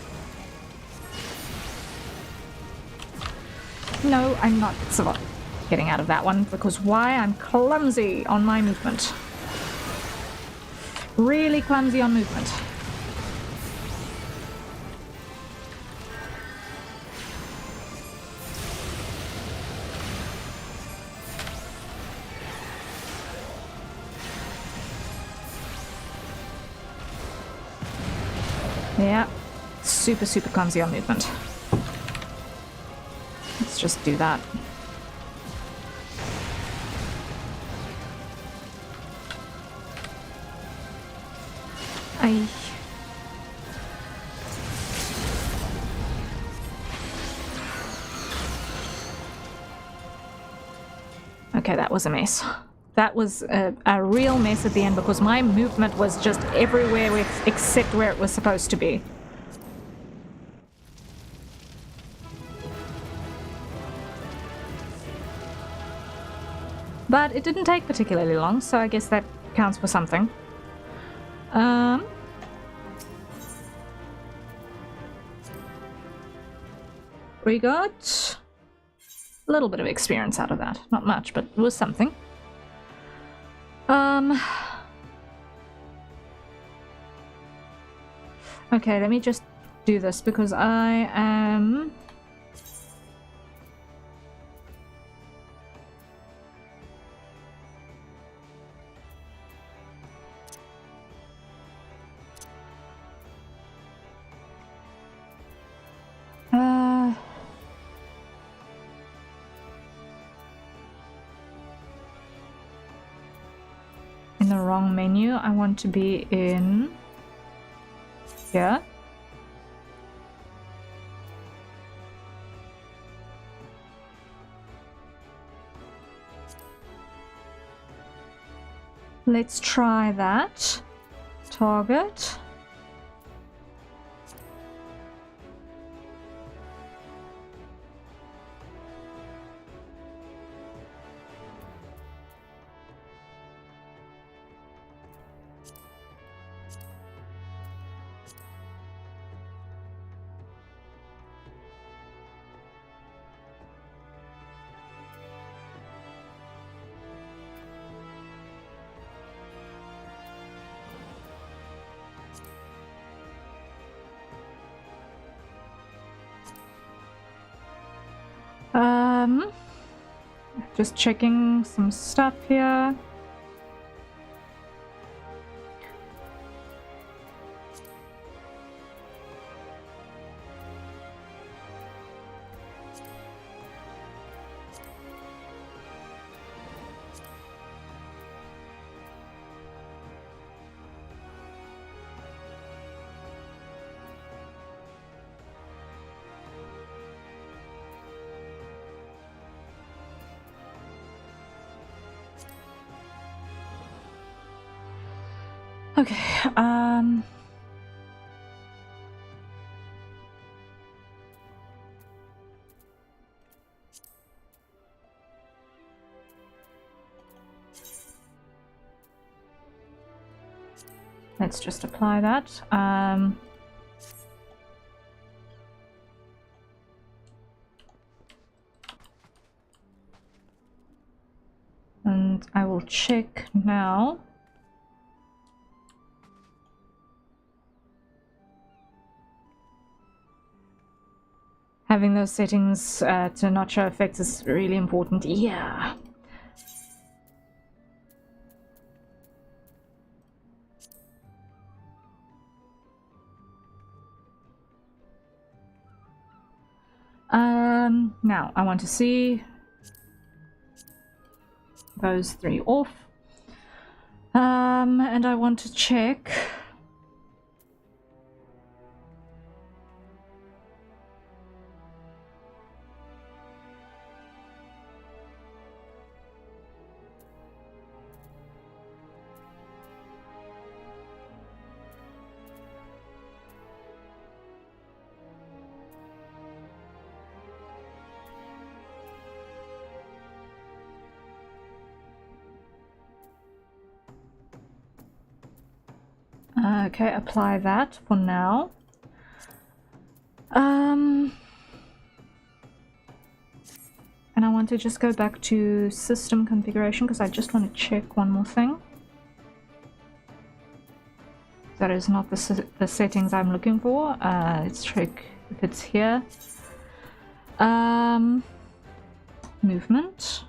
No, I'm not getting out of that one, because why? I'm clumsy on my movement. Really clumsy on movement. Yeah, super clumsy on movement. Let's just do that. Okay, that was a mess. That was a real mess at the end because my movement was just everywhere except where it was supposed to be. But it didn't take particularly long, so I guess that counts for something. We got a little bit of experience out of that. Not much, but it was something. Okay, let me just do this because I am... in the wrong menu. I want to be in here. Let's try that. Target. Just checking some stuff here. Okay, let's just apply that. And I will check now. Having those settings to not show effects is really important. Yeah. Now I want to see those three off. And I want to check. Okay, apply that for now. And I want to just go back to system configuration because I just want to check one more thing. That is not the settings I'm looking for. Let's check if it's here. Movement.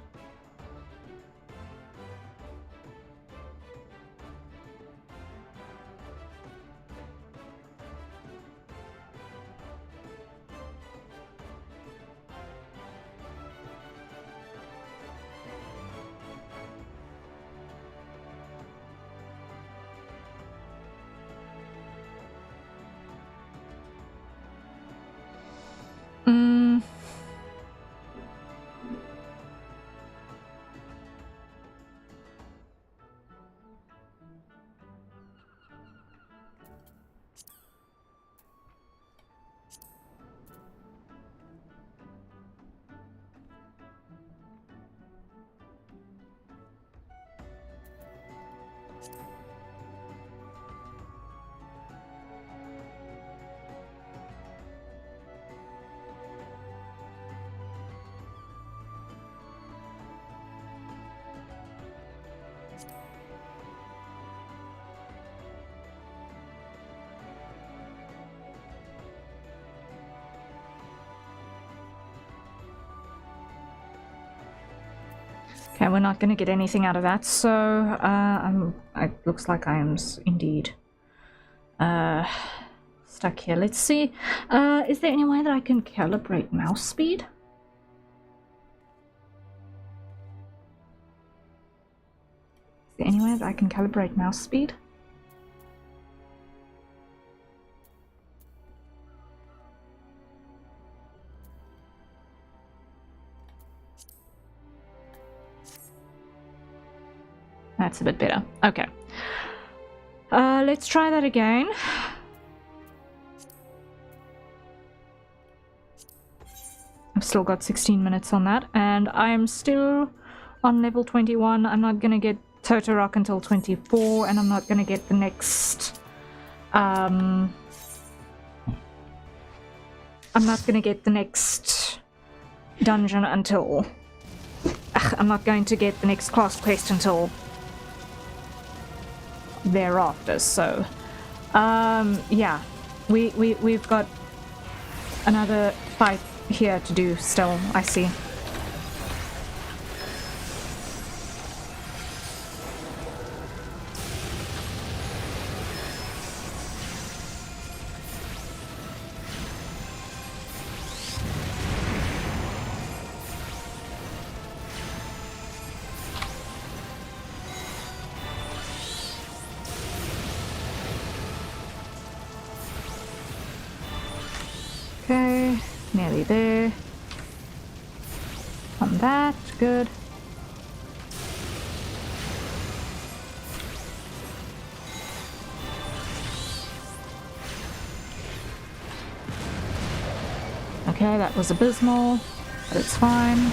Okay, we're not going to get anything out of that, so it looks like I am indeed stuck here. Let's see. Is there any way that I can calibrate mouse speed? Is there any way that I can calibrate mouse speed? That's a bit better. Okay. Let's try that again. I've still got 16 minutes on that, and I'm still on level 21. I'm not gonna get Totorock until 24, and I'm not gonna get the next... I'm not gonna get the next dungeon until... I'm not going to get the next class quest until thereafter, so yeah, we've got another fight here to do still, I see. Nearly there. On that, good. Okay, that was abysmal, but it's fine.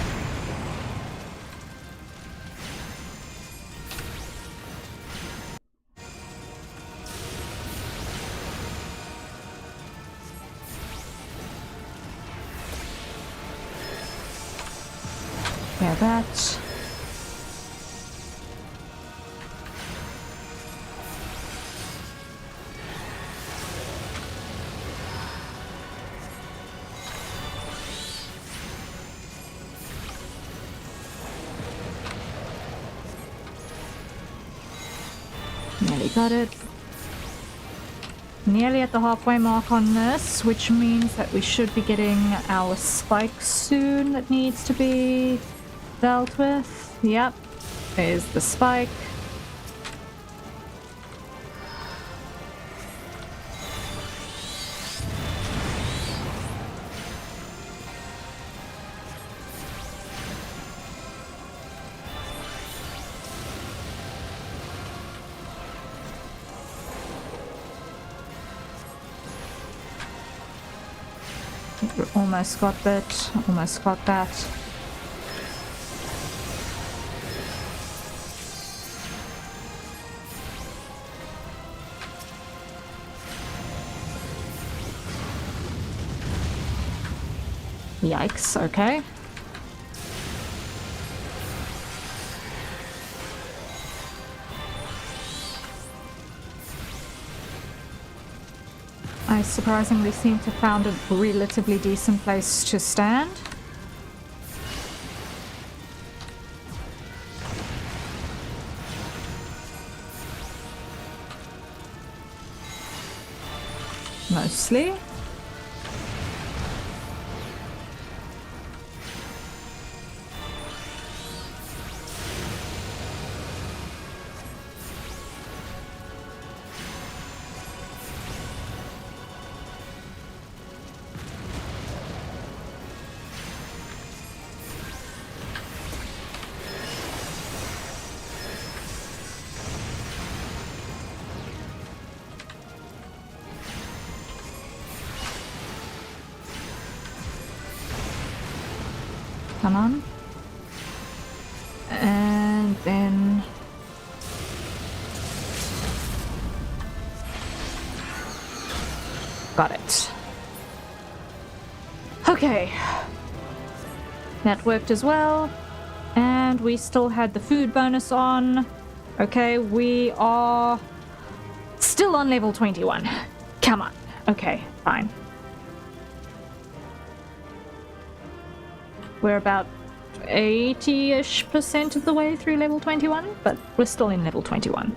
Yeah, that. Nearly got it. Nearly at the halfway mark on this, which means that we should be getting our spike soon that needs to be dealt with. Yep, there's the spike. Almost got that. Almost got that. Yikes, okay. I surprisingly seem to have found a relatively decent place to stand. Mostly. Come on. And then... got it. Okay. That worked as well. And we still had the food bonus on. Okay, we are still on level 21. Come on. Okay, fine. We're about 80-ish% of the way through level 21, but we're still in level 21.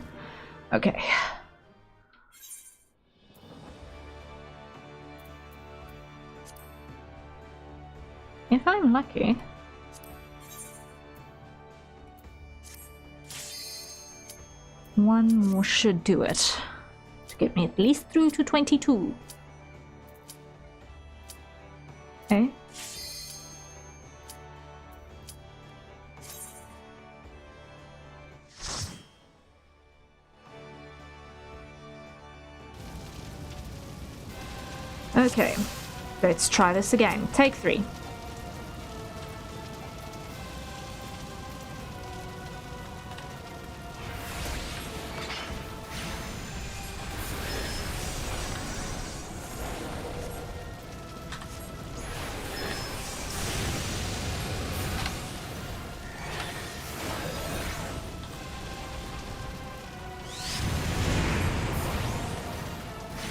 Okay. If I'm lucky... one more should do it. To get me at least through to 22. Okay. Okay, let's try this again. Take 3.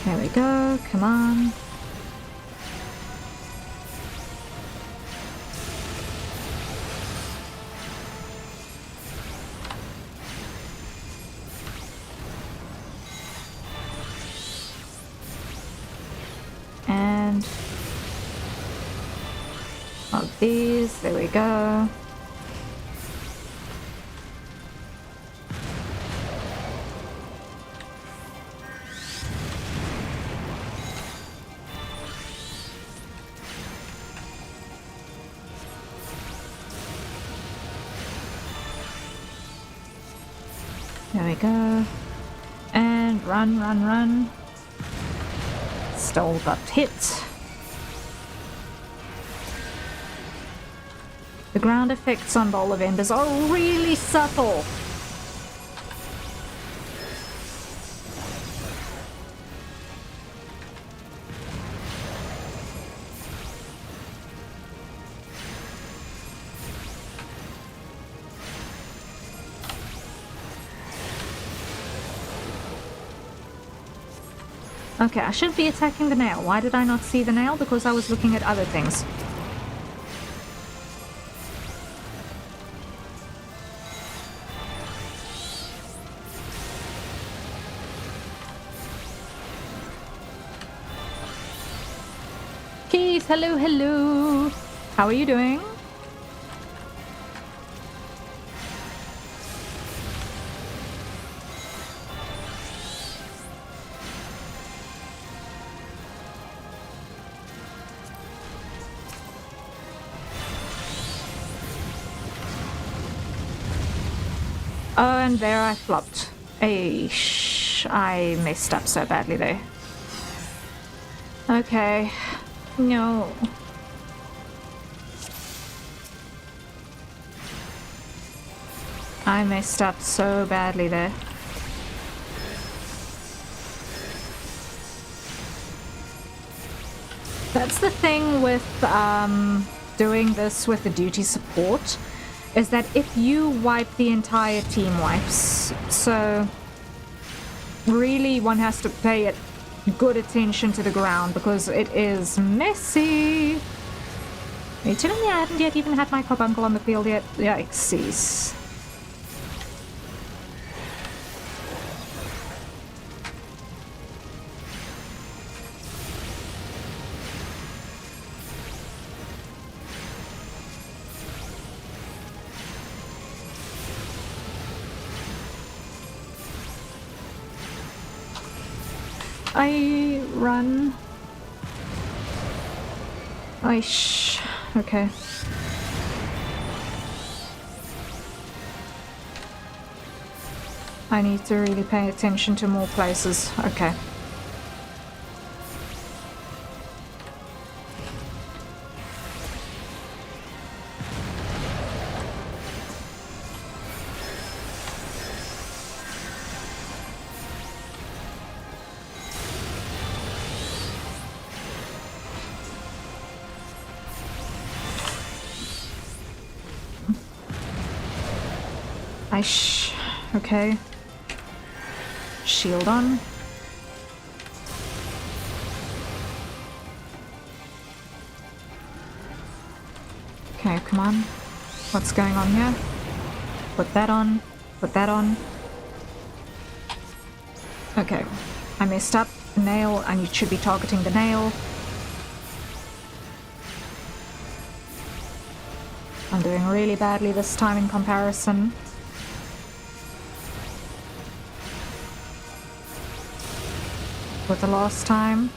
There we go, come on. And of these, there we go. There we go. And run, run, run. Still got hit. The ground effects on Bowl of Embers are really subtle. Okay, I should be attacking the nail. Why did I not see the nail? Because I was looking at other things. Keith, hello, hello. How are you doing? Oh, and there I flopped. Aish, I messed up so badly there. Okay. No. I messed up so badly there. That's the thing with doing this with the duty support, is that if you wipe, the entire team wipes. So really one has to pay good attention to the ground because it is messy. Are you telling me I haven't yet even had my carbuncle on the field yet? Yikesies. I run. Okay. I need to really pay attention to more places. Okay. Okay. Shield on. Okay, come on. What's going on here? Put that on. Put that on. Okay. I messed up. Nail. I should be targeting the nail. I'm doing really badly this time in comparison. With the last time.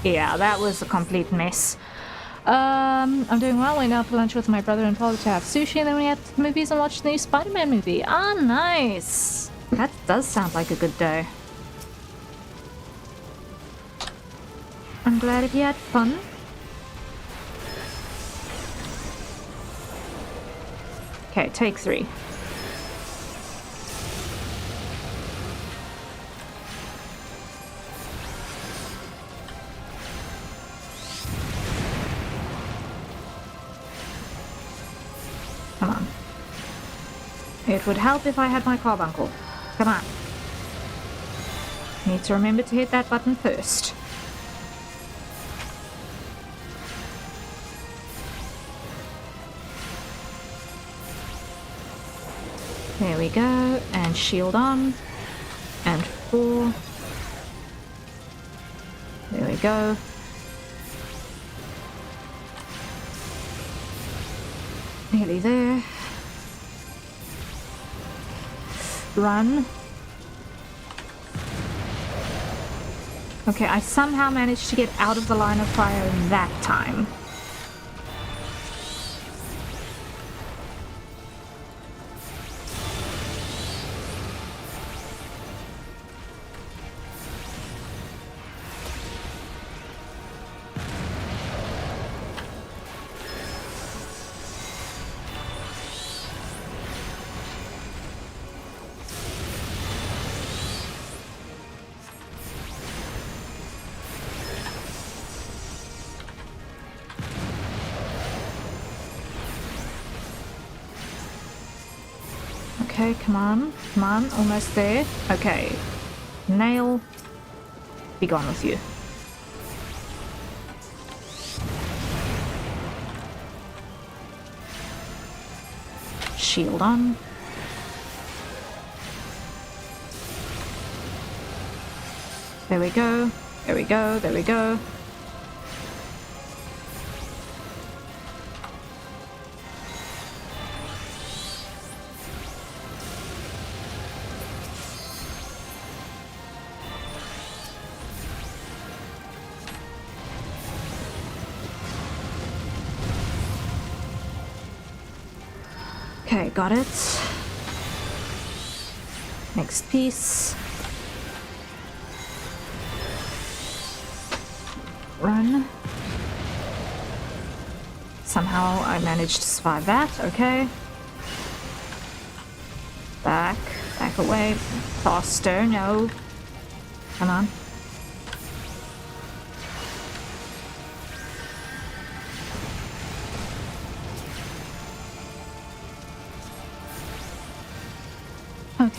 Yeah, that was a complete mess. I'm doing well. Went out for lunch with my brother and father to have sushi, and then we had movies and watched the new Spider-Man movie. Ah, nice! That does sound like a good day. I'm glad if you had fun. Okay, take 3. Come on. It would help if I had my carbuncle. Come on. Need to remember to hit that button first. There we go, and shield on, and 4. There we go. Nearly there. Run. Okay, I somehow managed to get out of the line of fire that time. Okay, come on, almost there. Okay, nail, be gone with you. Shield on. There we go, there we go, there we go. Okay, got it. Next piece. Run. Somehow I managed to survive that, okay. Back away. Faster, no. Come on. Okay.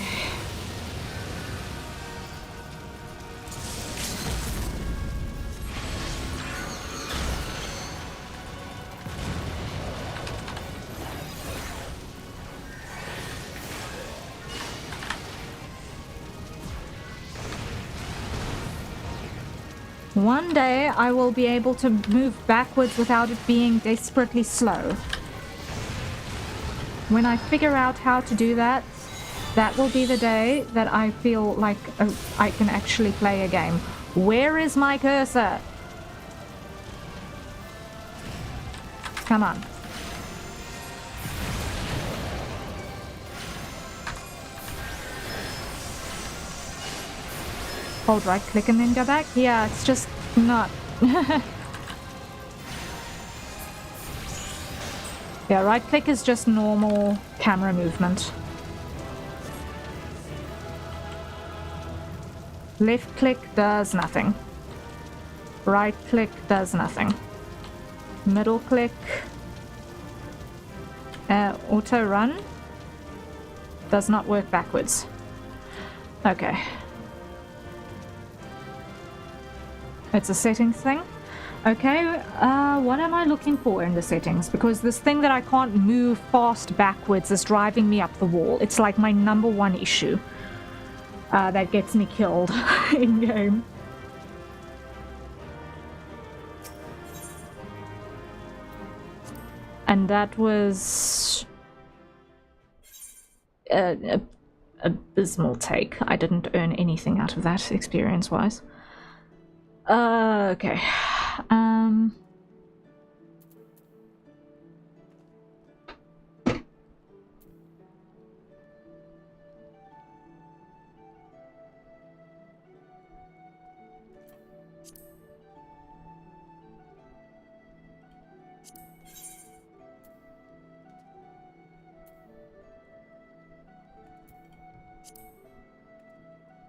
One day I will be able to move backwards without it being desperately slow. When I figure out how to do that, that will be the day that I feel like I can actually play a game. Where is my cursor? Come on. Hold right click and then go back? Yeah, it's just not. Yeah, right click is just normal camera movement. Left click does nothing. Right click does nothing. Middle click. Auto run does not work backwards. Okay. It's a settings thing. Okay, what am I looking for in the settings? Because this thing that I can't move fast backwards is driving me up the wall. It's like my #1 issue that gets me killed in game. And that was an abysmal take. I didn't earn anything out of that experience-wise. Okay.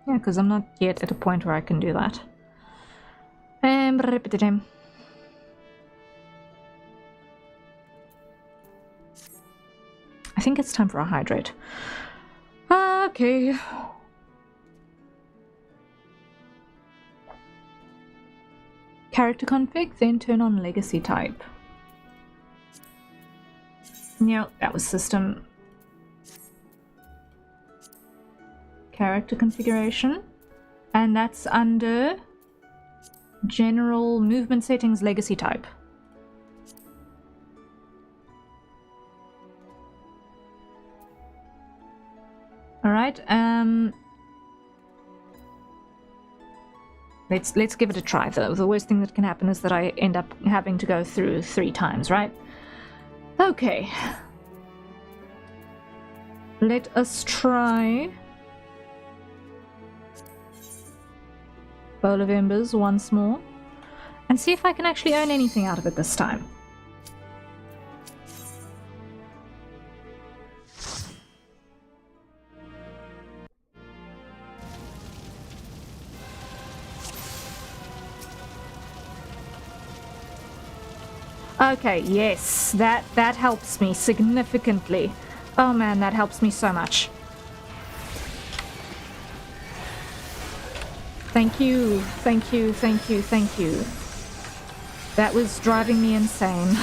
Yeah, because I'm not yet at a point where I can do that. I think it's time for a hydrate. Okay. Character config, then turn on legacy type. Yeah, that was system. Character configuration. And that's under general movement settings, legacy type. Alright, let's give it a try. The worst thing that can happen is that I end up having to go through 3 times, right? Okay. Let us try Bowl of Embers once more and see if I can actually earn anything out of it this time. Okay, yes, that helps me significantly. Oh man, that helps me so much. Thank you, thank you, thank you, thank you. That was driving me insane.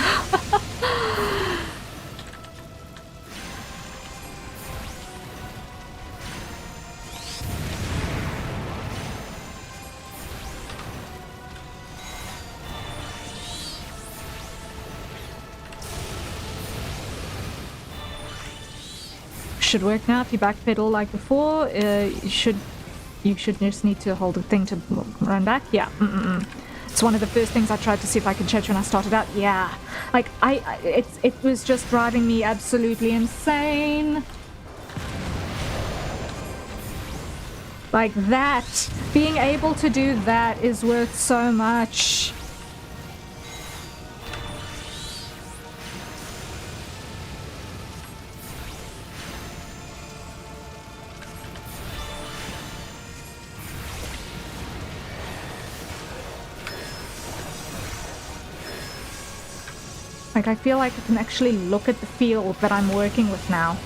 Should work now if you backpedal like before. You should just need to hold the thing to run back. Yeah. It's one of the first things I tried to see if I could catch when I started out. Yeah, like it was just driving me absolutely insane. Like that, being able to do that is worth so much. Like, I feel like I can actually look at the field that I'm working with now.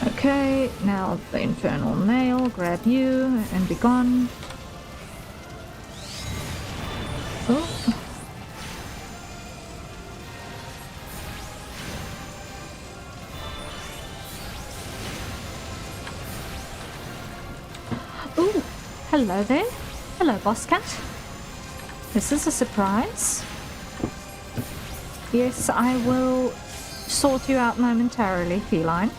Okay, now the infernal nail, grab you and be gone. Oh. Ooh, hello there. Hello, boss cat. This is a surprise. Yes, I will sort you out momentarily, feline.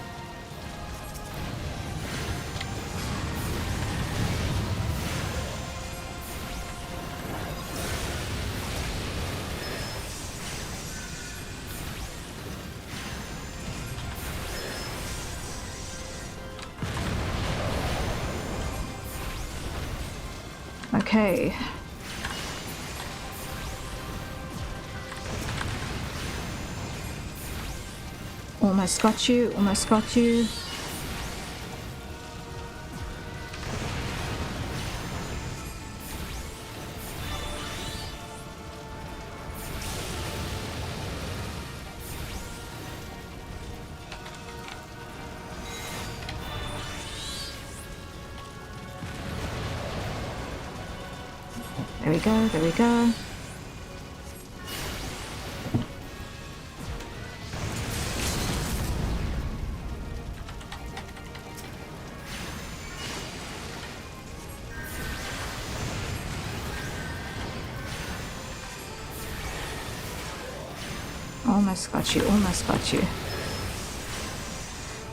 Okay. Almost got you, almost got you. There we go, there we go. Almost got you, almost got you.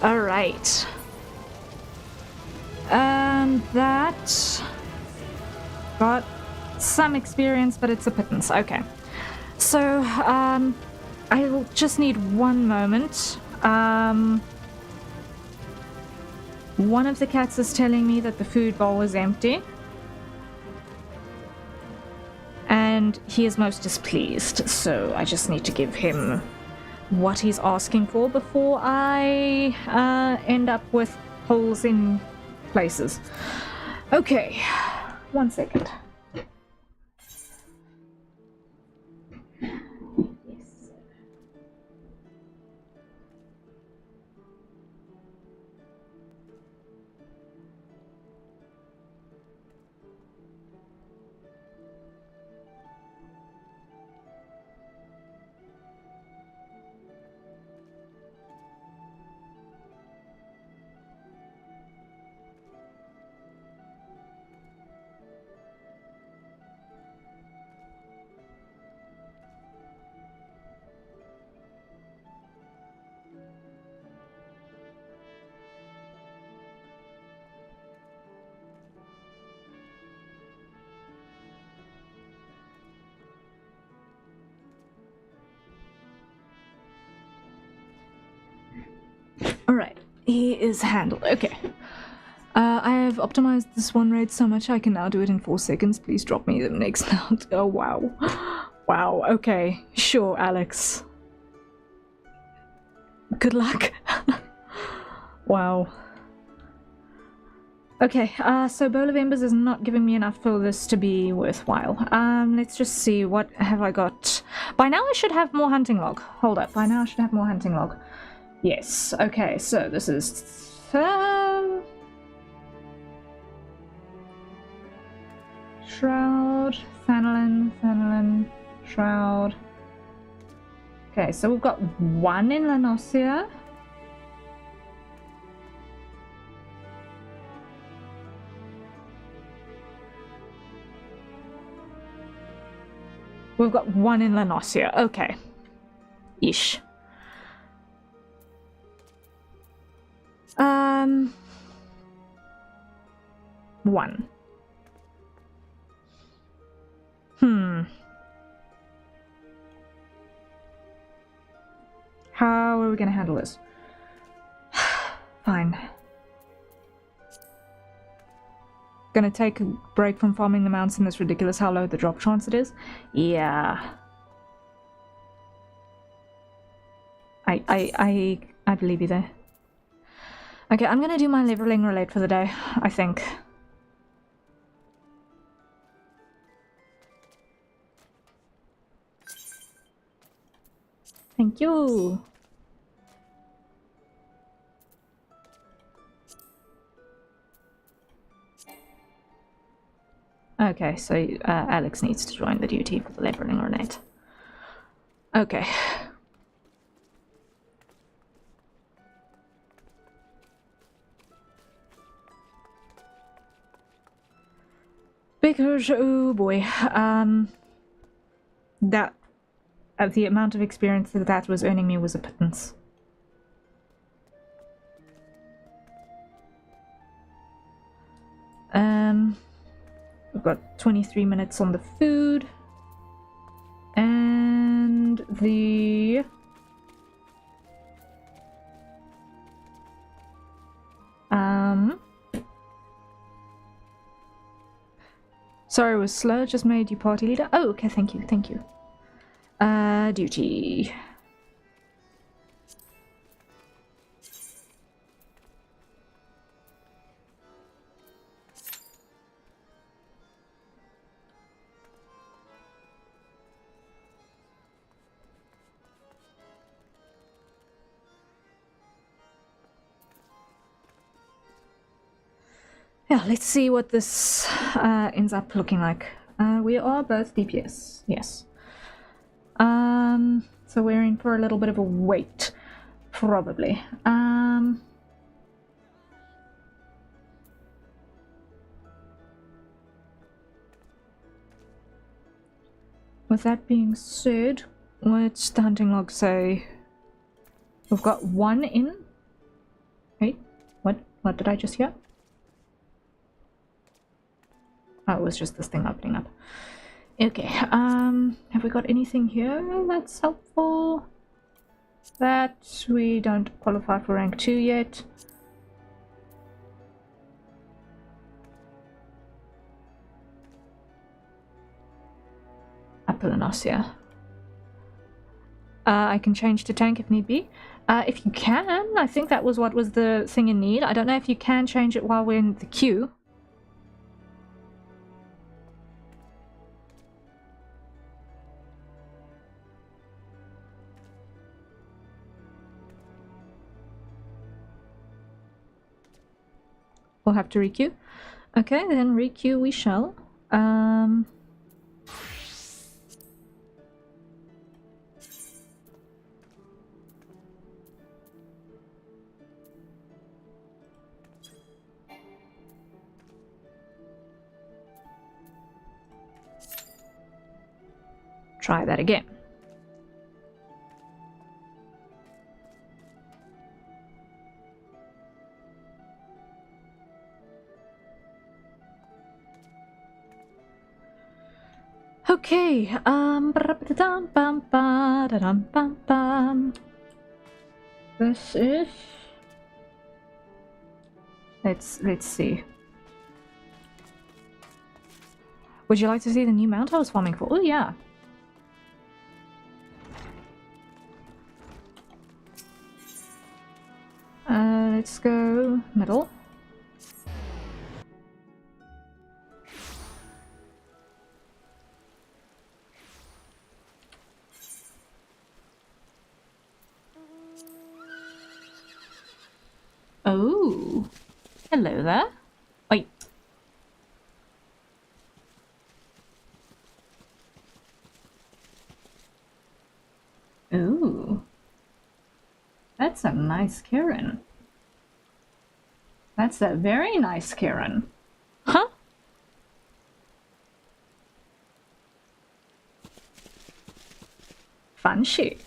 Alright. And that got some experience, but it's a pittance. Okay. So, I'll just need one moment. One of the cats is telling me that the food bowl is empty. And he is most displeased, so I just need to give him what he's asking for before I end up with holes in places. Okay, 1 second. Alright, he is handled. Okay. I have optimized this one raid so much I can now do it in 4 seconds. Please drop me the next note. Oh, wow. Wow, okay. Sure, Alex. Good luck. Wow. Okay, so Bowl of Embers is not giving me enough for this to be worthwhile. Let's just see, what have I got? By now I should have more hunting log. Hold up, by now I should have more hunting log. Yes, okay, so this is... Shroud, Thanalin, Shroud. Okay, so we've got 1 in Lanosia. We've got 1 in Lanosia, okay. Ish. 1. How are we gonna handle this? Fine. Gonna take a break from farming the mountain. It's ridiculous how low the drop chance it is. Yeah. I believe you there. Okay, I'm gonna do my leveling relate for the day, I think. Thank you. Okay, so Alex needs to join the duty for the leveling relate. Okay. Because, oh boy, that the amount of experience that was earning me was a pittance. We've got 23 minutes on the food, and the sorry, it was slow, just made you party leader. Oh, okay, thank you, thank you. Duty. Yeah, let's see what this ends up looking like. We are both DPS, yes. So we're in for a little bit of a wait, probably. With that being said, what's the hunting log say? We've got 1 in. Wait, what did I just hear? Oh, it was just this thing opening up. Okay, have we got anything here that's helpful? That we don't qualify for rank 2 yet. Apollonosia. I can change to tank if need be. If you can, I think that was what was the thing in need. I don't know if you can change it while we're in the queue. We'll have to requeue. Okay, then requeue we shall. Try that again. Okay, this is Let's see. Would you like to see the new mount I was farming for? Oh yeah. Let's go middle. Oh, hello there. Wait. Ooh, that's a nice Karen. That's a very nice Karen. Huh? Fancy.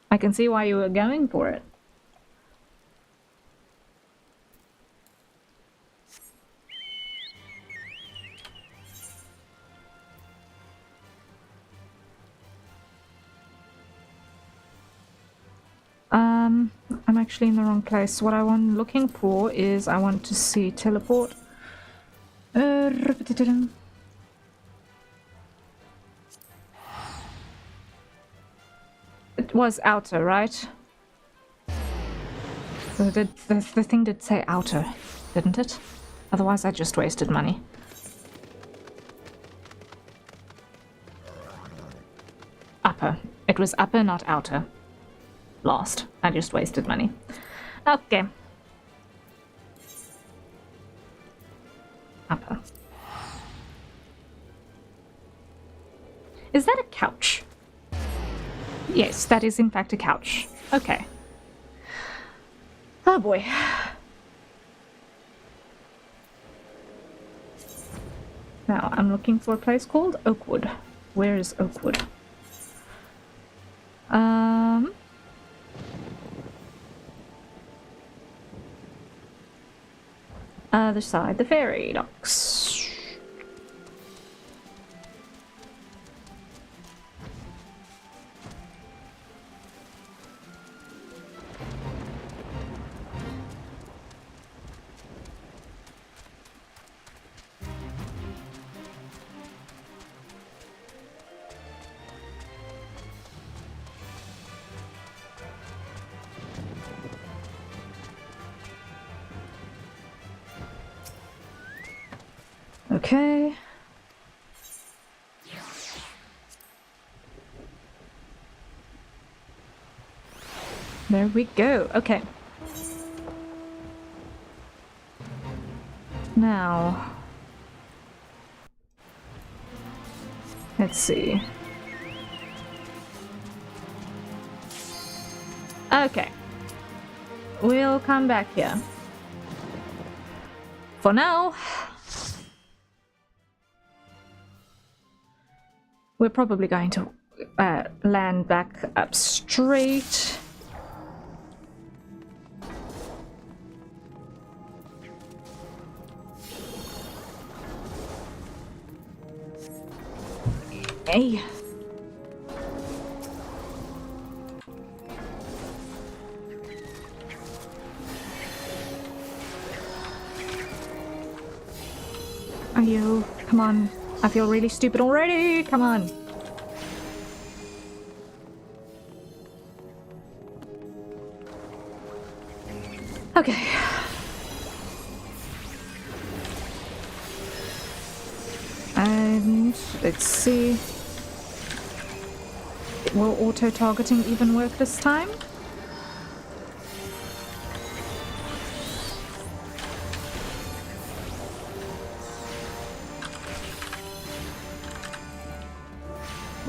I can see why you were going for it. I'm actually in the wrong place. What I want looking for is I want to see teleport. It was outer, right? The thing did say outer, didn't it? Otherwise I just wasted money. Upper. It was upper, not outer. Lost. I just wasted money. Okay. Upper. Is that a couch? Yes, that is in fact a couch. Okay. Oh boy. Now, I'm looking for a place called Oakwood. Where is Oakwood? Other side, the ferry docks. Okay. There we go. Okay. Now, let's see. Okay. We'll come back here. For now, we're probably going to land back up straight. Hey. Are you? Come on. I feel really stupid already. Come on. Okay. And let's see. Will auto-targeting even work this time?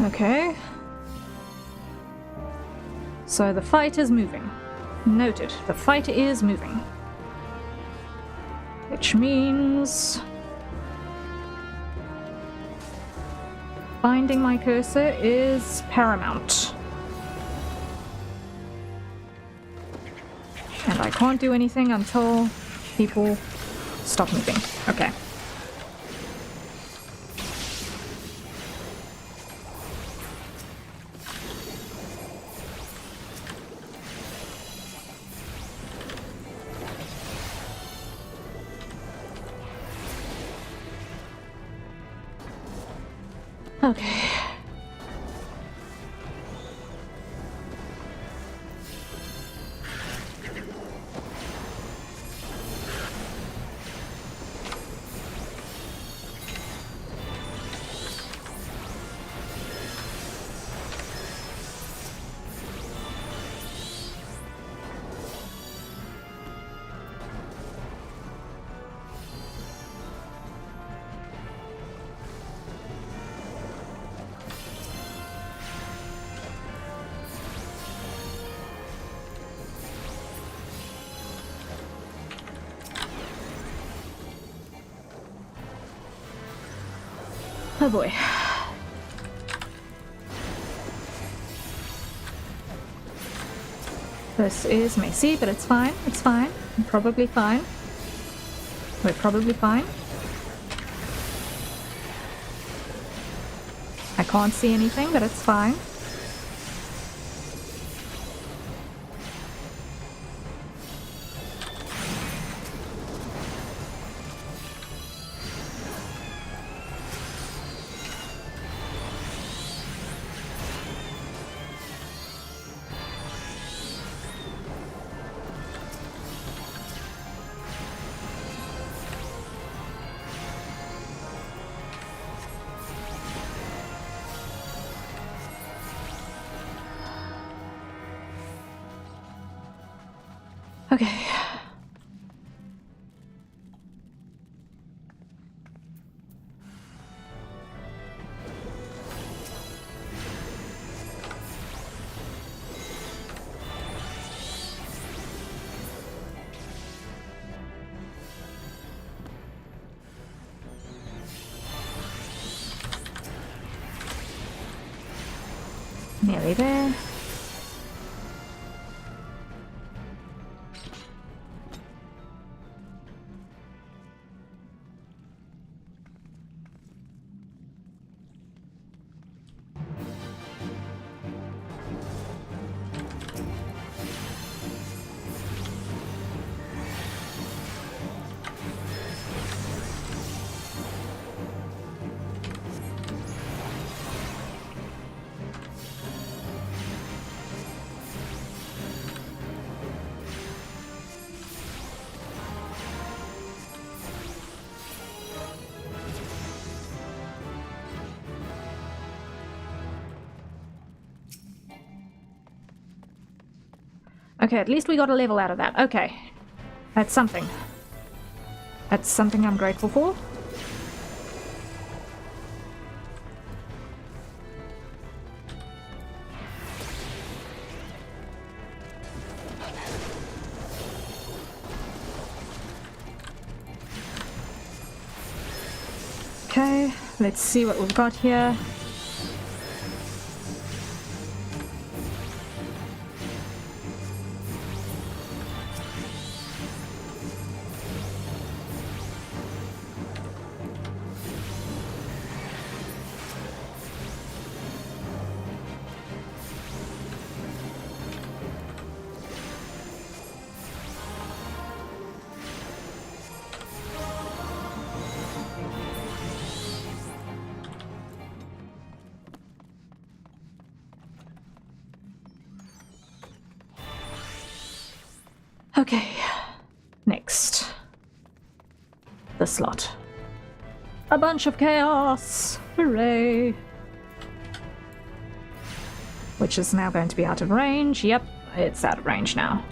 Okay. So the fight is moving. Noted, the fight is moving. Which means finding my cursor is paramount. And I can't do anything until people stop moving. Okay. Okay. Oh boy. This is messy, but it's fine. It's fine. I'm probably fine. We're probably fine. I can't see anything, but it's fine. Okay. Nearly there. Okay, at least we got a level out of that. Okay. That's something. That's something I'm grateful for. Okay, let's see what we've got here. Okay, next. The slot. A bunch of chaos! Hooray! Which is now going to be out of range. Yep, it's out of range now.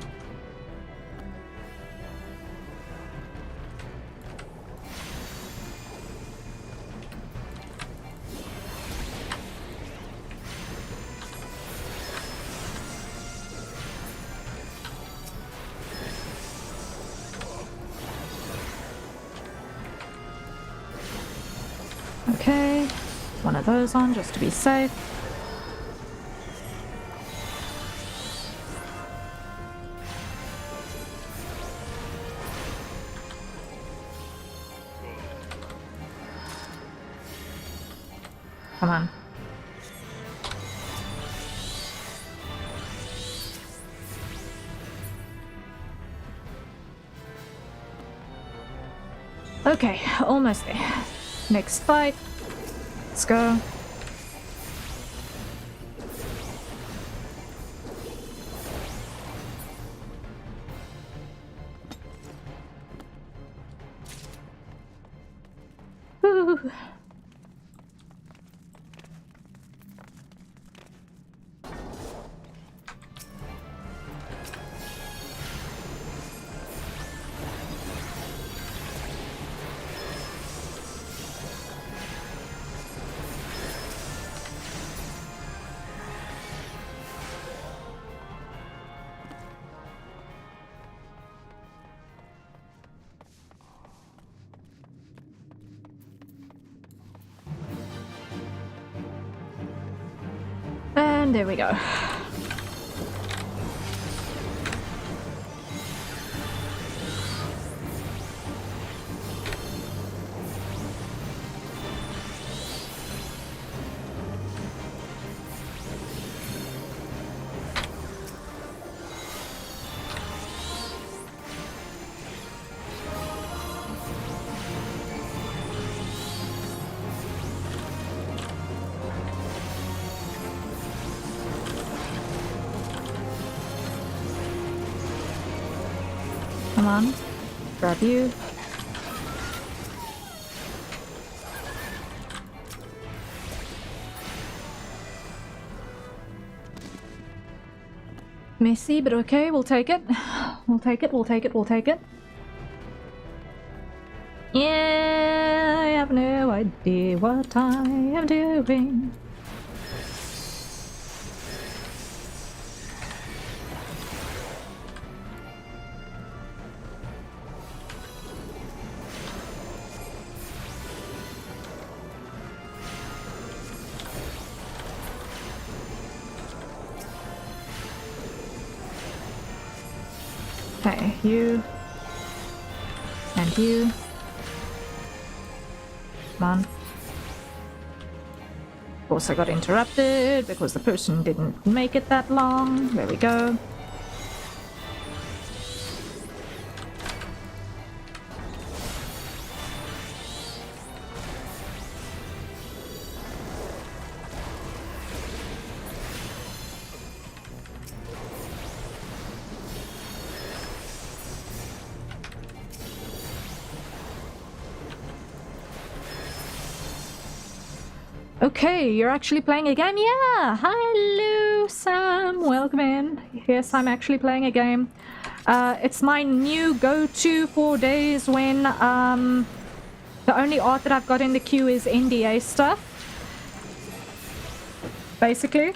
Okay, one of those on just to be safe. Come on. Okay, almost there. Next fight. Let's go. And there we go. Come on, grab you. Messy, but okay, we'll take it. We'll take it, we'll take it, we'll take it. Yeah, I have no idea what I am doing. Okay, you. And you. Come on. Of course I got interrupted because the person didn't make it that long. There we go. Okay, you're actually playing a game? Yeah! Hello, Sam. Welcome in. Yes, I'm actually playing a game. It's my new go-to for days when the only art that I've got in the queue is NDA stuff. Basically.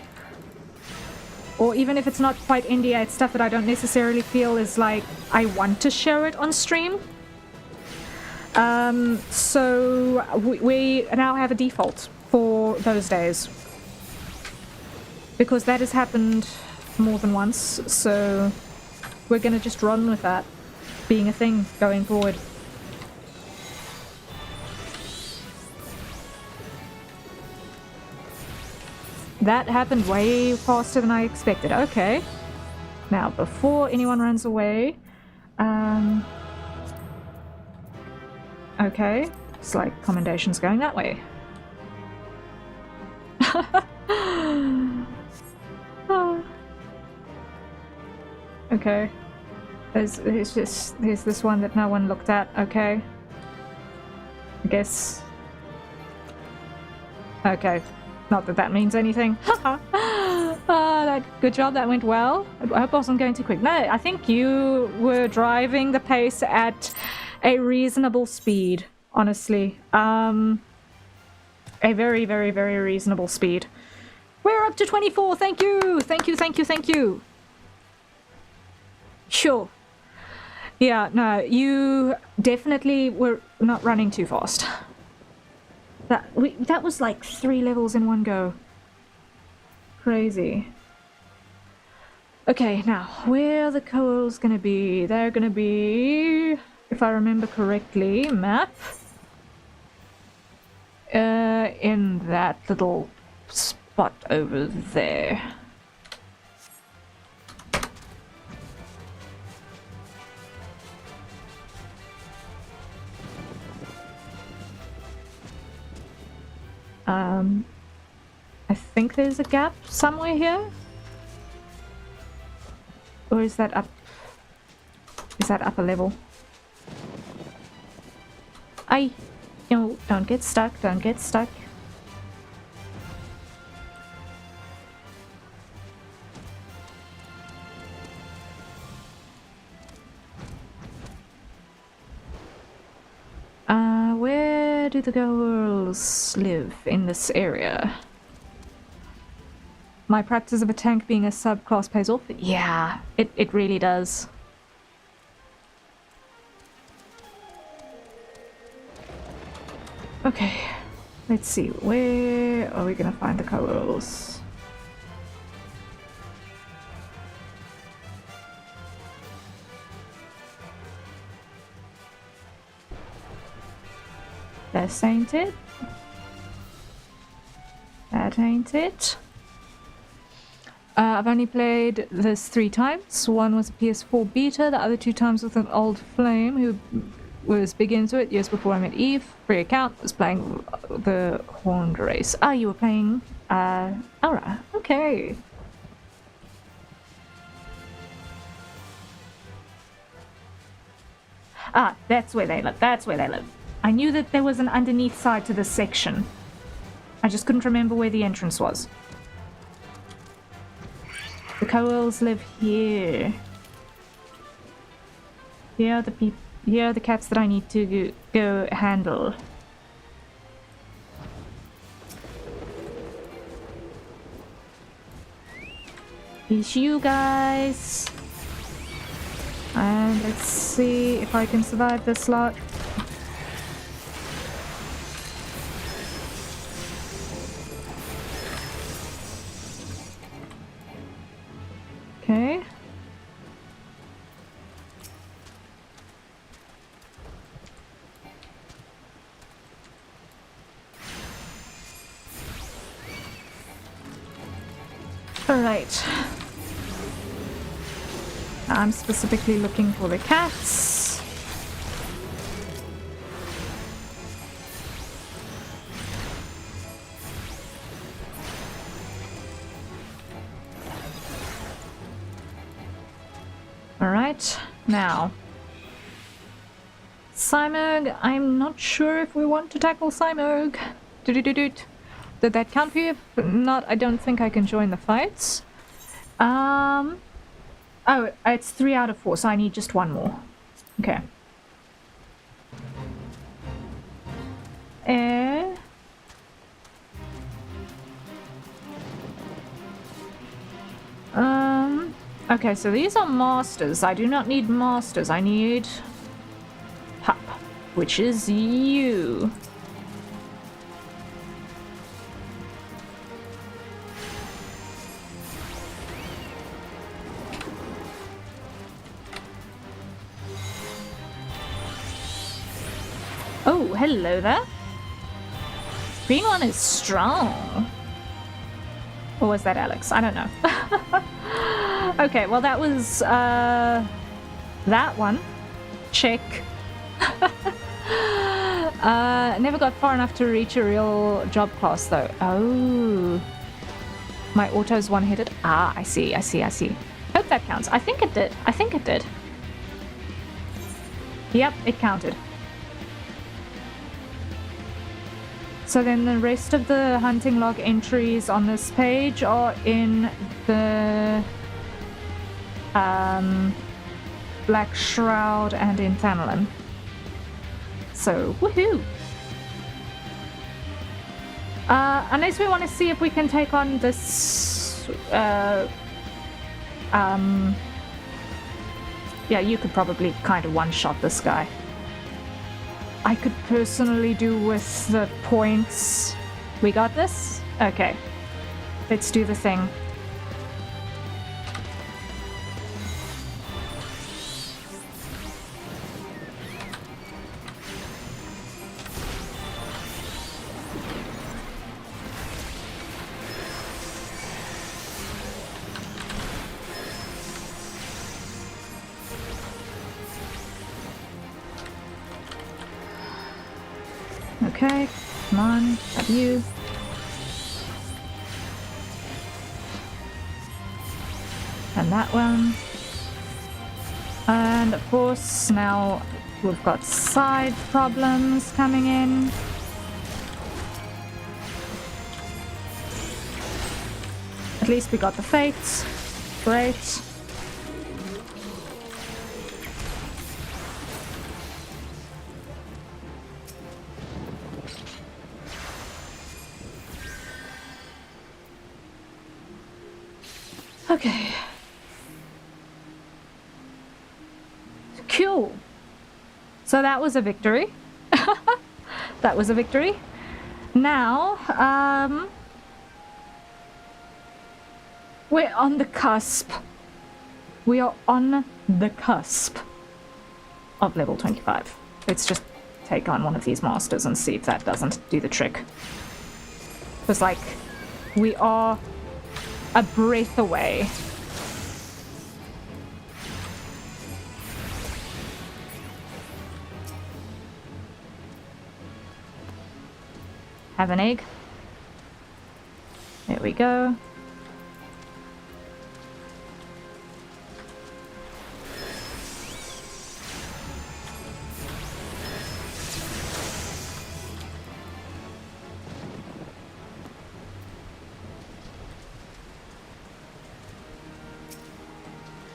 Or even if it's not quite NDA, it's stuff that I don't necessarily feel is like I want to share it on stream. So we now have a default for those days, because that has happened more than once, so we're gonna just run with that being a thing going forward. That happened way faster than I expected. Okay, now before anyone runs away, okay, it's like commendations going that way. Okay. There's this one that no one looked at. Okay. I guess. Okay. Not that that means anything. Good job. That went well. I hope I wasn't going too quick. No, I think you were driving the pace at a reasonable speed. Honestly. A very, very, very reasonable speed. We're up to 24. Thank you. Thank you. Thank you. Thank you. Sure. Yeah, no, you definitely were not running too fast. That was like 3 levels in one go. Crazy. Okay, now, where are the corals gonna be? They're gonna be, if I remember correctly, map. In that little spot over there. I think there's a gap somewhere here. Or is that up? Is that upper level? No, don't get stuck, don't get stuck. Where do the girls live in this area? My practice of a tank being a subclass pays off? Yeah, it really does. Okay, let's see, where are we gonna find the corals? This ain't it. That ain't it. I've only played this 3 times. One was a PS4 beta, the other 2 times with an old flame who was big into it years before I met Eve. Free account, was playing the Horned Race. Ah, you were playing Aura. Okay. Ah, that's where they live. That's where they live. I knew that there was an underneath side to this section. I just couldn't remember where the entrance was. The Coels live here. Here are the people. Here are the cats that I need to go handle. It's you guys. And let's see if I can survive this lot. Okay. Alright. I'm specifically looking for the cats. Alright, now. Cymurg, I'm not sure if we want to tackle Cymurg. Did that count for you? If not, I don't think I can join the fights. Oh, it's 3 out of 4, so I need just 1 more. Okay. Okay, so these are masters. I do not need masters. I need pup, which is you. Oh, hello there. Green one is strong. Or was that Alex? I don't know. Okay, well that was that one. Check. Never got far enough to reach a real job class though. Oh. My auto's one-headed. Ah, I see. Hope that counts. I think it did. Yep, it counted. So then the rest of the hunting log entries on this page are in the Black Shroud and in Thanalin. So, woohoo! Unless we want to see if we can take on this... yeah, you could probably kind of one-shot this guy. I could personally do with the points. We got this? Okay. Let's do the thing. Okay, come on, have you. And that one. And of course, now we've got side problems coming in. At least we got the fates. Great. Okay. Cool. So that was a victory. That was a victory. Now, we're on the cusp. We are on the cusp of level 25. Let's just take on one of these masters and see if that doesn't do the trick. Because, like, we are a breath away. Have an egg. There we go.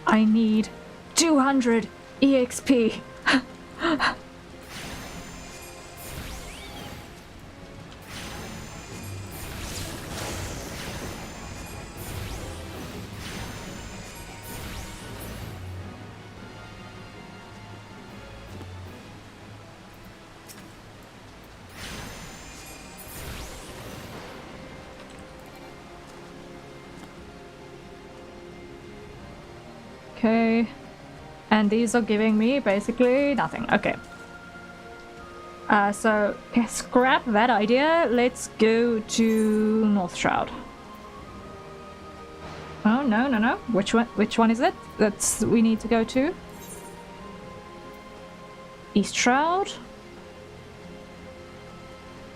I need 200 EXP. Okay, and these are giving me basically nothing. Okay. So scrap that idea. Let's go to North Shroud. Oh no. Which one is it? That's we need to go to? East Shroud.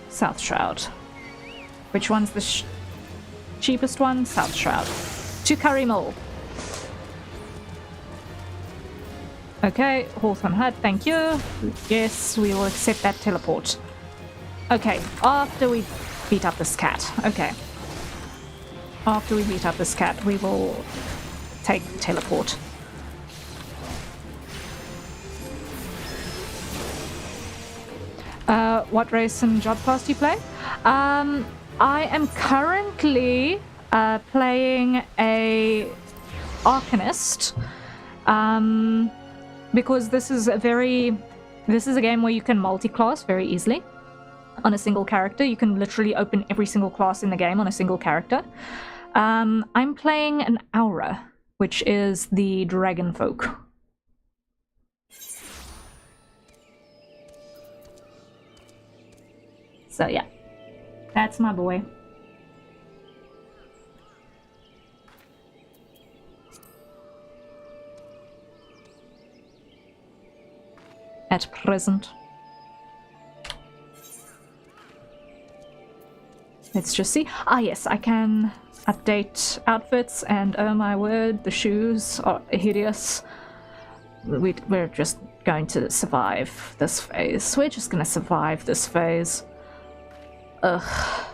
South Shroud. Which one's the cheapest one? South Shroud. To Curry Mall. Okay, Hawthorne Hut, thank you. Yes, we will accept that teleport. Okay, after we beat up this cat. Okay. After we beat up this cat, we will take the teleport. What race and job class do you play? I am currently playing a Arcanist. Because this is a game where you can multi-class very easily on a single character. You can literally open every single class in the game on a single character. I'm playing an Aura, which is the Dragon Folk. So yeah, that's my boy. At present. Let's just see. Ah yes, I can update outfits, and oh my word, the shoes are hideous. We're just going to survive this phase. We're just gonna survive this phase. Ugh.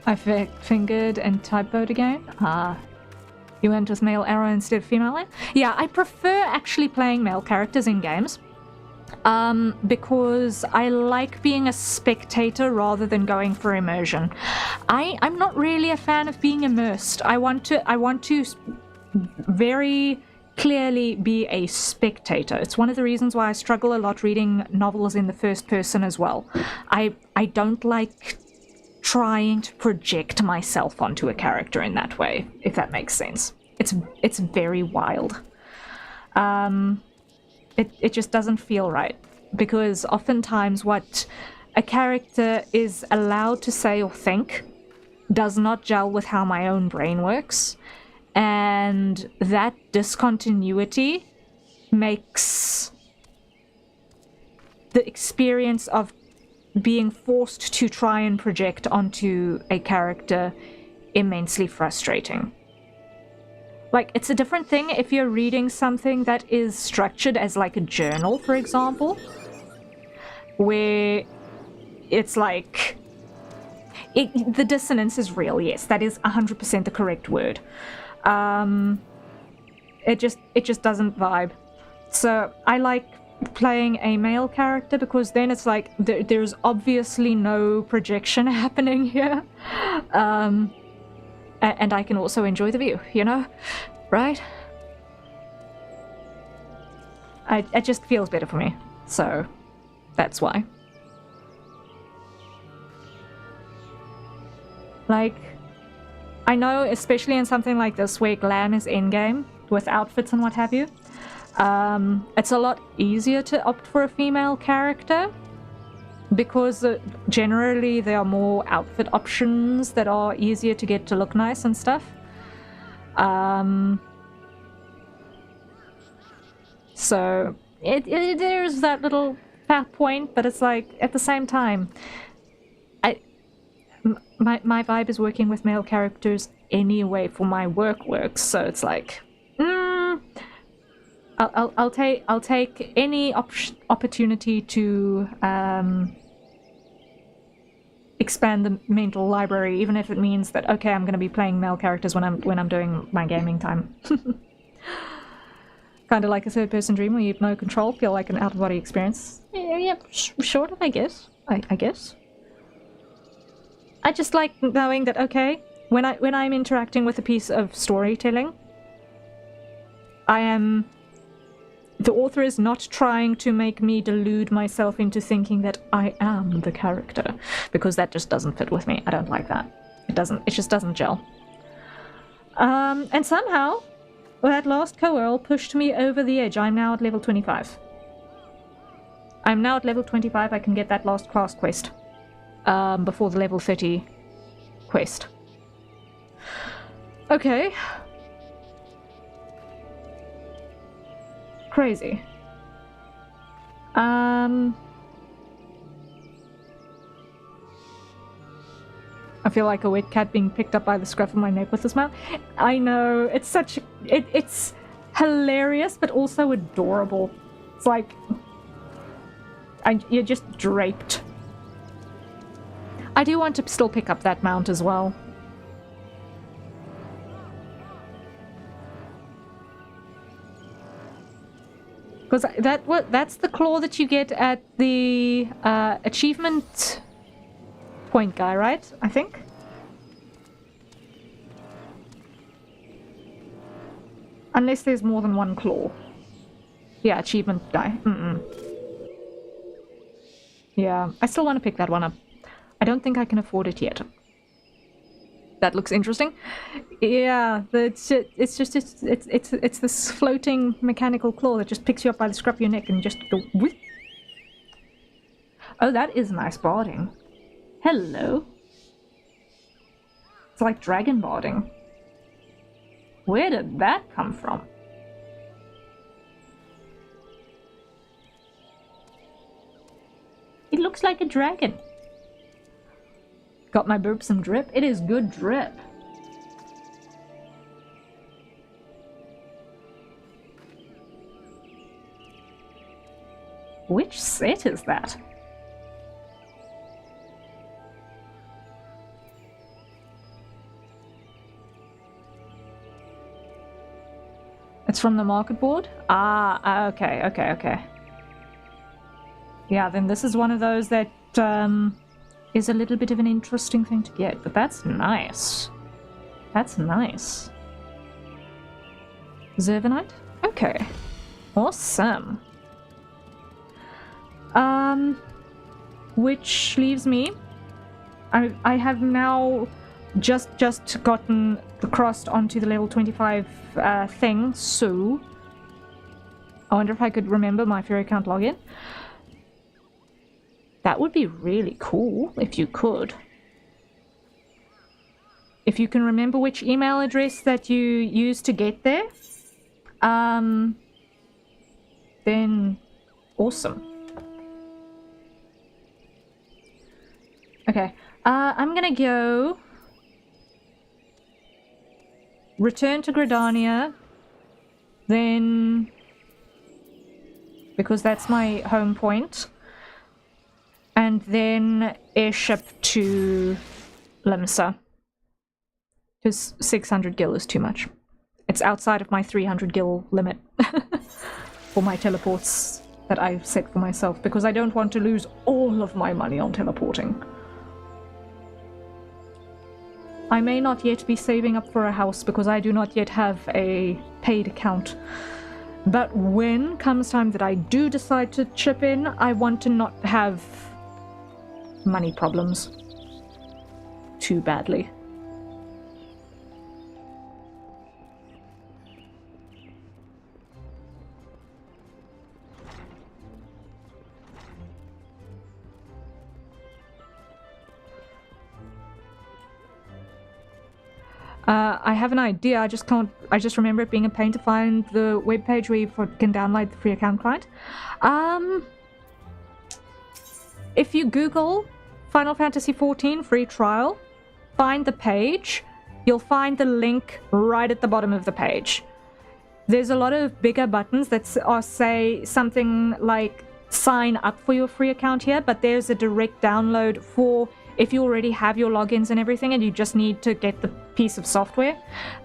I fingered and typoed again. You went with male arrow instead of female arrow? Yeah, I prefer actually playing male characters in games. Because I like being a spectator rather than going for immersion. I'm not really a fan of being immersed. I want to very clearly be a spectator. It's one of the reasons why I struggle a lot reading novels in the first person as well. I don't like trying to project myself onto a character in that way, if that makes sense. It's very wild. It just doesn't feel right, because oftentimes what a character is allowed to say or think does not gel with how my own brain works, and that discontinuity makes the experience of being forced to try and project onto a character immensely frustrating. Like, it's a different thing if you're reading something that is structured as like a journal, for example, where it's like the dissonance is real. Yes, that is 100% the correct word. It just doesn't vibe. So I like playing a male character, because then it's like there's obviously no projection happening here, and I can also enjoy the view, you know, right? It just feels better for me, so that's why. Like, I know, especially in something like this where glam is in-game, with outfits and what have you, it's a lot easier to opt for a female character, because generally there are more outfit options that are easier to get to look nice and stuff. So there's that little fat point, but it's like, at the same time, my vibe is working with male characters anyway for my work, so it's like, I'll take any opportunity to expand the mental library, even if it means that, okay, I'm going to be playing male characters when I'm doing my gaming time. Kind of like a third-person dream where you have no control, feel like an out-of-body experience. Yeah, sort of, I guess. I guess. I just like knowing that, okay, when I'm interacting with a piece of storytelling, the author is not trying to make me delude myself into thinking that I am the character, because that just doesn't fit with me. I don't like that. It just doesn't gel. And somehow, that last co-earl pushed me over the edge. I'm now at level 25. I'm now at level 25. I can get that last class quest before the level 30 quest. Okay. Crazy. I feel like a wet cat being picked up by the scruff of my neck with a smile. I know, it's such... It's hilarious, but also adorable. It's like... you're just draped. I do want to still pick up that mount as well. Because that's the claw that you get at the achievement point guy, right? I think. Unless there's more than one claw. Yeah, achievement guy. Yeah, I still want to pick that one up. I don't think I can afford it yet. That looks interesting. Yeah, it's this floating mechanical claw that just picks you up by the scruff of your neck and just go whip. Oh, that is nice barding. Hello. It's like dragon barding. Where did that come from? It looks like a dragon. Got my burp some drip? It is good drip. Which set is that? It's from the market board? Ah, okay. Yeah, then this is one of those that is a little bit of an interesting thing to get, but that's nice. That's nice. Zervanite? Okay. Awesome. Which leaves me... I have now just gotten crossed onto the level 25 thing, so... I wonder if I could remember my Fury account login. That would be really cool if you could. If you can remember which email address that you used to get there, then awesome. Okay, I'm gonna go return to Gridania, then, because that's my home point, and then airship to Limsa, because 600 gil is too much. It's outside of my 300 gil limit for my teleports that I've set for myself, because I don't want to lose all of my money on teleporting. I may not yet be saving up for a house because I do not yet have a paid account. But when comes time that I do decide to chip in, I want to not have money problems too badly. I have an idea, I just remember it being a pain to find the webpage where you can download the free account client. If you Google Final Fantasy XIV free trial, find the page, you'll find the link right at the bottom of the page. There's a lot of bigger buttons that say something like sign up for your free account here, but there's a direct download for if you already have your logins and everything and you just need to get the piece of software.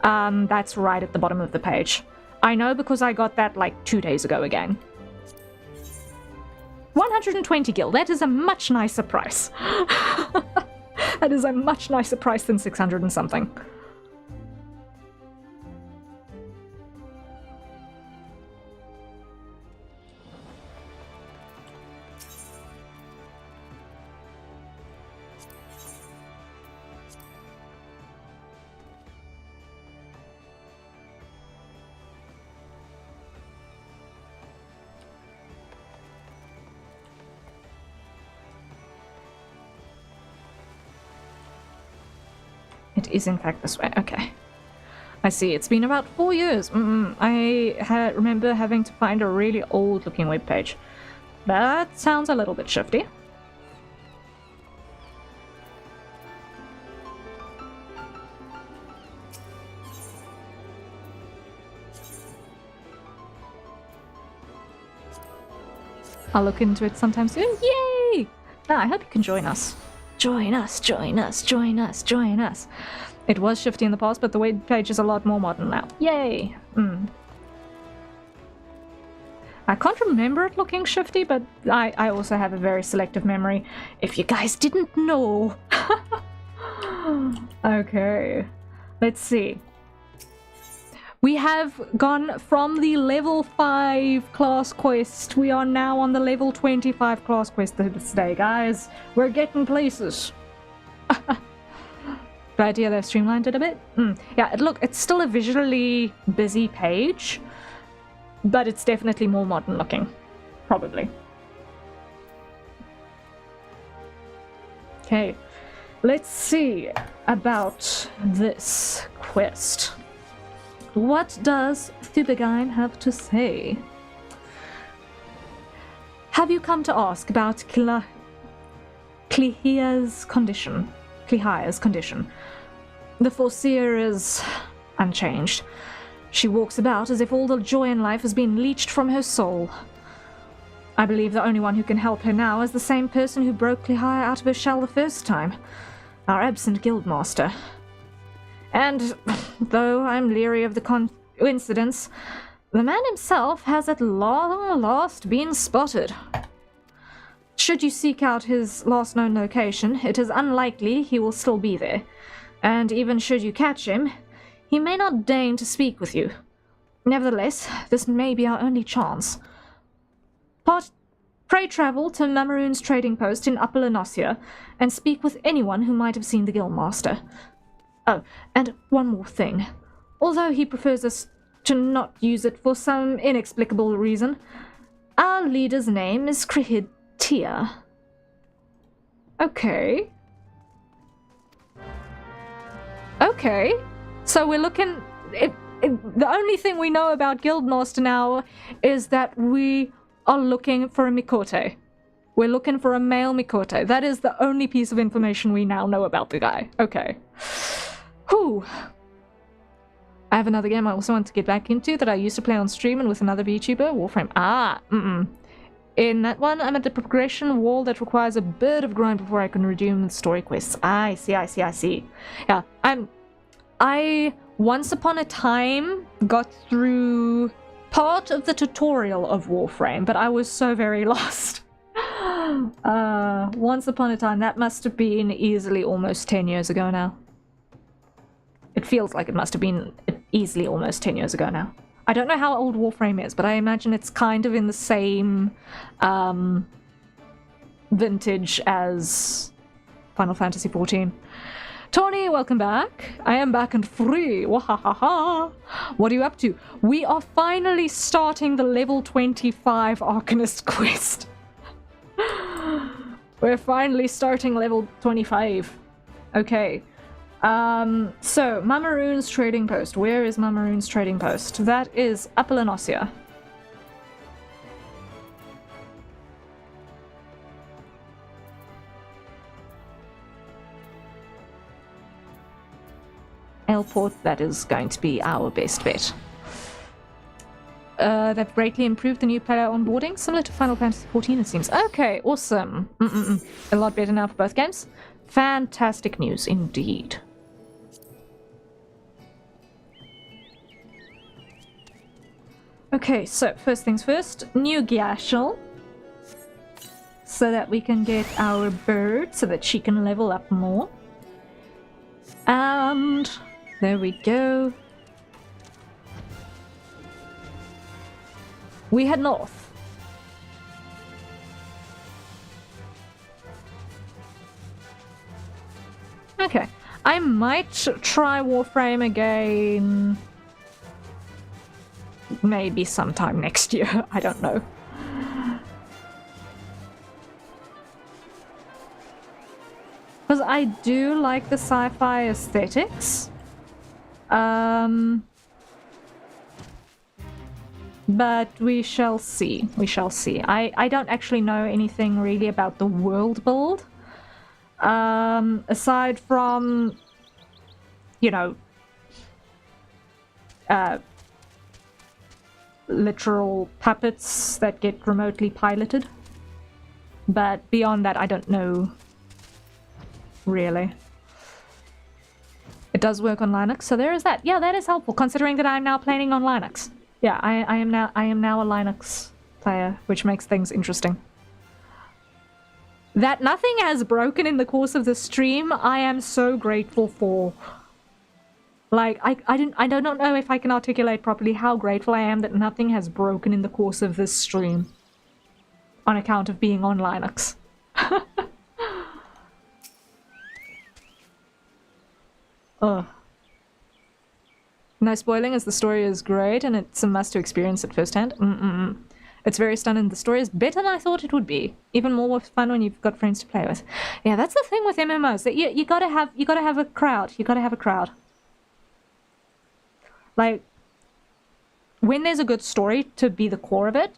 That's right at the bottom of the page. I know because I got that like 2 days ago again. 120 gil, that is a much nicer price. That is a much nicer price than 600 and something. It is in fact this way, okay. I see, it's been about 4 years. I remember having to find a really old looking webpage. That sounds a little bit shifty. I'll look into it sometime soon. Yay! Now, I hope you can join us. Join us, join us, join us, join us. It was shifty in the past, but the web page is a lot more modern now. Yay! I can't remember it looking shifty, but I also have a very selective memory, if you guys didn't know. Okay, let's see. We have gone from the level 5 class quest. We are now on the level 25 class quest today, guys. We're getting places. Good idea, they've streamlined it a bit. Yeah, look, it's still a visually busy page, but it's definitely more modern looking. Probably. Okay, let's see about this quest. What does Thubigine have to say? Have you come to ask about Clihia's condition? The Foreseer is unchanged. She walks about as if all the joy in life has been leached from her soul. I believe the only one who can help her now is the same person who broke Clihia out of her shell the first time, our absent guildmaster. And though I'm leery of the coincidence, the man himself has at long last been spotted. Should you seek out his last known location, it is unlikely he will still be there, and even should you catch him, he may not deign to speak with you. Nevertheless, this may be our only chance. Pray travel to Mamoon's trading post in Upper Lenosia, and speak with anyone who might have seen the guildmaster. Oh, and one more thing. Although he prefers us to not use it for some inexplicable reason, our leader's name is Krihitia. Okay. Okay. So we're looking... the only thing we know about Guildmaster now is that we are looking for a Mikote. We're looking for a male Mikote. That is the only piece of information we now know about the guy. Okay. Whew. I have another game I also want to get back into that I used to play on stream and with another VTuber, Warframe. In that one, I'm at the progression wall that requires a bit of grind before I can redeem the story quests. I see. Yeah, I once upon a time got through part of the tutorial of Warframe, but I was so very lost. Once upon a time, that must have been easily almost 10 years ago now. It feels like it must have been easily almost 10 years ago now. I don't know how old Warframe is, but I imagine it's kind of in the same vintage as Final Fantasy XIV. Tony, welcome back. I am back and free. Wahahaha. What are you up to? We are finally starting the level 25 Arcanist quest. We're finally starting level 25. Okay. So, Mamaroon's trading post. Where is Mamaroon's trading post? That is Upper Lenosia. Airport, that is going to be our best bet. They've greatly improved the new player onboarding, similar to Final Fantasy XIV, it seems. Okay, awesome. A lot better now for both games. Fantastic news indeed. Okay, so first things first, new Gyashel. So that we can get our bird so that she can level up more. And there we go. We head north. Okay, I might try Warframe again. Maybe sometime next year, I don't know. Because I do like the sci-fi aesthetics. But we shall see. We shall see. I don't actually know anything really about the world build. Aside from, you know, literal puppets that get remotely piloted. But beyond that, I don't know, really. It does work on Linux, so there is that. Yeah, that is helpful, considering that I'm now playing on Linux. Yeah, I am now a Linux player, which makes things interesting. That nothing has broken in the course of the stream, I am so grateful for. Like, I don't know if I can articulate properly how grateful I am that nothing has broken in the course of this stream. On account of being on Linux. Ugh. No spoiling, as the story is great and it's a must to experience it firsthand. It's very stunning. The story is better than I thought it would be. Even more fun when you've got friends to play with. Yeah, that's the thing with MMOs, that you gotta have a crowd. You gotta have a crowd. Like, when there's a good story to be the core of it,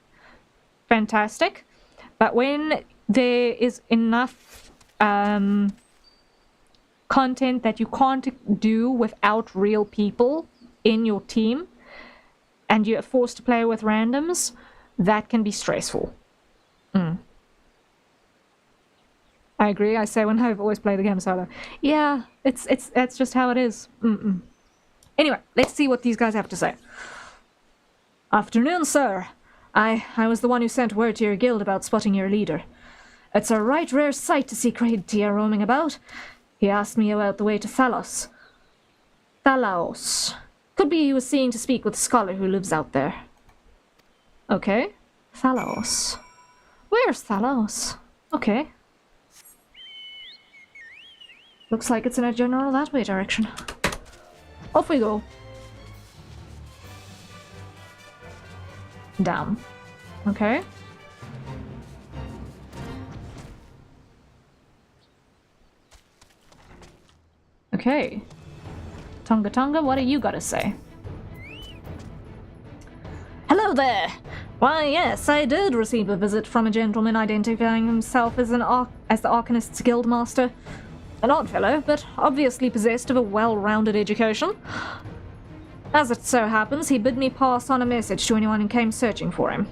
fantastic. But when there is enough content that you can't do without real people in your team, and you're forced to play with randoms, that can be stressful. I agree. I say when I've always played the game solo. Yeah, that's just how it is. Anyway, let's see what these guys have to say. Afternoon, sir. I was the one who sent word to your guild about spotting your leader. It's a right rare sight to see Kratia roaming about. He asked me about the way to Thalos. Thalaos. Could be he was seeing to speak with a scholar who lives out there. Okay. Thalos. Where's Thalos? Okay. Looks like it's in a general that way direction. Off we go. Down. Okay. Okay. Tonga Tonga, what do you gotta say? Hello there! Why, yes, I did receive a visit from a gentleman identifying himself as the Arcanist's Guildmaster. An odd fellow, but obviously possessed of a well-rounded education. As it so happens, he bid me pass on a message to anyone who came searching for him.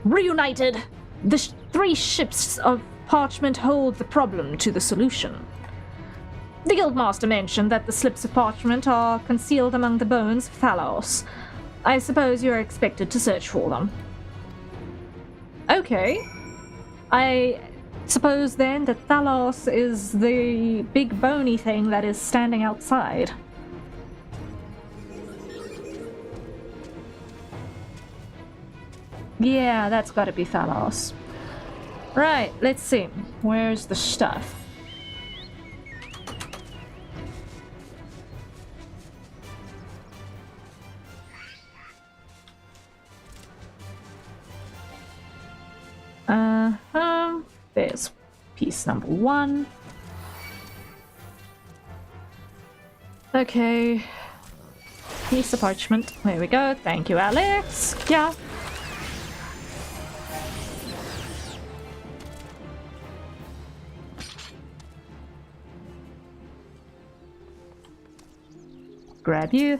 Reunited, the 3 ships of parchment hold the problem to the solution. The Guildmaster mentioned that the slips of parchment are concealed among the bones of Thalos. I suppose you are expected to search for them. Okay. I suppose then that Thalos is the big bony thing that is standing outside. Yeah, that's gotta be Thalos. Right, let's see. Where's the stuff? There's piece number 1. Okay. Piece of parchment. There we go. Thank you, Alex. Yeah. Grab you.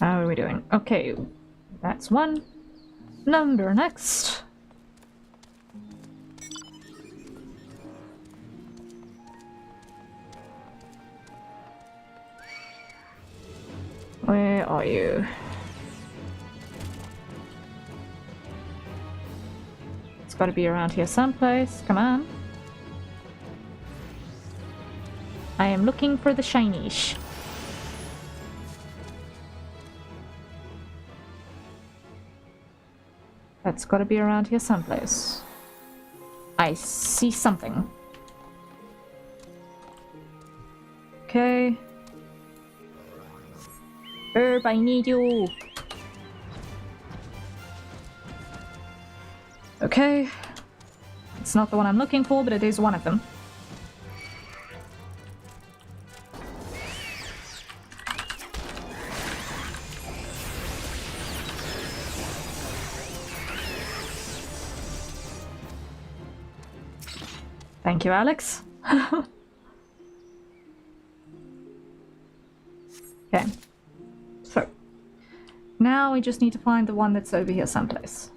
How are we doing? Okay, that's one. Number next. Where are you? It's gotta be around here someplace. Come on. I am looking for the shinish. That's gotta be around here someplace. I see something. Okay. Herb, I need you. Okay. It's not the one I'm looking for, but it is one of them. Thank you, Alex. Okay. So, now we just need to find the one that's over here someplace.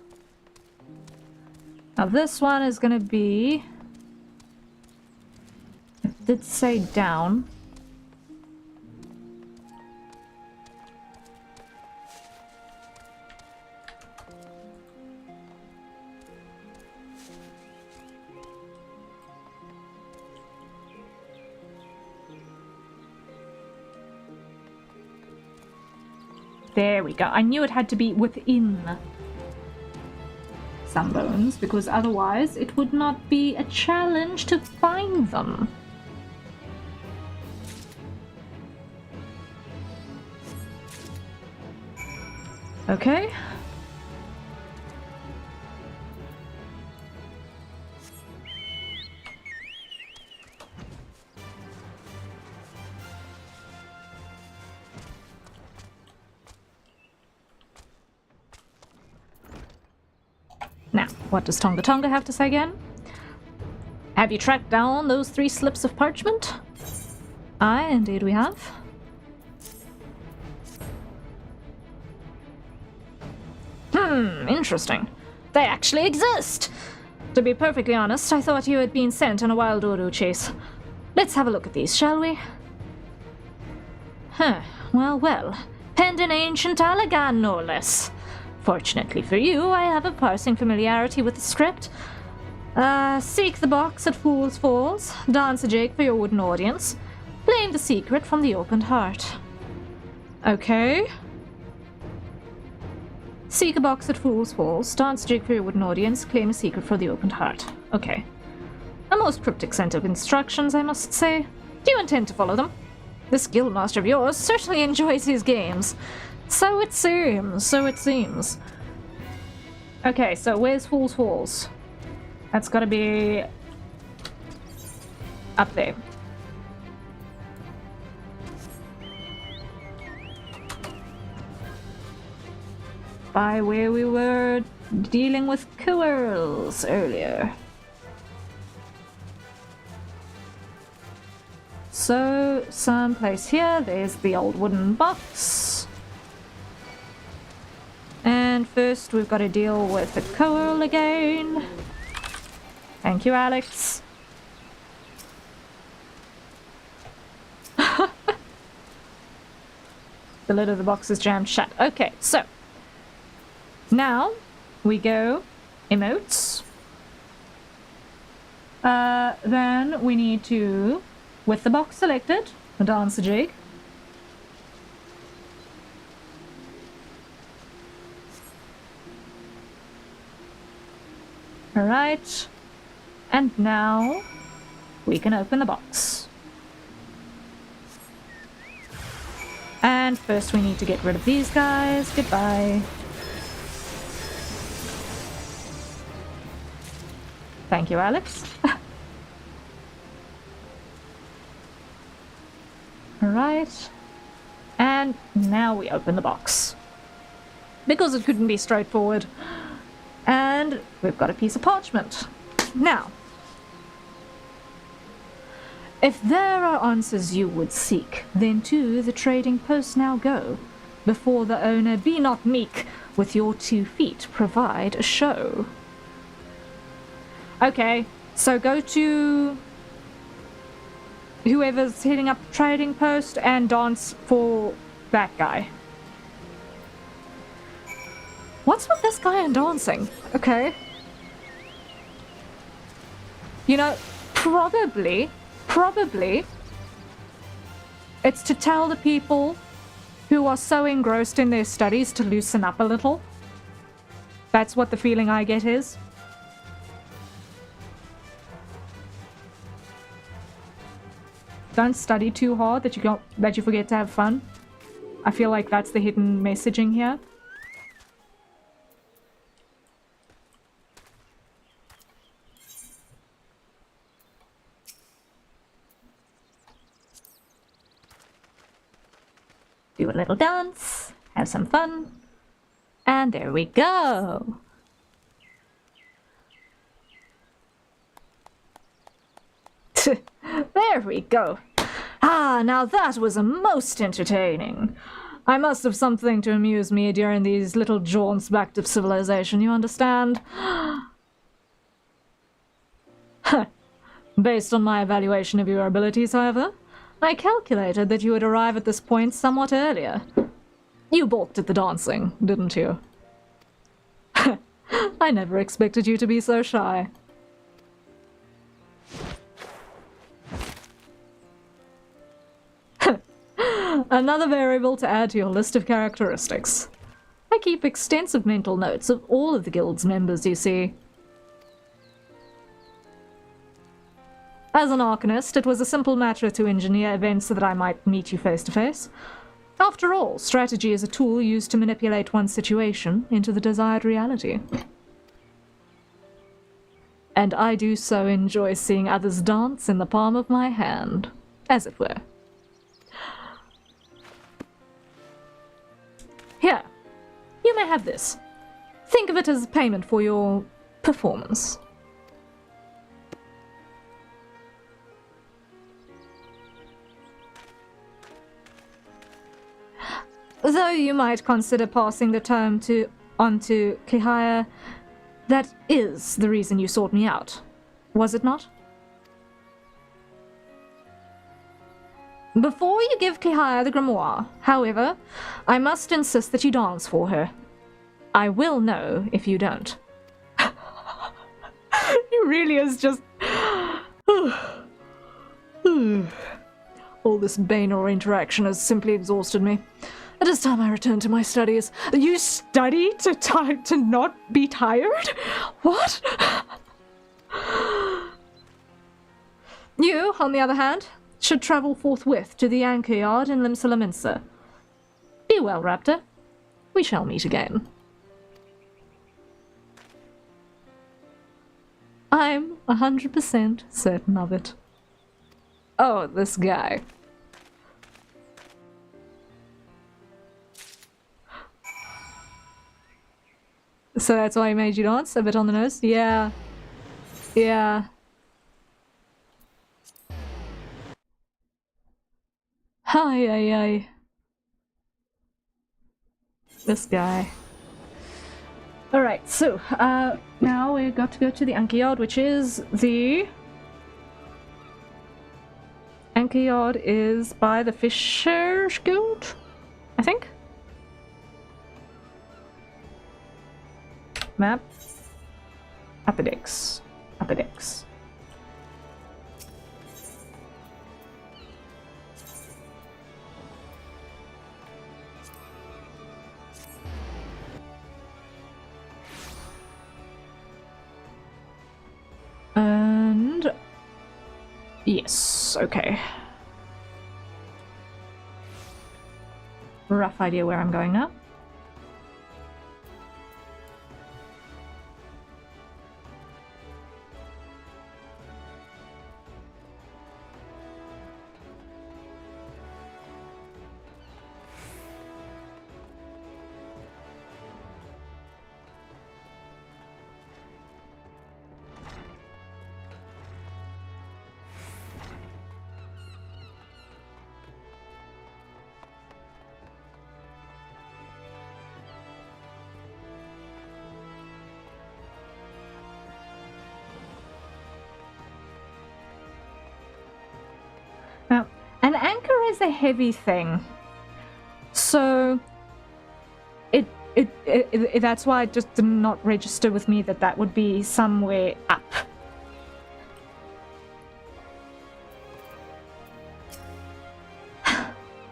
Now this one is gonna be... It did say down. There we go. I knew it had to be within some bones, because otherwise it would not be a challenge to find them. Okay. Now, what does Tonga Tonga have to say again? Have you tracked down those 3 slips of parchment? Aye, indeed we have. Interesting. They actually exist! To be perfectly honest, I thought you had been sent on a wild Uru chase. Let's have a look at these, shall we? Huh, well. Penned in ancient Allagan, no less. Fortunately for you, I have a passing familiarity with the script. Seek the box at Fool's Falls, dance a jig for your wooden audience, claim the secret from the opened heart. Okay. Seek a box at Fool's Falls, dance a jig for your wooden audience, claim a secret for the opened heart. Okay. A most cryptic set of instructions, I must say. Do you intend to follow them? This guildmaster of yours certainly enjoys his games. So it seems. Okay, so where's Fool's Falls? That's gotta be... up there. By where we were dealing with Quirls earlier. So, someplace here, there's the old wooden box. And first we've got to deal with the Quirl again. Thank you, Alex. The lid of the box is jammed shut. Okay, so now we go emotes. Then we need to, with the box selected, dance a jig. Alright. And now we can open the box. And first we need to get rid of these guys. Goodbye. Thank you, Alex. Alright. And now we open the box. Because it couldn't be straightforward. And we've got a piece of parchment. Now, if there are answers you would seek, then to the trading post now go. Before the owner, be not meek, with your 2 feet provide a show. Okay, so go to whoever's heading up the trading post and dance for that guy. What's with this guy and dancing? Okay. You know, probably, it's to tell the people who are so engrossed in their studies to loosen up a little. That's what the feeling I get is. Don't study too hard that you forget to have fun. I feel like that's the hidden messaging here. Do a little dance, have some fun, and there we go. There we go. Ah, now that was most entertaining. I must have something to amuse me during these little jaunts back to civilization, you understand? Based on my evaluation of your abilities, however, I calculated that you would arrive at this point somewhat earlier. You balked at the dancing, didn't you? I never expected you to be so shy. Another variable to add to your list of characteristics. I keep extensive mental notes of all of the guild's members, you see. As an arcanist, it was a simple matter to engineer events so that I might meet you face to face. After all, strategy is a tool used to manipulate one's situation into the desired reality. And I do so enjoy seeing others dance in the palm of my hand, as it were. Here, you may have this. Think of it as payment for your performance. Though you might consider passing the term on to Harrier, that is the reason you sought me out, was it not? Before you give Harrier the grimoire, however, I must insist that you dance for her. I will know if you don't. He really is just... All this Banor interaction has simply exhausted me. It is time I return to my studies. You study to not be tired? What? You, on the other hand, should travel forthwith to the anchor yard in Limsa. Be well, Raptor. We shall meet again. I'm 100% certain of it. Oh, this guy. So that's why he made you dance? A bit on the nose? Yeah. Yeah. Hi. This guy. Alright, so, now we've got to go to the anchor yard, which is the... Anchor yard is by the Fisher's Guild, I think? Map. Upper decks. And... yes, okay. Rough idea where I'm going now. is a heavy thing. So that's why it just did not register with me that would be somewhere up.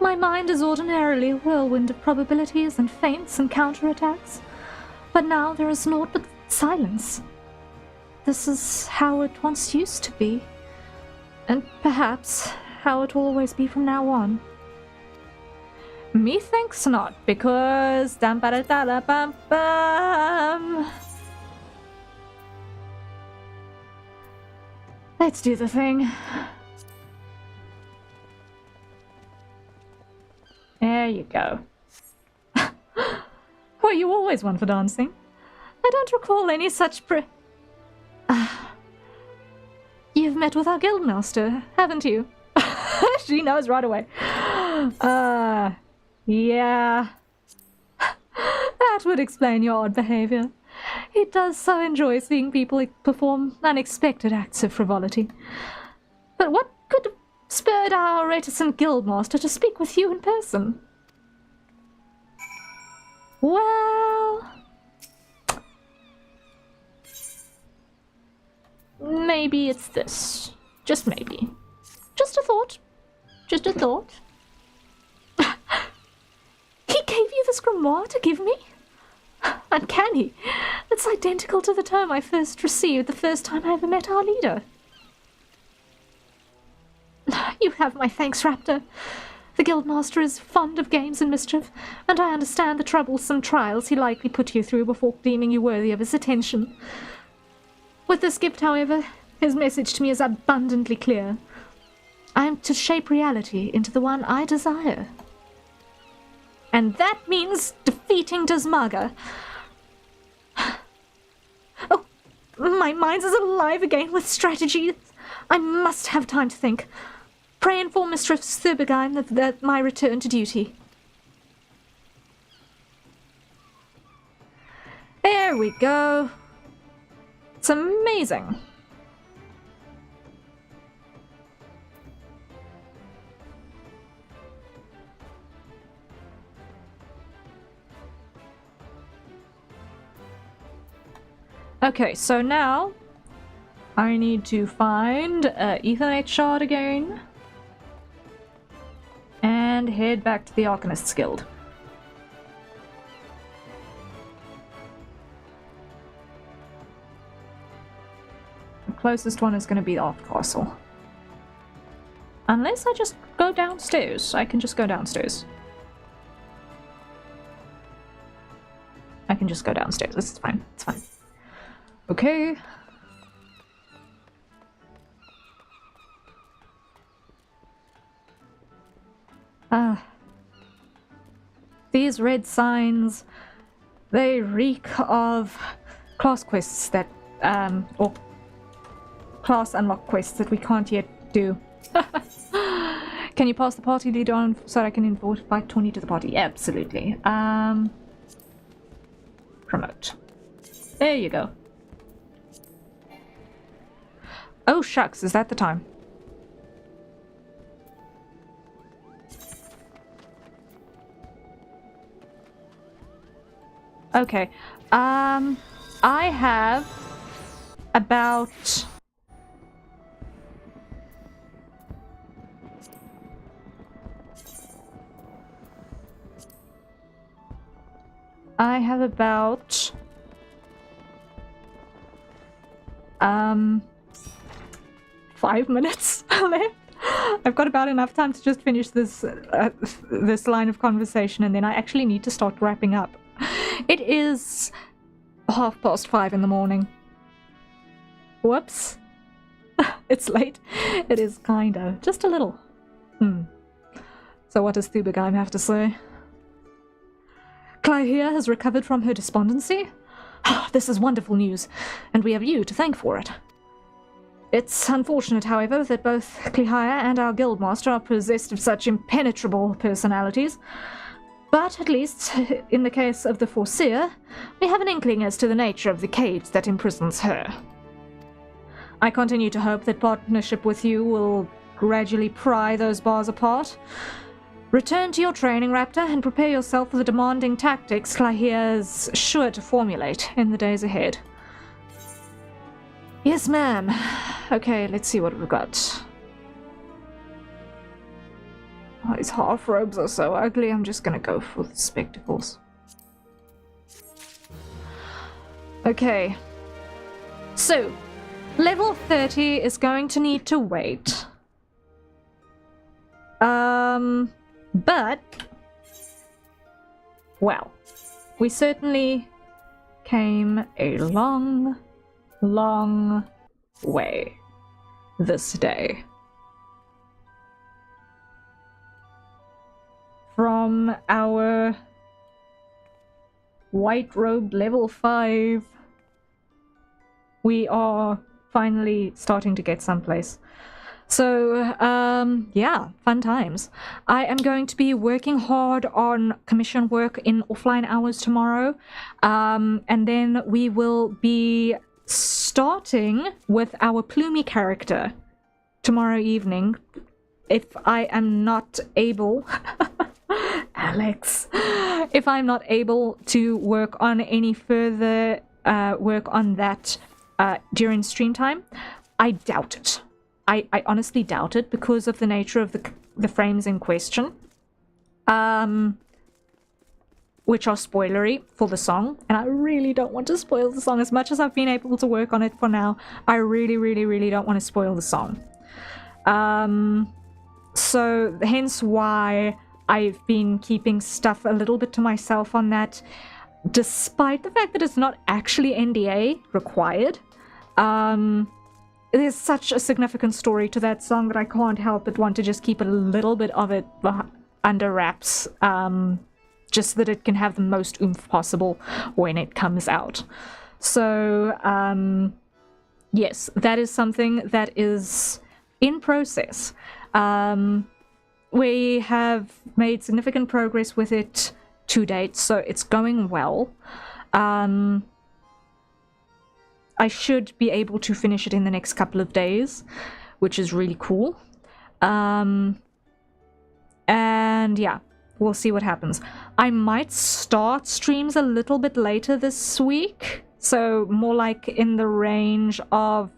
My mind is ordinarily a whirlwind of probabilities and feints and counterattacks, but now there is naught but silence. This is how it once used to be, and perhaps how it will always be from now on. Methinks not, because dum-ba-da-da-da-bum-bum. Let's do the thing. There you go. Well, you always one for dancing. I don't recall any such You've met with our guildmaster, haven't you? She knows right away. Yeah. That would explain your odd behavior. He does so enjoy seeing people perform unexpected acts of frivolity. But what could have spurred our reticent guildmaster to speak with you in person? Well, maybe it's this. Just maybe. Just a thought. Just a thought. He gave you this grimoire to give me? Uncanny. It's identical to the tome I first received the first time I ever met our leader. You have my thanks, Raptor. The guildmaster is fond of games and mischief, and I understand the troublesome trials he likely put you through before deeming you worthy of his attention. With this gift, however, his message to me is abundantly clear. I am to shape reality into the one I desire. And that means defeating Desmaga. Oh, my mind is alive again with strategy. I must have time to think. Pray inform Mistress Thurbergine of my return to duty. There we go. It's amazing. Okay, so now I need to find Ethernet shard again and head back to the Arcanist's Guild. The closest one is going to be the Art Castle. Unless I just go downstairs. I can just go downstairs. I can just go downstairs. This is fine. It's fine. Okay. These red signs, they reek of class quests that, or class unlock quests that we can't yet do. Can you pass the party leader on so I can invite Tawny to the party? Absolutely. Promote. There you go. Oh shucks, is that the time? Okay. I have about I have about 5 minutes left. I've got about enough time to just finish this this line of conversation, and then I actually need to start wrapping up. It is 5:30 in the morning. Whoops. It's late. It is kinda. Just a little. So what does Thubergeim have to say? Clahir has recovered from her despondency? This is wonderful news, and we have you to thank for it. It's unfortunate, however, that both Clahir and our guildmaster are possessed of such impenetrable personalities. But at least, in the case of the Foreseer, we have an inkling as to the nature of the cage that imprisons her. I continue to hope that partnership with you will gradually pry those bars apart. Return to your training, Raptor, and prepare yourself for the demanding tactics Clahier's sure to formulate in the days ahead. Yes, ma'am. Okay, let's see what we've got. Oh, these half robes are so ugly. I'm just gonna go for the spectacles. Okay. So, level 30 is going to need to wait. But, well, we certainly came a long, long way this day. From our white robe level 5, we are finally starting to get someplace. So, yeah, fun times. I am going to be working hard on commission work in offline hours tomorrow, and then we will be starting with our Plumie character tomorrow evening, if I am not able... Alex, if I'm not able to work on any further work on that during stream time. I doubt it. I honestly doubt it because of the nature of the frames in question, which are spoilery for the song, and I really don't want to spoil the song. As much as I've been able to work on it for now, I really, really, really don't want to spoil the song. So hence why I've been keeping stuff a little bit to myself on that, despite the fact that it's not actually NDA required. There's such a significant story to that song that I can't help but want to just keep a little bit of it under wraps, just so that it can have the most oomph possible when it comes out. So, yes, that is something that is in process. We have made significant progress with it to date, so it's going well. I should be able to finish it in the next couple of days, which is really cool. And yeah, we'll see what happens. I might start streams a little bit later this week, so more like in the range of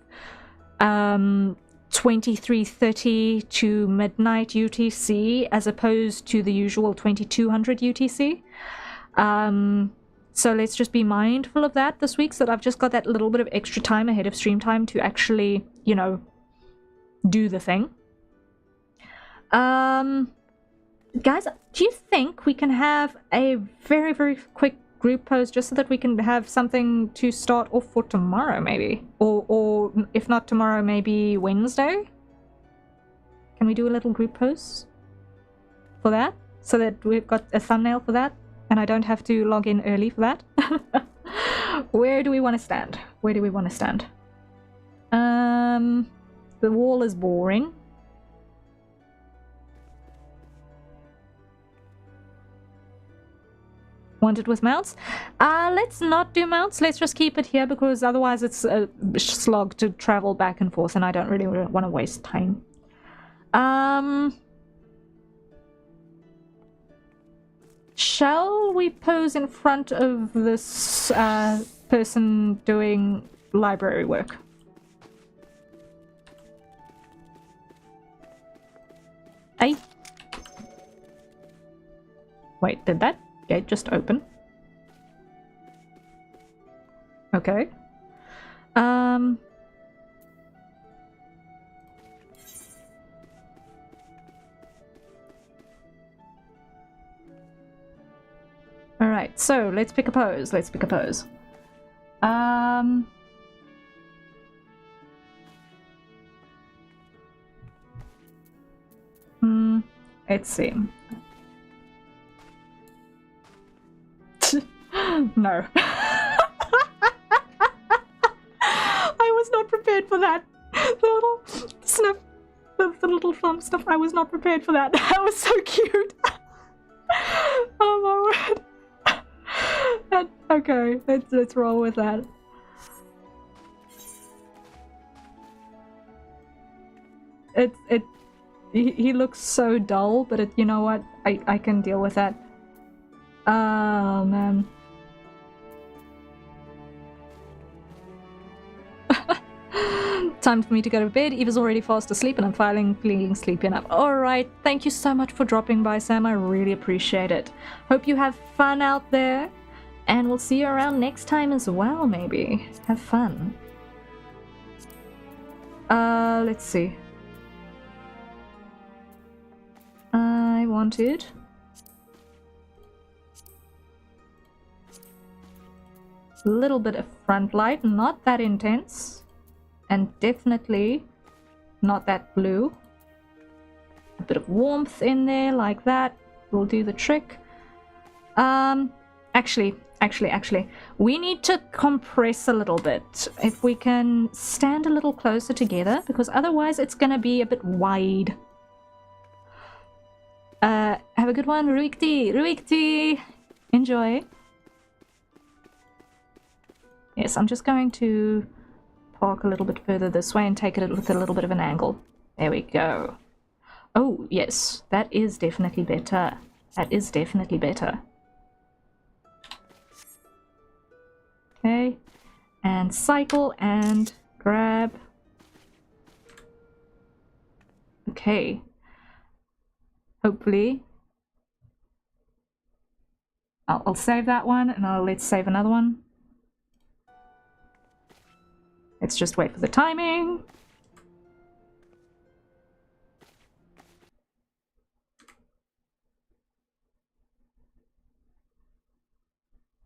23:30 to midnight UTC, as opposed to the usual 2200 UTC. So let's just be mindful of that this week, so that I've just got that little bit of extra time ahead of stream time to actually, you know, do the thing. Guys, do you think we can have a very, very quick group post just so that we can have something to start off for tomorrow, maybe? Or if not tomorrow, maybe Wednesday? Can we do a little group post for that? So that we've got a thumbnail for that? And I don't have to log in early for that. Where do we want to stand? Where do we want to stand? The wall is boring. Want it with mounts? Let's not do mounts. Let's just keep it here, because otherwise it's a slog to travel back and forth, and I don't really want to waste time. Shall we pose in front of this person doing library work? Hey. Wait, did that gate just open? Okay. Alright, so let's pick a pose. Let's pick a pose. Let's see. No. I was not prepared for that. The little sniff, the little thumb sniff, I was not prepared for that. That was so cute. Oh my word. Okay, let's roll with that. he looks so dull, but you know what? I can deal with that. Oh, man. Time for me to go to bed. Eva's already fast asleep and I'm feeling sleepy enough. Alright, thank you so much for dropping by, Sam. I really appreciate it. Hope you have fun out there. And we'll see you around next time as well, maybe. Have fun. Let's see. I wanted... a little bit of front light, not that intense. And definitely not that blue. A bit of warmth in there, like that. Will do the trick. Actually, we need to compress a little bit. If we can stand a little closer together, because otherwise it's gonna be a bit wide. Have a good one, Ruikti! Enjoy. Yes, I'm just going to park a little bit further this way and take it with a little bit of an angle. There we go. Oh, yes, that is definitely better. That is definitely better. Okay, and cycle and grab. Okay. Hopefully. I'll save that one and let's save another one. Let's just wait for the timing.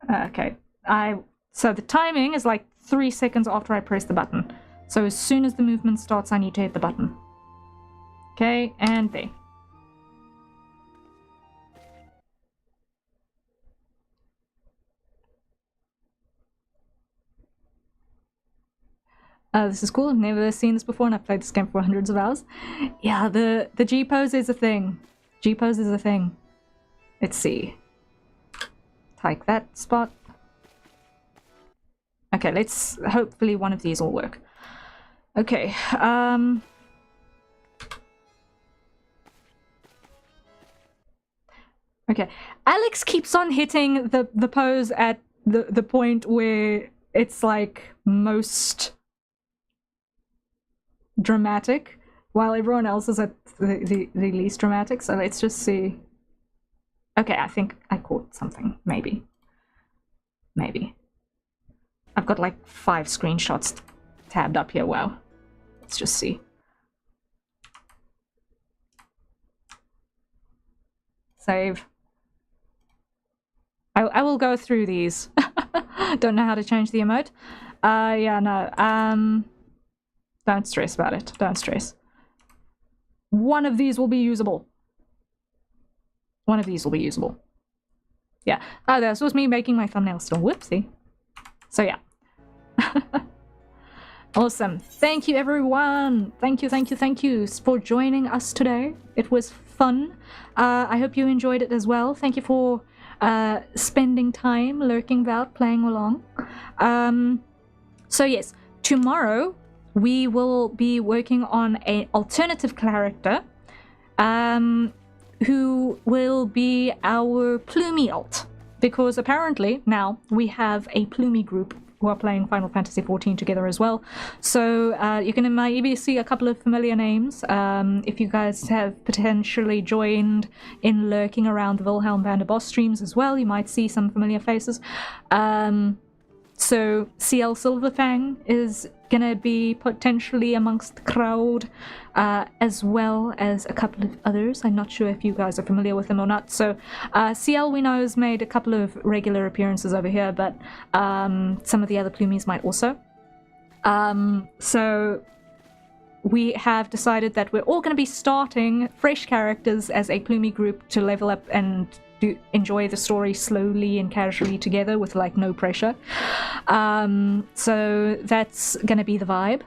Okay, so the timing is like 3 seconds after I press the button. So as soon as the movement starts, I need to hit the button. Okay, and there. This is cool. I've never seen this before and I've played this game for hundreds of hours. Yeah, the G-pose is a thing. G-pose is a thing. Let's see. Take that spot. Okay, let's... hopefully one of these will work. Okay, okay, Alex keeps on hitting the pose at the point where it's like most dramatic, while everyone else is at the least dramatic. So let's just see. Okay, I think I caught something. Maybe. I've got like 5 screenshots tabbed up here. Wow. Let's just see. Save. I will go through these. Don't know how to change the emote. Yeah, no. Don't stress about it. Don't stress. One of these will be usable. One of these will be usable. Yeah. Oh, this was me making my thumbnail still. Whoopsie. So yeah. Awesome. Thank you, everyone. Thank you for joining us today. It was fun. I hope you enjoyed it as well. Thank you for spending time lurking about, playing along. So yes, tomorrow we will be working on an alternative character who will be our Plumie alt, because apparently now we have a Plumie group who are playing Final Fantasy XIV together as well. So you can maybe see a couple of familiar names if you guys have potentially joined in lurking around the Wilhelm van der Boss streams as well. You might see some familiar faces. So CL Silverfang is gonna be potentially amongst the crowd, as well as a couple of others. I'm not sure if you guys are familiar with them or not. So CL, we know, has made a couple of regular appearances over here, but some of the other Plumies might also. So we have decided that we're all going to be starting fresh characters as a Plumie group to level up and enjoy the story slowly and casually together with like no pressure. So that's gonna be the vibe.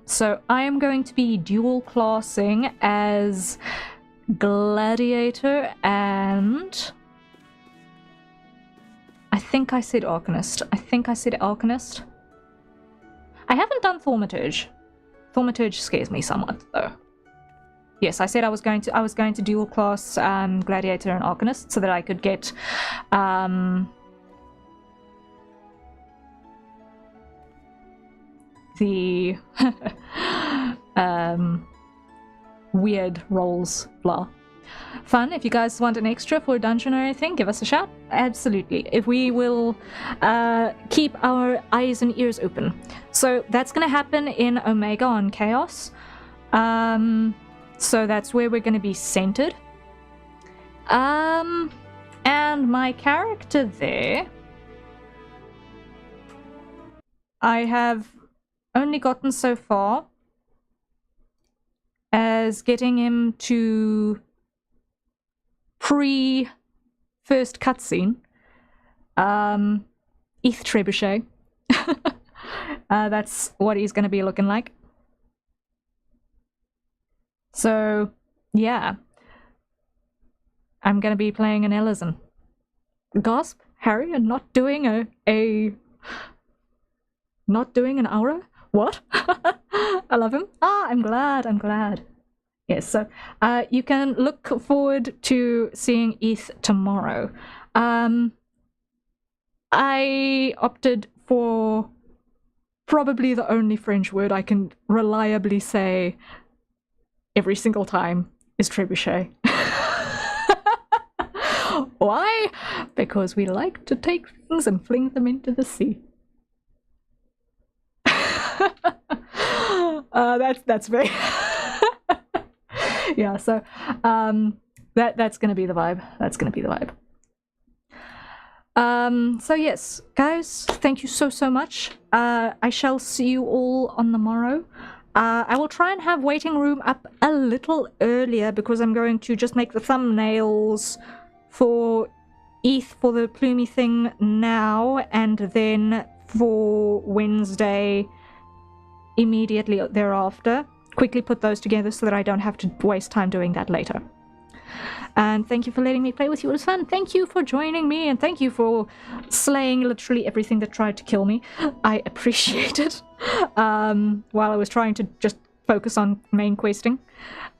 So I am going to be dual classing as Gladiator and I think I said Arcanist. I haven't done Thaumaturge. Thaumaturge scares me somewhat though. yes, I said I was going to dual class Gladiator and Arcanist so that I could get the weird rolls, blah. Fun. If you guys want an extra for a dungeon or anything, give us a shout. Absolutely. If we will keep our eyes and ears open. So that's going to happen in Omega on Chaos. So that's where we're going to be centered. And my character there, I have only gotten so far as getting him to pre-first cutscene. ETH Trebuchet. That's what he's going to be looking like. So, yeah. I'm going to be playing an Ellison. Gasp, Harrier not doing not doing an aura? What? I love him. I'm glad. Yes, so you can look forward to seeing ETH tomorrow. I opted for probably the only French word I can reliably say every single time is trebuchet. Why? Because we like to take things and fling them into the sea. That's very yeah, so that's gonna be the vibe. So yes, guys, thank you so much. I shall see you all on the morrow. I will try and have waiting room up a little earlier because I'm going to just make the thumbnails for ETH for the Plumy thing now, and then for Wednesday immediately thereafter. Quickly put those together so that I don't have to waste time doing that later. And thank you for letting me play with you. It was fun. Thank you for joining me, and thank you for slaying literally everything that tried to kill me. I appreciate it. While I was trying to just focus on main questing,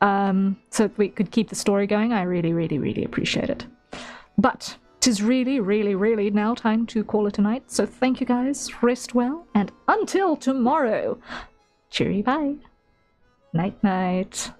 so that we could keep the story going, I really appreciate it. But 'tis really now time to call it a night. So thank you guys, rest well, and until tomorrow, cheery bye. Night.